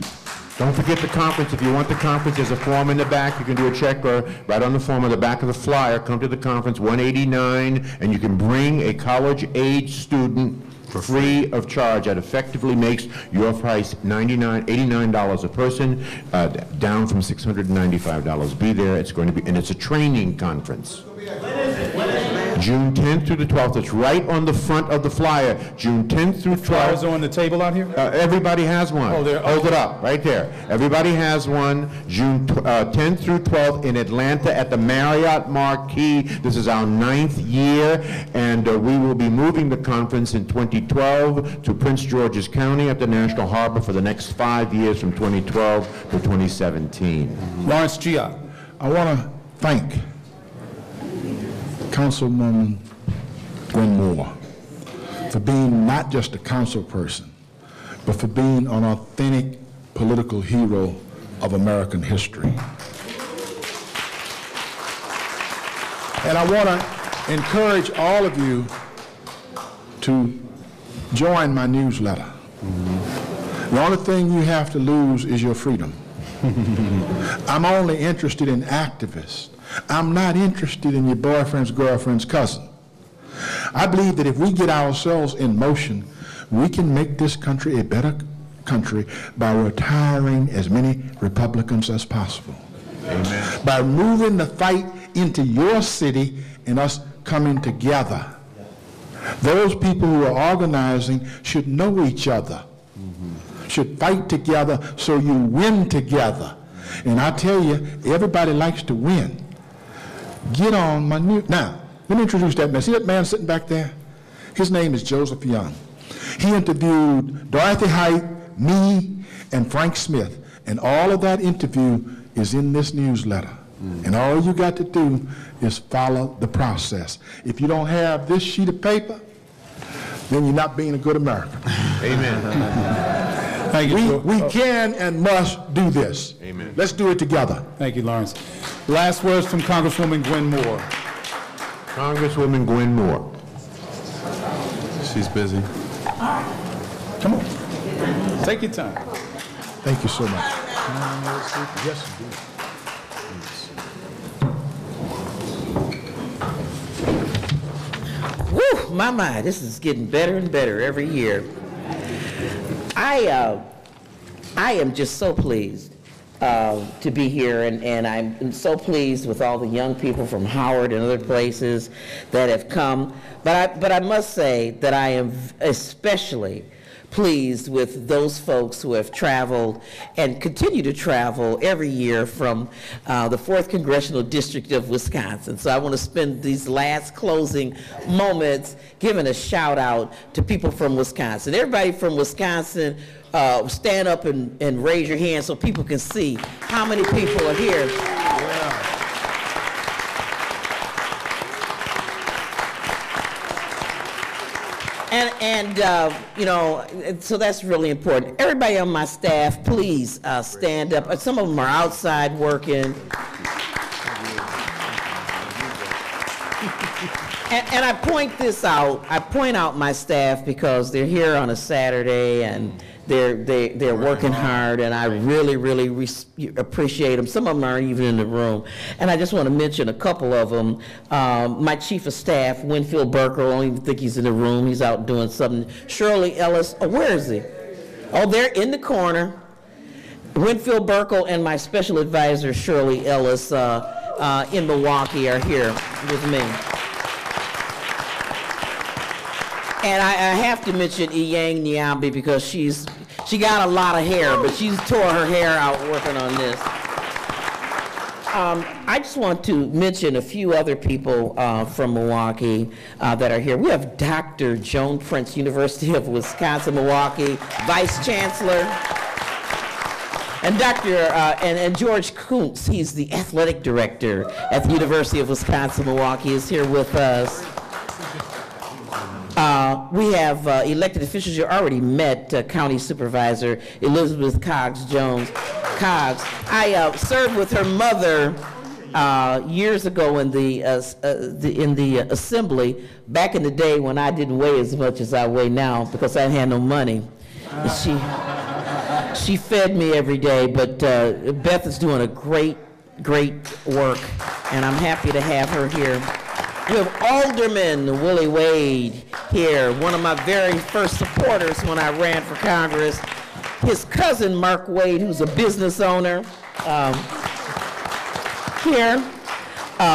E: Don't forget the conference. If you want the conference, there's a form in the back. You can do a check or right on the form on the back of the flyer. Come to the conference, 189, and you can bring a college-age student for free of charge. That effectively makes your price $89 a person, down from $695. Be there. It's going to be, and it's a training conference. June 10th through the 12th. It's right on the front of the flyer. June 10th through 12th.
A: Flyers are on the table out here?
E: Everybody has one.
A: Oh, there.
E: Hold it up, right there. Everybody has one. June 10th through 12th in Atlanta at the Marriott Marquis. This is our 9th year, and we will be moving the conference in 2012 to Prince George's County at the National Harbor for the next 5 years from 2012 to 2017.
A: Lawrence Giat.
B: I want to thank Councilwoman Gwen Moore for being not just a council person, but for being an authentic political hero of American history. And I want to encourage all of you to join my newsletter. The only thing you have to lose is your freedom. I'm only interested in activists. I'm not interested in your boyfriend's girlfriend's cousin. I believe that if we get ourselves in motion, we can make this country a better country by retiring as many Republicans as possible. Amen. By moving the fight into your city and us coming together. Those people who are organizing should know each other, should fight together so you win together. And I tell you, everybody likes to win. Get on my new... Now, let me introduce that man. See that man sitting back there? His name is Joseph Young. He interviewed Dorothy Height, me, and Frank Smith. And all of that interview is in this newsletter. And all you got to do is follow the process. If you don't have this sheet of paper, then you're not being a good American.
A: Amen. Thank you.
B: We can and must do this.
A: Amen.
B: Let's do it together.
A: Thank you, Lawrence. Last words from Congresswoman Gwen Moore.
E: Congresswoman Gwen Moore.
A: She's busy.
B: Come on.
A: Take your time.
B: Thank you so much. Yes, indeed.
C: Woo, my, this is getting better and better every year. I am just so pleased to be here, and I'm so pleased with all the young people from Howard and other places that have come. But I must say that I am especially pleased with those folks who have traveled and continue to travel every year from the 4th Congressional District of Wisconsin. So I want to spend these last closing moments giving a shout out to people from Wisconsin. Everybody from Wisconsin, stand up and raise your hand so people can see how many people are here. Yeah. And you know, so that's really important. Everybody on my staff, please stand up. Some of them are outside working. And I point this out. I point out my staff because they're here on a Saturday and they're working hard, and I really, really appreciate them. Some of them aren't even in the room. And I just want to mention a couple of them. My chief of staff, Winfield Burkle, I don't even think he's in the room. He's out doing something. Shirley Ellis, oh, where is he? Oh, they're in the corner. Winfield Burkle and my special advisor, Shirley Ellis, in Milwaukee are here with me. And I have to mention Iyang Nyambi because she got a lot of hair, but she's tore her hair out working on this. I just want to mention a few other people from Milwaukee that are here. We have Dr. Joan Prince, University of Wisconsin-Milwaukee, Vice Chancellor. And and George Kuntz, he's the athletic director at the University of Wisconsin-Milwaukee, is here with us. We have elected officials. You already met County Supervisor Elizabeth Coggs Jones. Coggs, I served with her mother years ago in the assembly, back in the day when I didn't weigh as much as I weigh now because I had no money. She fed me every day, but Beth is doing a great work, and I'm happy to have her here. We have Alderman Willie Wade here, one of my very first supporters when I ran for Congress. His cousin, Mark Wade, who's a business owner, here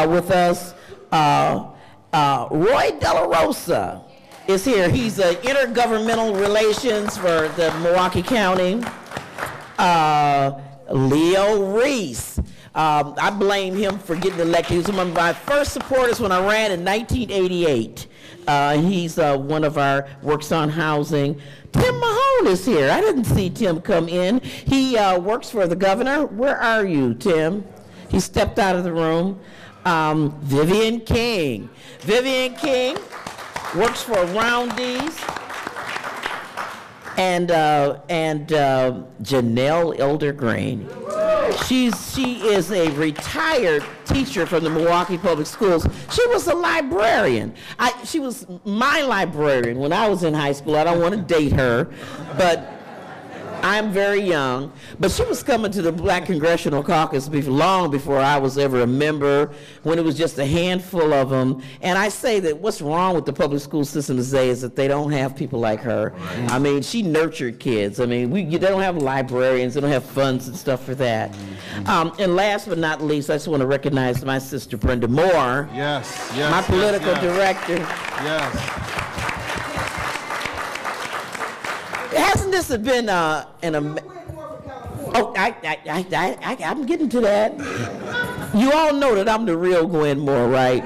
C: with us. Roy Della Rosa is here. He's intergovernmental relations for the Milwaukee County. Leo Reese. I blame him for getting elected. He was one of my first supporters when I ran in 1988. He's one of our works on housing. Tim Mahone is here. I didn't see Tim come in. He works for the governor. Where are you, Tim? He stepped out of the room. Vivian King. Vivian King works for Roundy's. And Janelle Elder-Green. She is a retired teacher from the Milwaukee Public Schools. She was a librarian. She was my librarian when I was in high school. I don't want to date her, but I'm very young. But she was coming to the Black Congressional Caucus long before I was ever a member, when it was just a handful of them. And I say that what's wrong with the public school system today is that they don't have people like her. Right. I mean, she nurtured kids. I mean, they don't have librarians. They don't have funds and stuff for that. Mm-hmm. And last but not least, I just want to recognize my sister, Brenda Moore.
P: Yes,
C: my political director.
P: Yes.
C: Hasn't this been I'm getting to that. You all know that I'm the real Gwen Moore, right?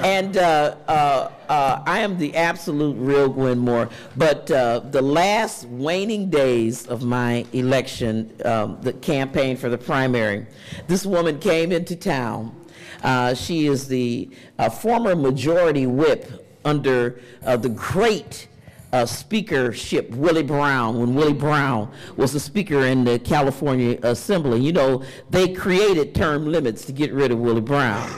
C: And I am the absolute real Gwen Moore. But the last waning days of my election, the campaign for the primary, this woman came into town. She is the former majority whip under the great speakership Willie Brown, when Willie Brown was the speaker in the California Assembly. You know, they created term limits to get rid of Willie Brown.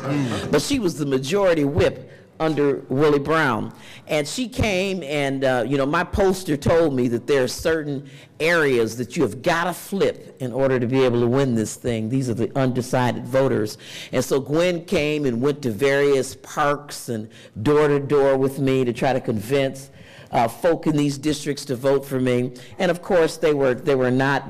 C: But she was the majority whip under Willie Brown. And she came and, you know, my poster told me that there are certain areas that you have got to flip in order to be able to win this thing. These are the undecided voters. And so Gwen came and went to various parks and door to door with me to try to convince folk in these districts to vote for me. And of course, they were not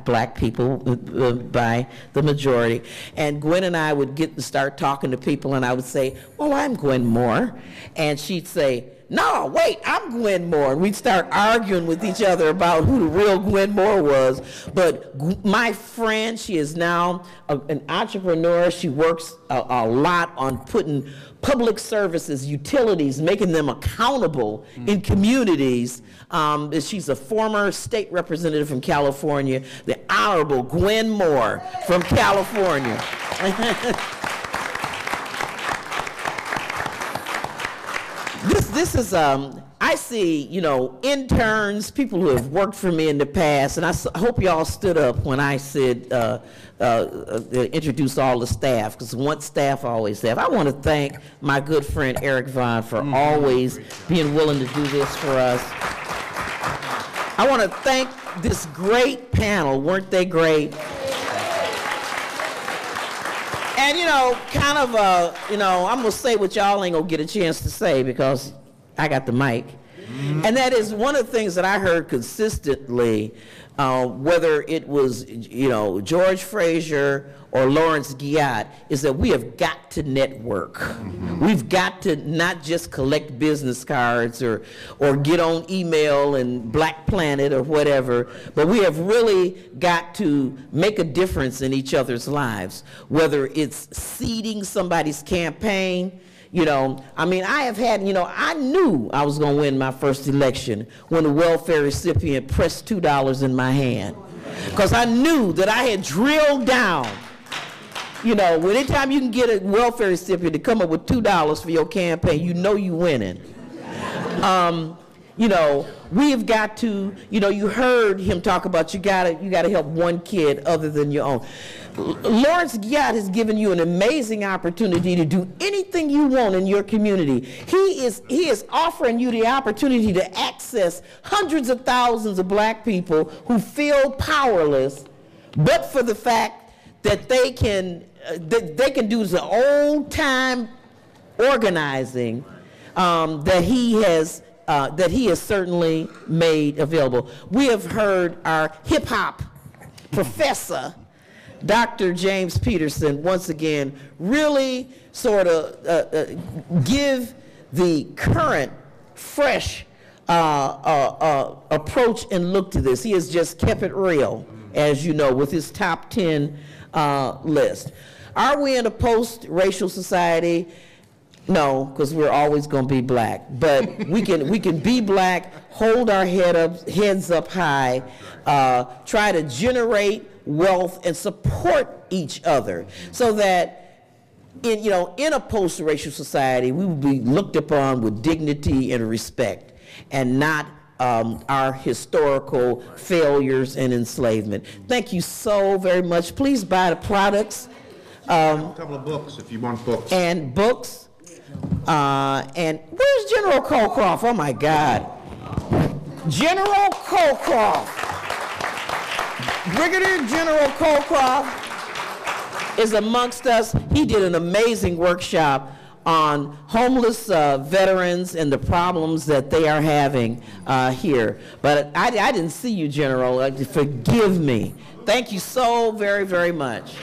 C: black people by the majority. And Gwen and I would start talking to people, and I would say, well, I'm Gwen Moore. And she'd say, no, wait, I'm Gwen Moore. And we'd start arguing with each other about who the real Gwen Moore was. But my friend, she is now an entrepreneur. She works a lot on putting public services, utilities, making them accountable in communities. She's a former state representative from California, the Honorable Gwen Moore from California. This is, I see, you know, interns, people who have worked for me in the past, and I hope y'all stood up when I said, introduce all the staff, because once staff, always staff. I want to thank my good friend Eric Vaughn for always being willing to do this for us. I want to thank this great panel. Weren't they great? And, you know, kind of, you know, I'm going to say what y'all ain't going to get a chance to say because I got the mic. And that is one of the things that I heard consistently, whether it was, you know, George Fraser or Lawrence Guyot, is that we have got to network. We've got to not just collect business cards or get on email and Black Planet or whatever, but we have really got to make a difference in each other's lives, whether it's seeding somebody's campaign. You know, I mean, I have had, you know, I knew I was going to win my first election when the welfare recipient pressed $2 in my hand. Because I knew that I had drilled down. You know, anytime you can get a welfare recipient to come up with $2 for your campaign, you know you're winning. You know, we have got to, you know, you heard him talk about you gotta help one kid other than your own. Lawrence Guyot has given you an amazing opportunity to do anything you want in your community. He is offering you the opportunity to access hundreds of thousands of black people who feel powerless, but for the fact that they can do the old time organizing that he has certainly made available. We have heard our hip hop professor, Dr. James Peterson, once again, really sort of give the current, fresh approach and look to this. He has just kept it real, as you know, with his top 10 list. Are we in a post-racial society? No, because we're always going to be black. But we can be black, hold our heads up high, try to generate wealth and support each other, so that in a post-racial society, we will be looked upon with dignity and respect, and not our historical failures and enslavement. Thank you so very much. Please buy the products.
E: A couple of books, if you want books.
C: And books. And where's General Colcroft? Oh my God. General Colcroft. Brigadier General Colcroft is amongst us. He did an amazing workshop on homeless veterans and the problems that they are having here. But I didn't see you, General. Forgive me. Thank you so very, very much.